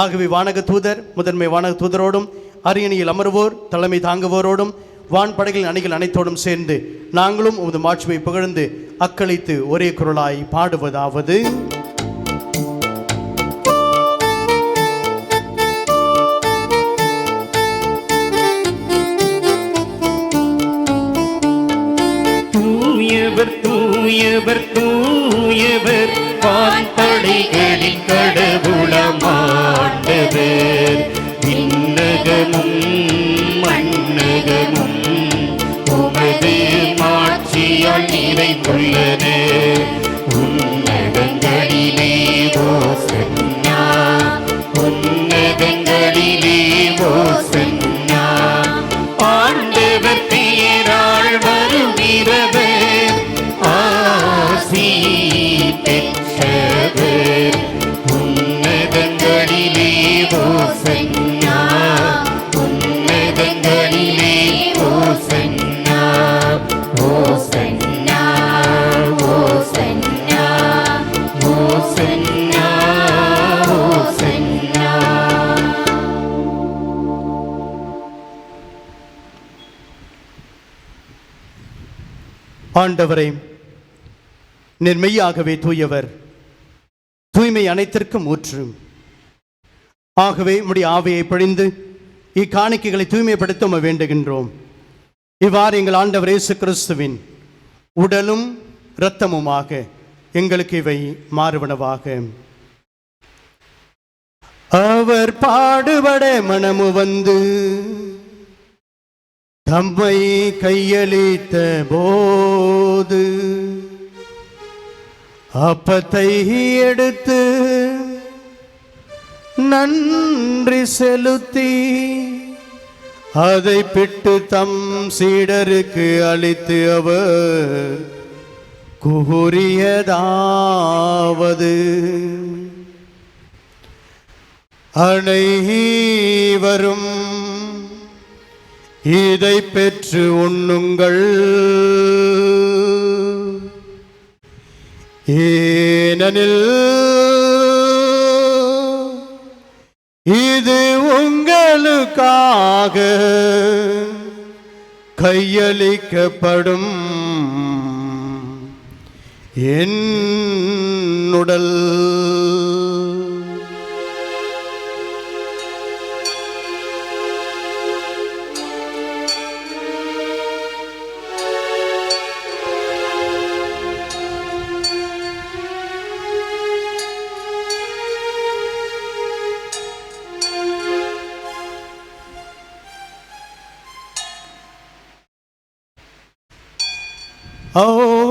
ஆகவே வானக தூதர் முதன்மை வானக தூதரோடும் அரியணையில் அமர்வோர் தலைமை தாங்குவோரோடும் வான்படைகளின் அணிகள் அனைத்தோடும் சேர்ந்து நாங்களும் உமது மாட்சிமை புகழ்ந்து அக்களித்து ஒரே குரலாய் பாடுவதாவது: தூயவர் தூயவர் தூயவர் வான்படைகளின் கடவுளமாண்டவர். விண்ணகமும் மண்ணகமும் உமது மாட்சியால் நிறைந்துள்ளன. உன்னதங்களிலே ஓசன்னா, உன்னதங்களிலே ஓசன்னா. ஆண்டவர் பெயரால் வருகிறவர் ஆசி பெற்றவர். உன்னதங்களிலே ஓசன்னா, உன்னதங்களிலே ஓசன்னா. ஓசன்னா ஓசன்னா ஓசன்னா ஓசன்னா. ஆண்டவரே, நீர் மெய்யாகவே தூயவர், தூய்மை அனைத்திற்கும் ஊற்று. ஆகவே உம்முடைய ஆவியை பொழிந்து இக்காணிக்கைகளை தூய்மைப்படுத்த உம்மை வேண்டுகின்றோம். இவ்வாறு எங்கள் ஆண்டவர் இயேசு கிறிஸ்துவின் உடலும் இரத்தமுமாக எங்களுக்கு இவை மாறுவனவாக. அவர் பாடுபட மனமு வந்து தம்மை கையளித்த போது அப்பத்தை எடுத்து நன்றி செலுத்தி அதை பிட்டு தம் சீடருக்கு அளித்து அவர் கூறியதாவது: அனைவரும் இதை பெற்று உண்ணுங்கள், ஏனெனில் இது உங்களுக்காக கையளிக்கப்படும் என் உடல்.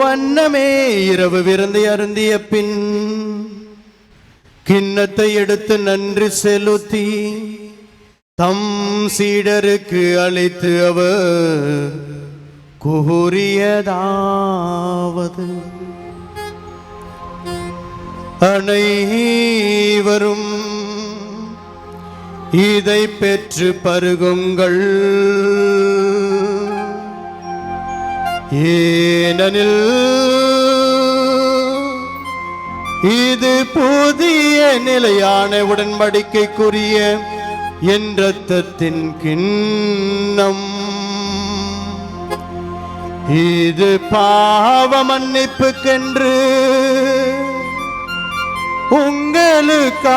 வண்ணமே இரவு விருந்தை அருந்திய பின் கிண்ணத்தை எடுத்து நன்றி செலுத்தி தம் சீடருக்கு அளித்து அவர் கூறியதாவது: அனைவரும் இதை பெற்று பருகுங்கள், ஏனெனில் இது புதிய நிலையான உடன்படிக்கைக்குரிய என் இரத்தத்தின் கிண்ணம். இது பாவ மன்னிப்புக்கென்று உங்களுக்காகவும்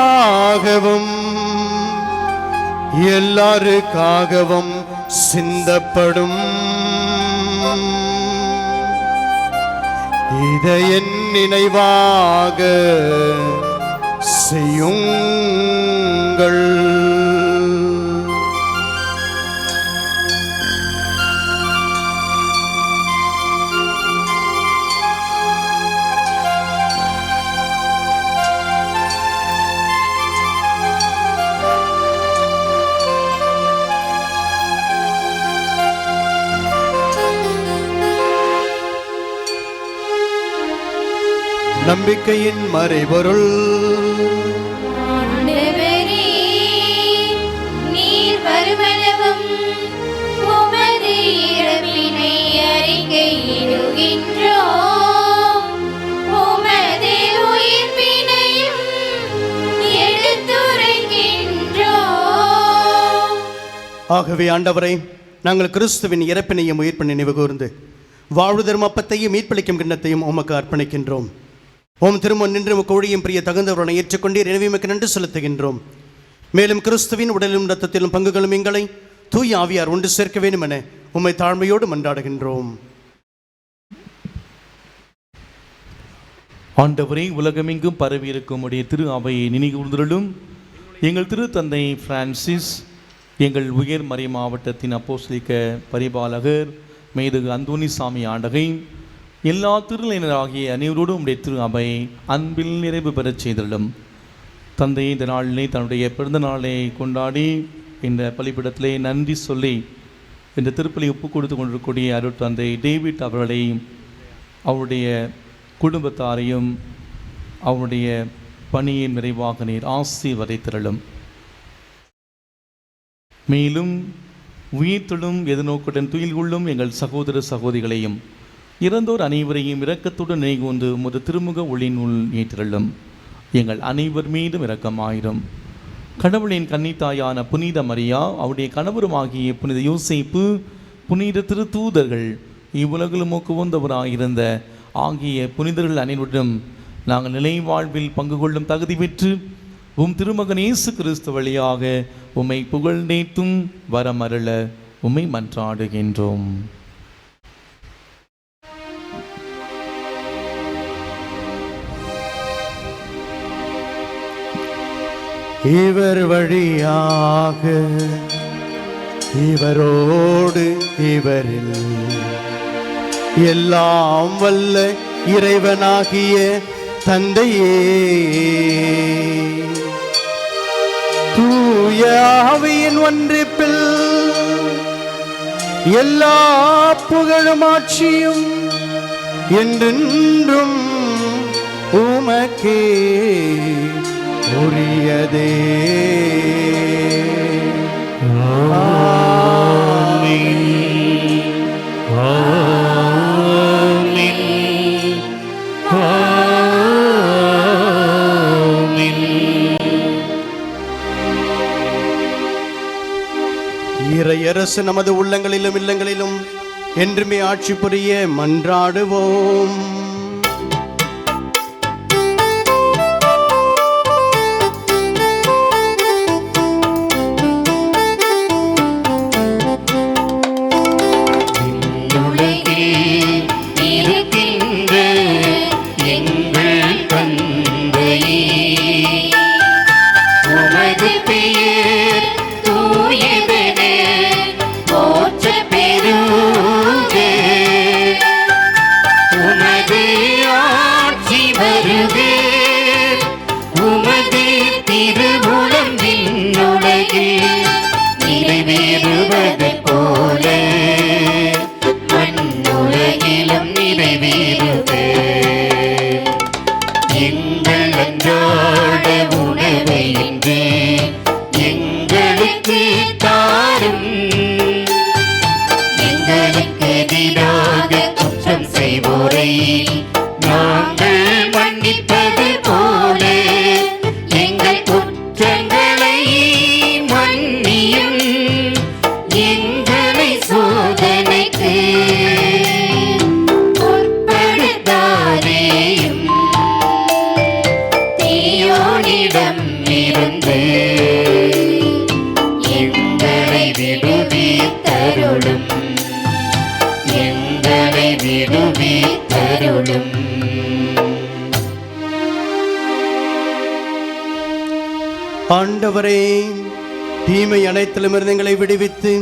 எல்லாருக்காகவும் சிந்தப்படும். இதை என் நினைவாக செய்யுங்கள். நம்பிக்கையின் மறைபொருள். ஆண்டவரே, நீர் வருமளவும் உமது இறப்பினை அறிக்கையிடுகின்றோம், உமது உயிர்ப்பினையும் எடுத்துரைக்கின்றோம். ஆகவே ஆண்டவரே, நாங்கள் கிறிஸ்துவின் இறப்பினையும் உயிர்ப்பினை நினைவு கூர்ந்து வாழ்வு தரும் அப்பத்தையும் மீட்பளிக்கும் கிண்ணத்தையும் உமக்கு அர்ப்பணிக்கின்றோம். ஓம் திருமண் நின்று கோழியும் பிரிய தகுந்தவர்களை ஏற்றுக்கொண்டீர், எனவே உமக்கு நன்றி செலுத்துகின்றோம். மேலும் கிறிஸ்துவின் உடலிலும் இரத்தத்திலும் பங்குகளும் எங்களை தூய ஆவியார் ஒன்று சேர்க்க வேண்டும் என உம்மை தாழ்மையோடு மன்றாடுகின்றோம். ஆண்டவரே, உலகமெங்கும் பரவியிருக்கும் உடைய திரு அவையை நினைவுறுதலும் எங்கள் திரு தந்தை பிரான்சிஸ், எங்கள் உயர் மறை மாவட்டத்தின் அப்போஸ்தலிக்க பரிபாலகர் மேதகு அந்தோனிசாமி ஆண்டகை, எல்லா திருநிலையினராகிய அனைவரோடும் உடைய திரு அவை அன்பில் நிறைவு பெறச் செய்தலும். தந்தை இந்த நாளிலே தன்னுடைய பிறந்த நாளை கொண்டாடி இந்த பலிப்பிடத்திலே நன்றி சொல்லி இந்த திருப்பலி ஒப்பு கொடுத்து கொண்டிருக்கக்கூடிய அருட்தந்தை டேவிட் அவர்களையும் அவருடைய குடும்பத்தாரையும் அவருடைய பணியின் நிறைவாக நீர் ஆசீர்வதித்திரளும். மேலும் உயிர்த்தெழும் எதிர்நோக்குடன் துயில் கொள்ளும் எங்கள் சகோதர சகோதரிகளையும் இறந்தோர் அனைவரையும் இரக்கத்துடன் நினைகூர்ந்து உமது திருமுக ஒளியினுள் ஏற்றிரளும். எங்கள் அனைவர் மீதும் இரக்கமாயிரும். கடவுளின் கன்னித்தாயான புனித மரியா, அவருடைய கணவருமாகிய புனித யோசேப்பு, புனித திருத்தூதர்கள், இவ்வுலகிலும் உகந்தவராயிருந்த ஆகிய புனிதர்கள் அனைவரிடம் நாங்கள் நிலை வாழ்வில் பங்கு கொள்ளும் தகுதி பெற்று உம் திருமகன் இயேசு கிறிஸ்து வழியாக உம்மை புகழ்ந்தேத்தும் வரமருள உம்மை மன்றாடுகின்றோம். இவர் வழியாக இவரோடு இவரில் எல்லாம் வல்ல இறைவனாகிய தந்தையே, தூய ஆவியின் ஒன்றிப்பில் எல்லா புகழும் ஆட்சியும் என்றென்றும் உமக்கே உரியதே. இறையரசு நமது உள்ளங்களிலும் இல்லங்களிலும் என்றுமே ஆட்சி புரிய மன்றாடுவோம். எங்களுக்கு இருந்து எங்களை விடுவித்தருளும், எங்களை விடுவித்தருளும். ஆண்டவரே, தீமை அனைத்திலுமிருந்து எங்களை விடுவித்து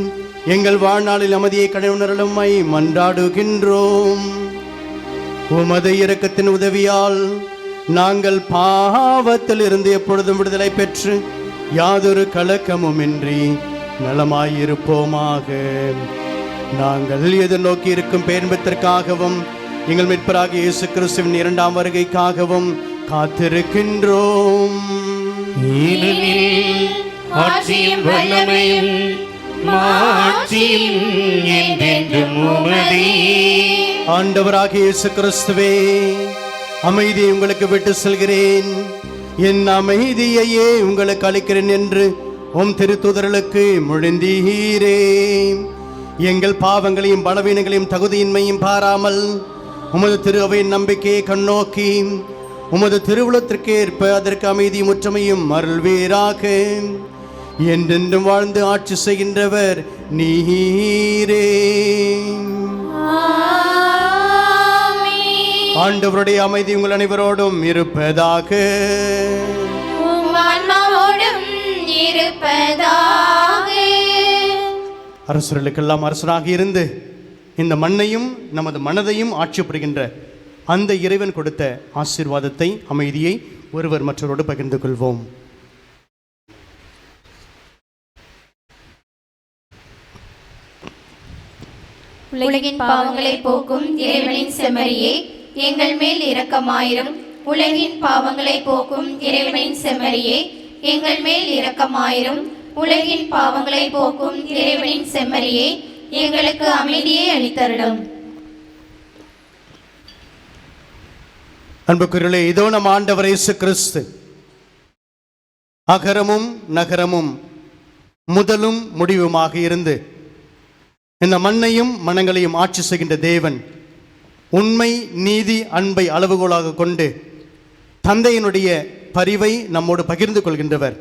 எங்கள் வாழ்நாளில் அமைதியை கடையுணரலுமாய் மன்றாடுகின்றோம். உமது இரக்கத்தின் உதவியால் நாங்கள் பாவத்தில் இருந்து எப்பொழுதும் விடுதலை பெற்று யாதொரு கலக்கமுமின்றி நலமாயிருப்போமாக. நாங்கள் எதிர்நோக்கி இருக்கும் பேரின்பத்திற்காகவும் எங்கள் மீட்பராகிய இயேசு கிறிஸ்துவின் இரண்டாம் வருகைக்காகவும் காத்திருக்கின்றோம். ஆட்சியும் வல்லமையும் மாட்சியும் என்றென்றும் உமதே. ஆண்டவராகிய இயேசு கிறிஸ்துவே, அமைதியை உங்களுக்கு விட்டு செல்கிறேன், என் அமைதியையே உங்களுக்கு அளிக்கிறேன் என்று உம் திருத்தூதர்களுக்கு மொழிந்தீரே. எங்கள் பாவங்களையும் பலவீனங்களையும் தகுதியின்மையும் பாராமல் உமது திரு அவையின் நம்பிக்கையை கண்ணோக்கி உமது திருவுளத்திற்கு ஏற்ப அதற்கு அமைதியும் ஒற்றுமையும் அருள்வீராக. என்றென்றும் வாழ்ந்து ஆட்சி செய்கின்றவர் நீரே. ஆண்டவருடைய அமைதி உங்கள் அனைவரோடும் இருப்பதாக. அரசர்களுக்கெல்லாம் அரசராக இருந்து இந்த மண்ணையும் நமது மனதையும் ஆட்சி புரிகின்ற அந்த இறைவன் கொடுத்த ஆசீர்வாதத்தை, அமைதியை ஒருவர் மற்றவரோடு பகிர்ந்து கொள்வோம். உலகின் பாவங்களை போக்கும் இறைவனின் செம்மறியே, எங்கள் மேல் இரக்கமாயிரும். உலகின் பாவங்களை போக்கும் இறைவனின் செம்மறியே, எங்கள் மேல் இரக்கமாயிரும். உலகின் பாவங்களை போக்கும் இறைவனின் செம்மறியே, எங்களுக்கு அமைதியை அளித்தருளும். அன்புக்குரியவர்களே, இதோ நம் ஆண்டவர் இயேசு கிறிஸ்து அகரமும் நகரமும் முதலும் முடிவுமாக இருந்து இந்த மண்ணையும் மனங்களையும் ஆட்சி செய்கின்ற தேவன், உண்மை நீதி அன்பை அளவுகோலாக கொண்டு தந்தையினுடைய பரிவை நம்மோடு பகிர்ந்து கொள்கின்றவர்.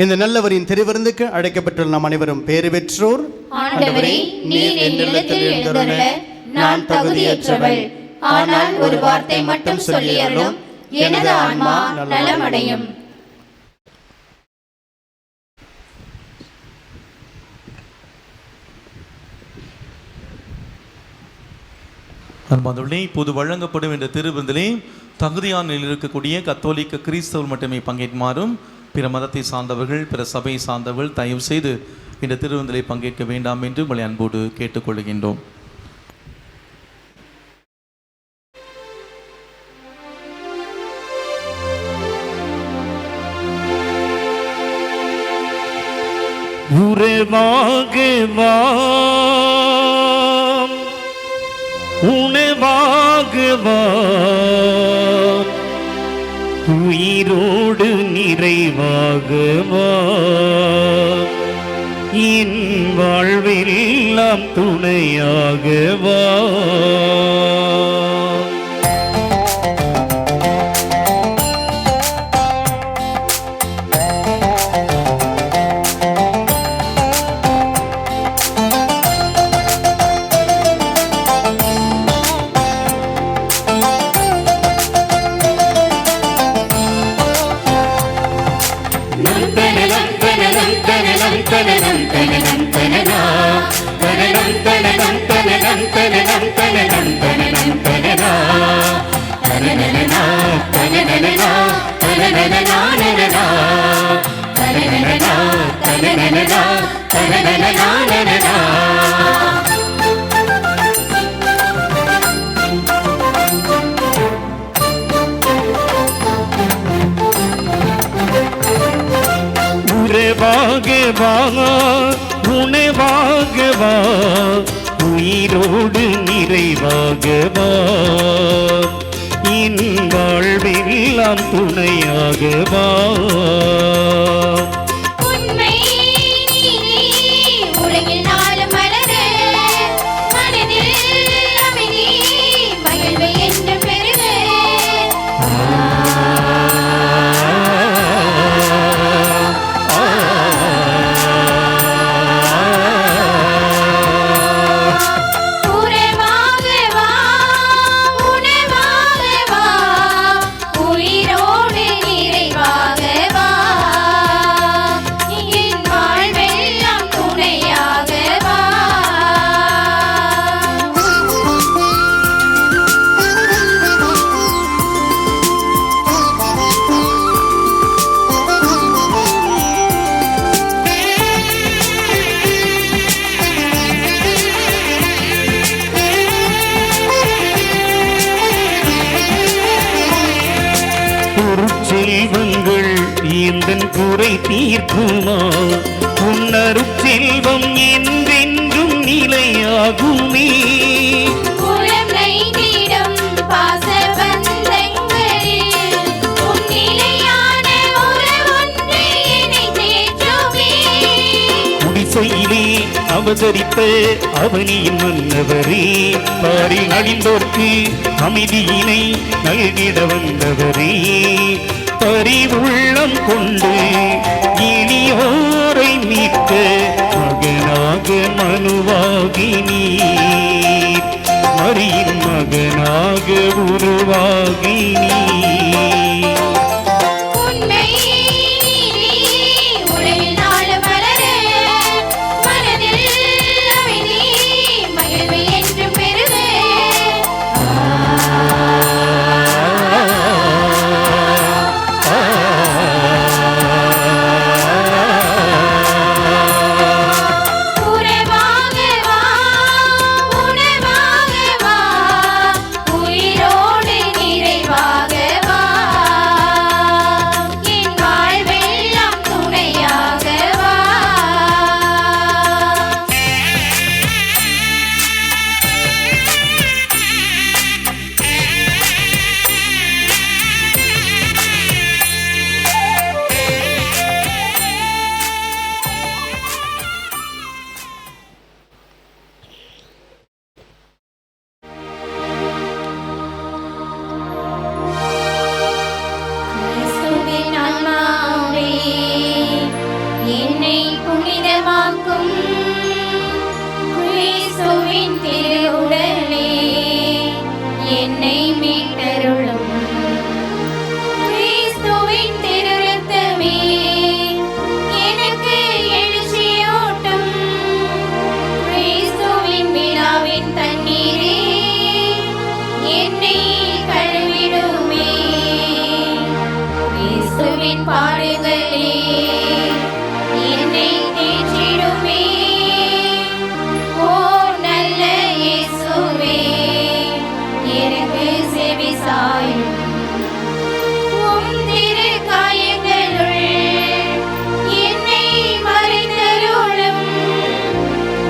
இந்த நல்லவரின் திருவிருந்துக்கு அழைக்கப்பட்டுள்ள நாம் அனைவரும் பேறு பெற்றோர். ஆண்டவரே, நீர் என் இல்லத்தில் எழுந்தருள நான் தகுதியற்றவள். ஆனால் ஒரு வார்த்தை மட்டும் சொல்லியருளும், எனது ஆன்மா நலமடையும். அன்பார்ந்தவர்களே, இப்போது வழங்கப்படும் இந்த திருவிருந்திலே தகுதியான நிலையில் இருக்கக்கூடிய கத்தோலிக்க கிறிஸ்தவர் மட்டுமே பங்கேற்குமாறும் பிற மதத்தை சார்ந்தவர்கள், பிற சபையை சார்ந்தவர்கள் தயவு செய்து இந்த திருவிருந்திலே பங்கேற்க வேண்டாம் என்று உங்களை அன்போடு கேட்டுக்கொள்கின்றோம். உறவாக வா, உணவாக வா, உயிரோடு நிறைவாக வா, என் வாழ்வெல்லாம் துணையாக வா. உறவாக வா, உணவாக வா, உயிரோடு நிறைவாக வா, என் வாழ்வெல்லாம் துணையாக வா. எந்தன் குறை தீர்க்குமா உன்னருட் செல்வம் என்றென்றும் நிலையாகுமே. குலம் நெய்திடும் பாசபந்தங்களில் உன் நிலையான உறவொன்று என்னை தேற்றுமே. குடிசையிலே அவதரித்த அவனியின் மன்னவரே, பாரில் அழிந்தோர்க்கு அமைதியினை நல்கிட வந்தவரே, பரிவுள்ளம் கொண்டு எளியோரை மீட்க மகனாக மனுவாகி நீர், மரியின் மகனாக உருவாகி நீர். உண்மை நீதி உலகில் நாளும் வளர, மனதில் அமைதி மகிழ்வு என்றும் பெருக. உறவாக வா, உணவாக வா, உயிரோடு நிறைவாக வா, என் வாழ்வெல்லாம் துணையாக வா. கிறிஸ்துவின் ஆன்மாவே, என்னை புனிதமாக்கும். கிறிஸ்துவின் திருவுடலே, என்னை மீட்டருளும். கிறிஸ்துவின் திருரத்தமே, எனக்கு எழுச்சியூட்டும். கிறிஸ்துவின் விழாவின் தண்ணீரே, என்னை கழுவிடுமே. கிறிஸ்துவின் பாடுகளே, என்னை தேற்றிடுமே. ஓ நல்ல இயேசுவே, எனக்கு செவி சாயும். உம் திரு காயங்களுள் என்னை மறைத்தருளும்.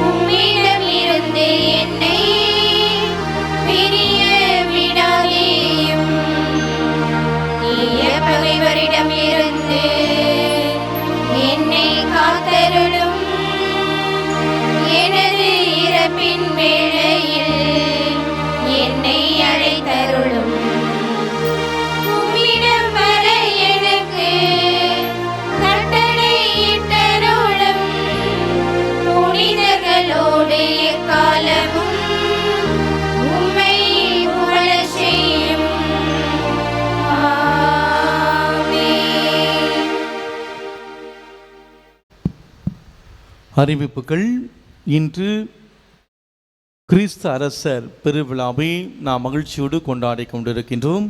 உம்மிடம் இருந்து என்னை பிரிய விடாதேயும். தீய பகைவரிடம் இருந்து என்னை காத்தருளும். எனது இறப்பின் வேளையில் என்னை அழைத்தருளும். உம்மிடம் வர எனக்கு கட்டளையிட்டருளும். புனிதர்களோடு எக்காலமும் உம்மை புகழச் செய்யும். ஆமென். அறிவிப்புகள். இன்று கிறிஸ்து அரசர் பெருவிழாவை நாம் மகிழ்ச்சியோடு கொண்டாடி கொண்டிருக்கின்றோம்.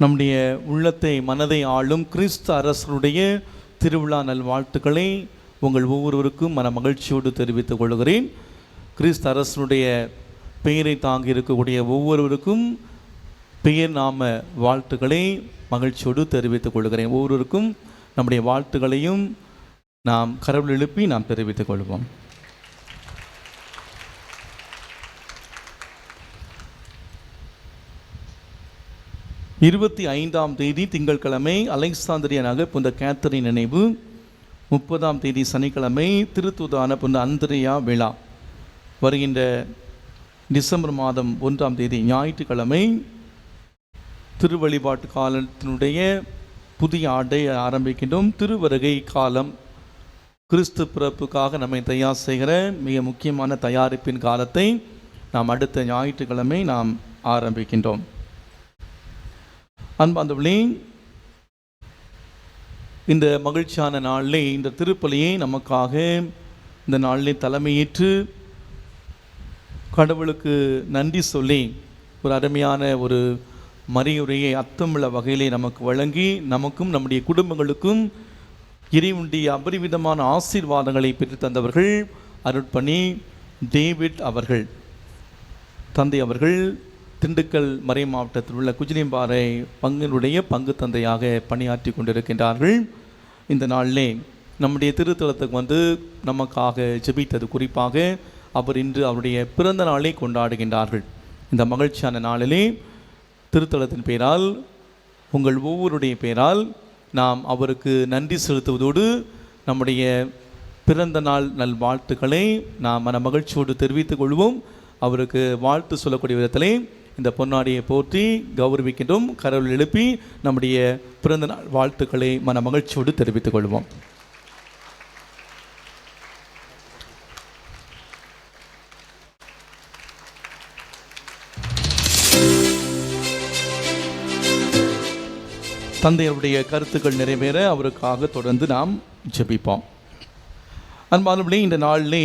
நம்முடைய உள்ளத்தை மனதை ஆளும் கிறிஸ்து அரசருடைய திருவிழா நல்வாழ்த்துக்களை உங்கள் ஒவ்வொருவருக்கும் மன மகிழ்ச்சியோடு தெரிவித்துக் கொள்கிறேன். கிறிஸ்து அரசருடைய பெயரை தாங்கி இருக்கக்கூடிய ஒவ்வொருவருக்கும் பெயர் நாம வாழ்த்துக்களை மகிழ்ச்சியோடு தெரிவித்துக் கொள்கிறேன். ஒவ்வொருவருக்கும் நம்முடைய வாழ்த்துக்களையும் நாம் கரவல் எழுப்பி நாம் தெரிவித்துக் கொள்வோம். இருபத்தி 5ஆம் தேதி திங்கட்கிழமை அலெக்சாந்திரியா நகர் புனித கேத்தரின் நினைவு. 30ஆம் தேதி சனிக்கிழமை திருத்தூதான புனித அந்திரியா விழா. வருகின்ற டிசம்பர் மாதம் 1ஆம் தேதி ஞாயிற்றுக்கிழமை திருவழிபாட்டு காலத்தினுடைய புதிய ஆண்டை ஆரம்பிக்கின்றோம். திருவருகை காலம் கிறிஸ்து பிறப்புக்காக நம்மை தயார் செய்கிற மிக முக்கியமான தயாரிப்பின் காலத்தை நாம் அடுத்த ஞாயிற்றுக்கிழமை நாம் ஆரம்பிக்கின்றோம். அன்பார்ந்தவர்களே, இந்த மகிழ்ச்சியான நாளிலே இந்த திருப்பலியை நமக்காக இந்த நாளிலே தலைமையேற்று கடவுளுக்கு நன்றி சொல்லி ஒரு அருமையான ஒரு மறையுரையை அர்த்தமுள்ள வகையிலே நமக்கு வழங்கி நமக்கும் நம்முடைய குடும்பங்களுக்கும் இறைவனுடைய அபரிவிதமான ஆசீர்வாதங்களை பெற்று தந்தவர்கள் அருட்பணி டேவிட் அவர்கள். தந்தை அவர்கள் திண்டுக்கல் மறை மாவட்டத்தில் உள்ள குஜிலியம்பாறை பங்கினுடைய பங்கு தந்தையாக பணியாற்றி கொண்டிருக்கின்றார்கள். இந்த நாளிலே நம்முடைய திருத்தலத்துக்கு வந்து நமக்காக ஜெபித்தது குறிப்பாக அவர் இன்று அவருடைய பிறந்த நாளை கொண்டாடுகின்றார்கள். இந்த மகிழ்ச்சியான நாளிலே திருத்தலத்தின் பெயரால் உங்கள் ஒவ்வொருடைய பெயரால் நாம் அவருக்கு நன்றி செலுத்துவதோடு நம்முடைய பிறந்த நாள் நல்வாழ்த்துக்களை நாம் மன மகிழ்ச்சியோடு தெரிவித்துக் கொள்வோம். அவருக்கு வாழ்த்து சொல்லக்கூடிய விதத்திலே இந்த பொன்னாடியை போற்றி கௌரவிக்கின்றோம். கரவில் எழுப்பி நம்முடைய பிறந்த நாள் வாழ்த்துக்களை மன மகிழ்ச்சியோடு தெரிவித்துக் கொள்வோம். தந்தையருடைய கருத்துக்கள் நிறைவேற அவருக்காக தொடர்ந்து நாம் ஜெபிப்போம். அன்பானவர்களே, இந்த நாளிலே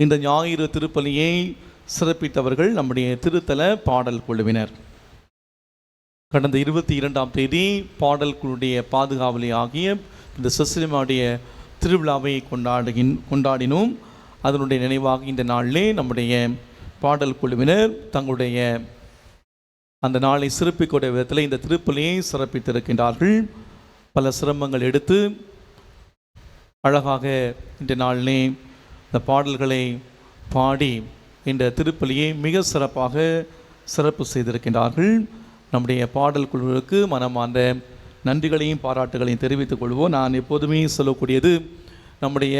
இந்த ஞாயிறு திருப்பலியை சிறப்பித்தவர்கள் நம்முடைய திருத்தல பாடல் குழுவினர். கடந்த 22ஆம் தேதி பாடல் குழுடைய பாதுகாவலி ஆகிய இந்த செசிலிமாவுடைய திருவிழாவை கொண்டாடினோம். அதனுடைய நினைவாக இந்த நாளிலே நம்முடைய பாடல் குழுவினர் தங்களுடைய அந்த நாளை சிறப்பிக்கூடிய விதத்தில் இந்த திருப்பலியை சிறப்பித்திருக்கின்றார்கள். பல சிரமங்கள் எடுத்து அழகாக இந்த நாளிலே இந்த பாடல்களை பாடி இந்த திருப்பலியை மிக சிறப்பாக சிறப்பு செய்திருக்கின்றார்கள். நம்முடைய பாடல் குழுவிற்கு மனமார்ந்த நன்றிகளையும் பாராட்டுகளையும் தெரிவித்துக் கொள்வோம். நான் எப்போதுமே சொல்லக்கூடியது, நம்முடைய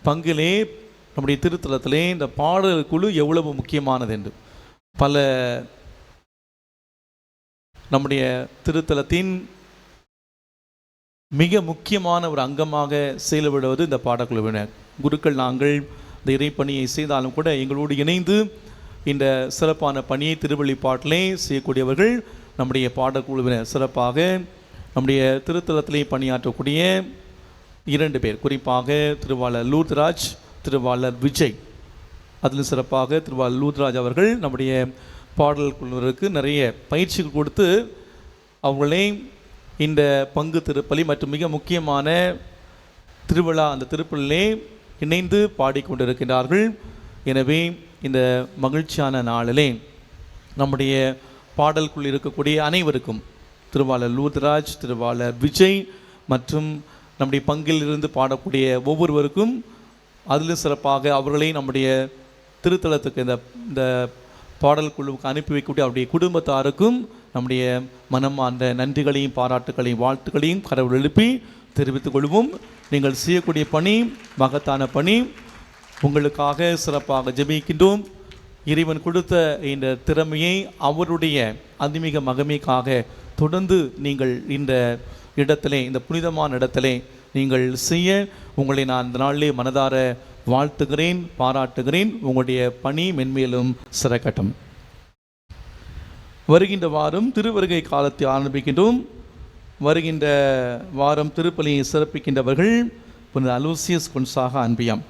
பங்கிலே நம்முடைய திருத்தலத்திலே இந்த பாடல் குழு எவ்வளவு முக்கியமானது என்று. பல நம்முடைய திருத்தலத்தின் மிக முக்கியமான ஒரு அங்கமாக செயல்படுவது இந்த பாடக்குழுவினர். குருக்கள் நாங்கள் இந்த இறைப்பணியை செய்தாலும் கூட எங்களோடு இணைந்து இந்த சிறப்பான பணியை திருவள்ளிப்பாட்டிலே செய்யக்கூடியவர்கள் நம்முடைய பாடக்குழுவினர். சிறப்பாக நம்முடைய திருத்தலத்திலே பணியாற்றக்கூடிய 2 பேர், குறிப்பாக திருவாளர் லூத்ராஜ், திருவாளர் விஜய். அதில் சிறப்பாக திருவாளர் லூத்ராஜ் அவர்கள் நம்முடைய பாடல் குழுவினருக்கு நிறைய பயிற்சிகள் கொடுத்து அவங்களே இந்த பங்கு திருப்பலி மற்றும் மிக முக்கியமான திருவிழா அந்த திருப்பலிலே இணைந்து பாடிக்கொண்டிருக்கிறார்கள். எனவே இந்த மகிழ்ச்சியான நாளிலே நம்முடைய பாடல் குழு இருக்கக்கூடிய அனைவருக்கும், திருவாளர் லூத்ராஜ், திருவாளர் விஜய் மற்றும் நம்முடைய பங்கில் இருந்து பாடக்கூடிய ஒவ்வொருவருக்கும், அதிலும் சிறப்பாக அவர்களை நம்முடைய திருத்தலத்துக்கு இந்த பாடல் குழுவுக்கு அனுப்பி வைக்கக்கூடிய அவருடைய குடும்பத்தாருக்கும் நம்முடைய மனமார்ந்த நன்றிகளையும் பாராட்டுகளையும் வாழ்த்துக்களையும் கடவுள் எழுப்பி தெரிவித்துக் கொள்வோம். நீங்கள் செய்யக்கூடிய பணி மகத்தான பணி. உங்களுக்காக சிறப்பாக ஜெபிக்கின்றோம். இறைவன் கொடுத்த இந்த திறமையை அவருடைய அதிமிக மகிமைக்காக தொடர்ந்து நீங்கள் இந்த இடத்திலே, இந்த புனிதமான இடத்திலே நீங்கள் செய்ய உங்களை நான் இந்த நாளிலே மனதார வாழ்த்துகிறேன், பாராட்டுகிறேன். உங்களுடைய பணி மென்மேலும் சிறக்கட்டும். வருகின்ற வாரம் திருவருகை காலத்தை ஆரம்பிக்கின்றோம். வருகின்ற வாரம் திருப்பலியை சிறப்பிக்கின்றவர்கள் புனித அலோசியஸ் கொன்சாகா அன்பியாம்.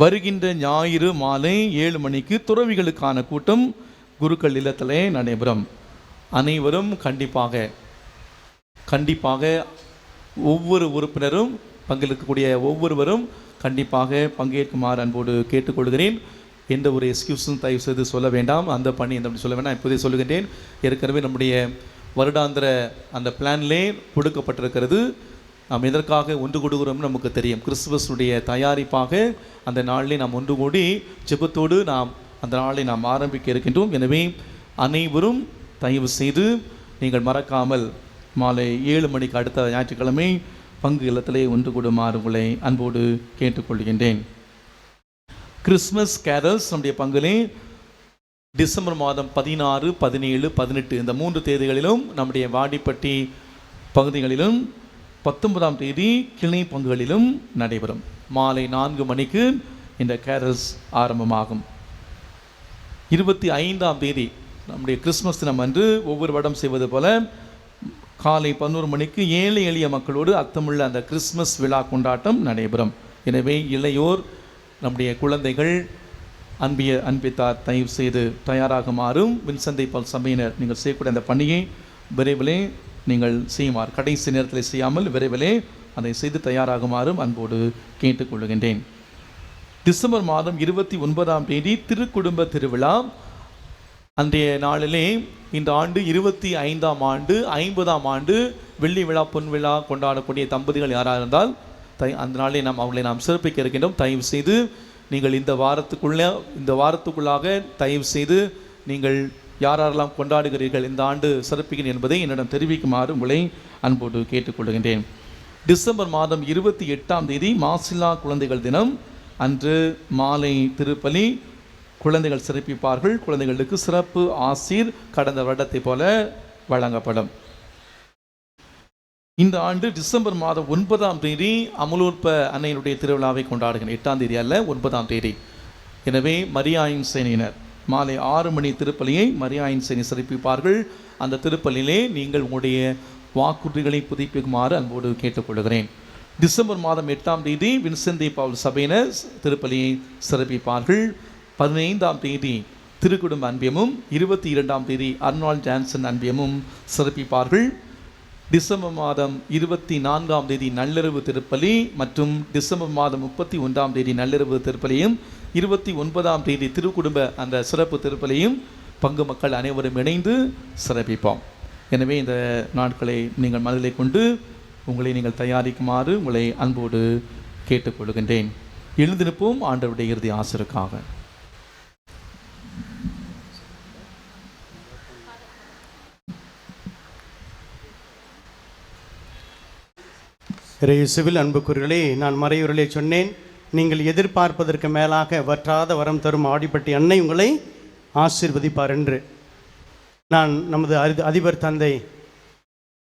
வருகின்ற ஞாயிறு மாலை 7 மணிக்கு துறவிகளுக்கான கூட்டம் குருக்கள் இல்லத்திலே நடைபெறும். அனைவரும் கண்டிப்பாக ஒவ்வொரு உறுப்பினரும் பங்கேற்கக்கூடிய ஒவ்வொருவரும் கண்டிப்பாக பங்கேற்குமாறு அன்போடு கேட்டுக்கொள்கிறேன். எந்த ஒரு எக்ஸ்கியூஸும் தயவு செய்து சொல்ல வேண்டாம். அந்த பணி எந்த சொல்ல வேண்டாம். இப்போதே சொல்லுகின்றேன், ஏற்கனவே நம்முடைய வருடாந்திர அந்த பிளான்லே கொடுக்கப்பட்டிருக்கிறது. நாம் எதற்காக ஒன்று கூடுகிறோம்னு நமக்கு தெரியும். கிறிஸ்துமஸுடைய தயாரிப்பாக அந்த நாளிலே நாம் ஒன்று கூடி ஜெபத்தோடு நாம் அந்த நாளை நாம் ஆரம்பிக்க இருக்கின்றோம். எனவே அனைவரும் தயவு செய்து நீங்கள் மறக்காமல் மாலை 7 மணிக்கு அடுத்த ஞாயிற்றுக்கிழமை பங்கு இல்லத்திலே ஒன்று கூடுமாறு உங்களை அன்போடு கேட்டுக்கொள்கின்றேன். கிறிஸ்மஸ் கேரல்ஸ் நம்முடைய பங்கிலே டிசம்பர் மாதம் 16, 17, 18 இந்த 3 தேதிகளிலும் நம்முடைய வாடிப்பட்டி பகுதிகளிலும் 19ஆம் தேதி கிளை பங்குகளிலும் நடைபெறும். மாலை 4 மணிக்கு இந்த கேரல்ஸ் ஆரம்பமாகும். 25ஆம் தேதி நம்முடைய கிறிஸ்மஸ் தினம் அன்று ஒவ்வொரு வருடம் செய்வது போல காலை 11 மணிக்கு ஏழை எளிய மக்களோடு அர்த்தமுள்ள அந்த கிறிஸ்மஸ் விழா கொண்டாட்டம் நடைபெறும். எனவே இளையோர், நம்முடைய குழந்தைகள், அன்பித்தார் தயவு செய்து தயாராகுமாறும் வின்சந்தை பால் சபையினர் நீங்கள் செய்யக்கூடிய அந்த பணியை விரைவிலே நீங்கள் செய்யுமாறு, கடைசி நேரத்தில் செய்யாமல் விரைவிலே அதை செய்து தயாராகுமாறும் அன்போடு கேட்டுக்கொள்கின்றேன். டிசம்பர் மாதம் 29ஆம் தேதி திருக்குடும்ப திருவிழா அன்றைய நாளிலே இந்த ஆண்டு 25ஆம் ஆண்டு 50ஆம் ஆண்டு வெள்ளி விழா பொன் விழா கொண்டாடக்கூடிய தம்பதிகள் யாராக இருந்தால் அந்த நாளிலே அவங்களை நாம் சிறப்பிக்க இருக்கின்றோம். தயவு செய்து நீங்கள் இந்த வாரத்துக்குள்ளாக தயவு செய்து நீங்கள் யாரெல்லாம் கொண்டாடுகிறீர்கள், இந்த ஆண்டு சிறப்பிக்கிறேன் என்பதை என்னிடம் தெரிவிக்குமாறு உங்களை அன்போடு கேட்டுக்கொள்கின்றேன். டிசம்பர் மாதம் 28ஆம் தேதி மாசில்லா குழந்தைகள் தினம் அன்று மாலை திருப்பலி குழந்தைகள் சிறப்பிப்பார்கள். குழந்தைகளுக்கு சிறப்பு ஆசீர் கடந்த வருடத்தை போல வழங்கப்படும். இந்த ஆண்டு டிசம்பர் மாதம் 9ஆம் தேதி அமலூர்ப அன்னையினுடைய திருவிழாவை கொண்டாடுகிறேன். 8ஆம் தேதி அல்ல, 9ஆம் தேதி. எனவே மரியாயின் சேனையினர் மாலை 6 மணி திருப்பலியை மரியாயின் சேனை சிறப்பிப்பார்கள். அந்த திருப்பலியிலே நீங்கள் உங்களுடைய வாக்குறுதிகளை புதுப்பிக்குமாறு அன்போடு கேட்டுக்கொள்கிறேன். டிசம்பர் மாதம் 8ஆம் தேதி வின்சென்ட் பவுல் சபையினர் திருப்பலியை சிறப்பிப்பார்கள். 15ஆம் தேதி திருக்குடும்ப அன்பியமும் 22ஆம் தேதி அர்னால்ட் ஜான்சன் அன்பியமும் சிறப்பிப்பார்கள். டிசம்பர் மாதம் 24ஆம் தேதி நள்ளிரவு திருப்பலி மற்றும் டிசம்பர் மாதம் 31ஆம் தேதி நள்ளிரவு திருப்பலியும் 29ஆம் தேதி திருக்குடும்ப அந்த சிறப்பு திருப்பலியும் பங்கு மக்கள் அனைவரும் இணைந்து சிறப்பிப்போம். எனவே இந்த நாட்களை நீங்கள் மனதிலே கொண்டு உங்களை நீங்கள் தயாரிக்குமாறு உங்களை அன்போடு கேட்டுக்கொள்கின்றேன். எழுந்திருப்போம் ஆண்டவருடைய இறுதி ஆசிருக்காக. இயேசுவில் அன்புக்குரியவர்களே, நான் மறையுறையிலே சொன்னேன், நீங்கள் எதிர்பார்ப்பதற்கு மேலாக வற்றாத வரம் தரும் ஆடிப்பட்டி அன்னை உங்களை ஆசீர்வதிப்பார் என்று. நான் நமது அதிபர் தந்தை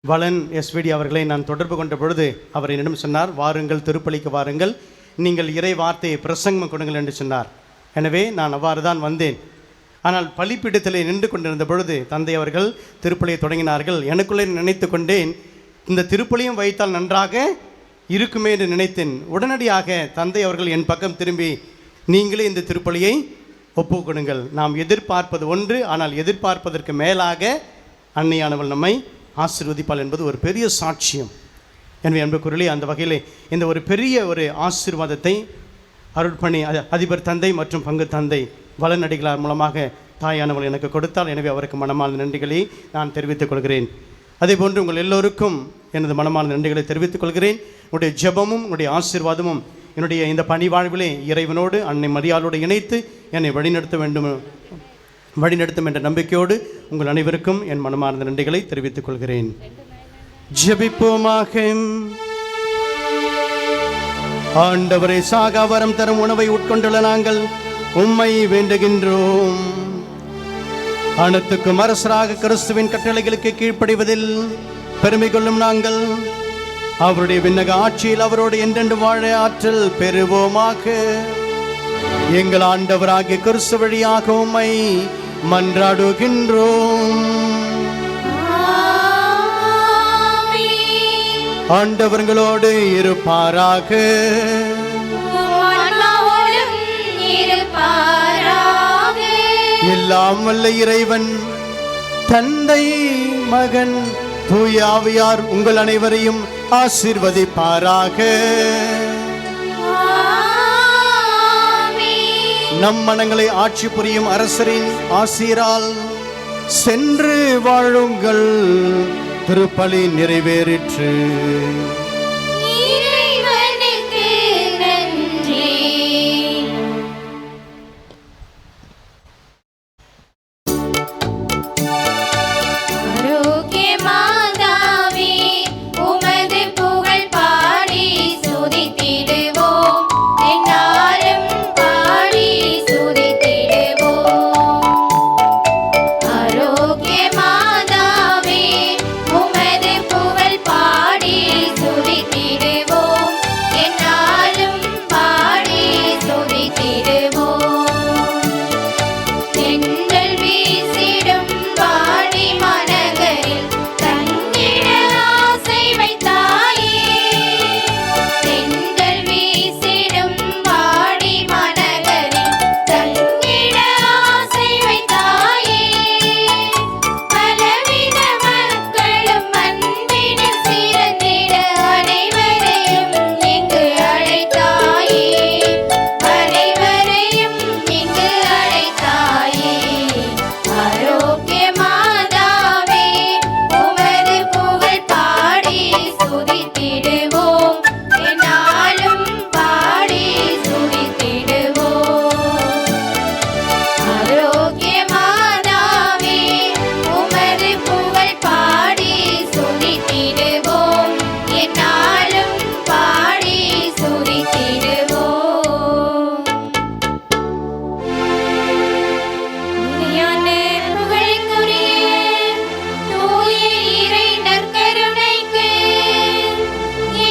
வளன் எஸ்விடி அவர்களை நான் தொடர்பு கொண்ட பொழுது அவர் என்னிடம் சொன்னார், வாருங்கள் திருப்பலிக்கு வாருங்கள், நீங்கள் இறை வார்த்தையை பிரசங்கம் கொடுங்கள் என்று சொன்னார். எனவே நான் அவ்வாறு தான் வந்தேன். ஆனால் பலிப்பீடத்திலே நின்று கொண்டிருந்த பொழுது தந்தை அவர்கள் திருப்பலியை தொடங்கினார்கள். எனக்குள்ளே நினைத்து கொண்டேன், இந்த திருப்பலியும் வைத்தால் நன்றாக இருக்குமே என்று நினைத்தேன். உடனடியாக தந்தை அவர்கள் என் பக்கம் திரும்பி, நீங்களே இந்த திருப்பலியை ஒப்புக்கொடுங்கள், நாம் எதிர்பார்ப்பது ஒன்று, ஆனால் எதிர்பார்ப்பதற்கு மேலாக அன்னையானவள் நம்மை ஆசீர்வதிப்பாள் என்பது ஒரு பெரிய சாட்சியம். எனவே அன்புக்குரியவர்களே, அந்த வகையிலே இந்த ஒரு பெரிய ஒரு ஆசீர்வாதத்தை அருட்பணி அதிபர் தந்தை மற்றும் பங்கு தந்தை வளநடிகளார் மூலமாக தாயானவள் எனக்கு கொடுத்தால். எனவே அவருக்கு மனமார்ந்த நன்றிகளை நான் தெரிவித்துக் கொள்கிறேன். அதேபோன்று உங்கள் எல்லோருக்கும் எனது மனமார்ந்த நன்றிகளை தெரிவித்துக் கொள்கிறேன். உங்களுடைய ஜெபமும் உங்களுடைய ஆசீர்வாதமும் என்னுடைய இந்த பணி வாழ்விலே இறைவனோடு அன்னை மரியாளோடு இணைத்து என்னை வழிநடத்தும் என்ற நம்பிக்கையோடு உங்கள் அனைவருக்கும் என் மனமார்ந்த நன்றிகளை தெரிவித்துக் கொள்கிறேன். ஜெபிப்போமாக. ஆண்டவரை சாகாவரம் தரும் உணவை உட்கொண்டுள்ள நாங்கள் உம்மை வேண்டுகின்றோம். அனைத்துக்கும் அரசராக கிறிஸ்துவின் கட்டளைகளுக்கு கீழ்ப்படிவதில் பெருமை கொள்ளும் நாங்கள் அவருடைய விண்ணக ஆட்சியில் அவரோடு என்றென்று வாழ ஆற்றல் பெறுவோமாக. எங்கள் ஆண்டவராகிய கிறிஸ்து வழியாக உம்மை மன்றாடுகின்றோம். ஆண்டவர்களோடு இருப்பாராக. எல்லாம் வல்ல இறைவன் தந்தை மகன் தூய ஆவியார் உங்கள் அனைவரையும் ஆசீர்வதிப்பாராக. நம் மனங்களை ஆட்சி புரியும் அரசரின் ஆசீரால் சென்று வாழுங்கள். திருப்பலி நிறைவேறிற்று. ஆரோக்கிய மாதாவே உமது புகழ் பாடி துதித்திடுவோம் என்னாலும் பாடி துதித்திடுவோம் ஆரோக்கியமானாவே உமது புகழ் பாடி துதித்திடுவோம் என்னாலும் பாடி துதித்திடுவோம் உண்மையான புகழுக்குரிய தூய இறை நற்கருணைக்கு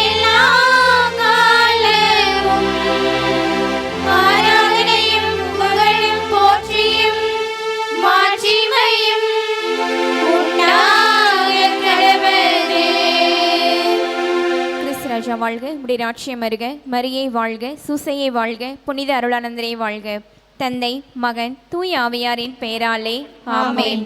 எல்லா காலமும் ஆராதனையும் புகழும் போற்றியும் மாட்சிமையும் உண்டாகக் கடவது. கிறிஸ்து ராஜா வாழ்க, உடைய ராட்சியம் வருக, மரியை வாழ்க, சூசையை வாழ்க, புனித அருளானந்தரை வாழ்க. தந்தை, மகன், தூய ஆவியாரின் பெயராலே ஆமென்.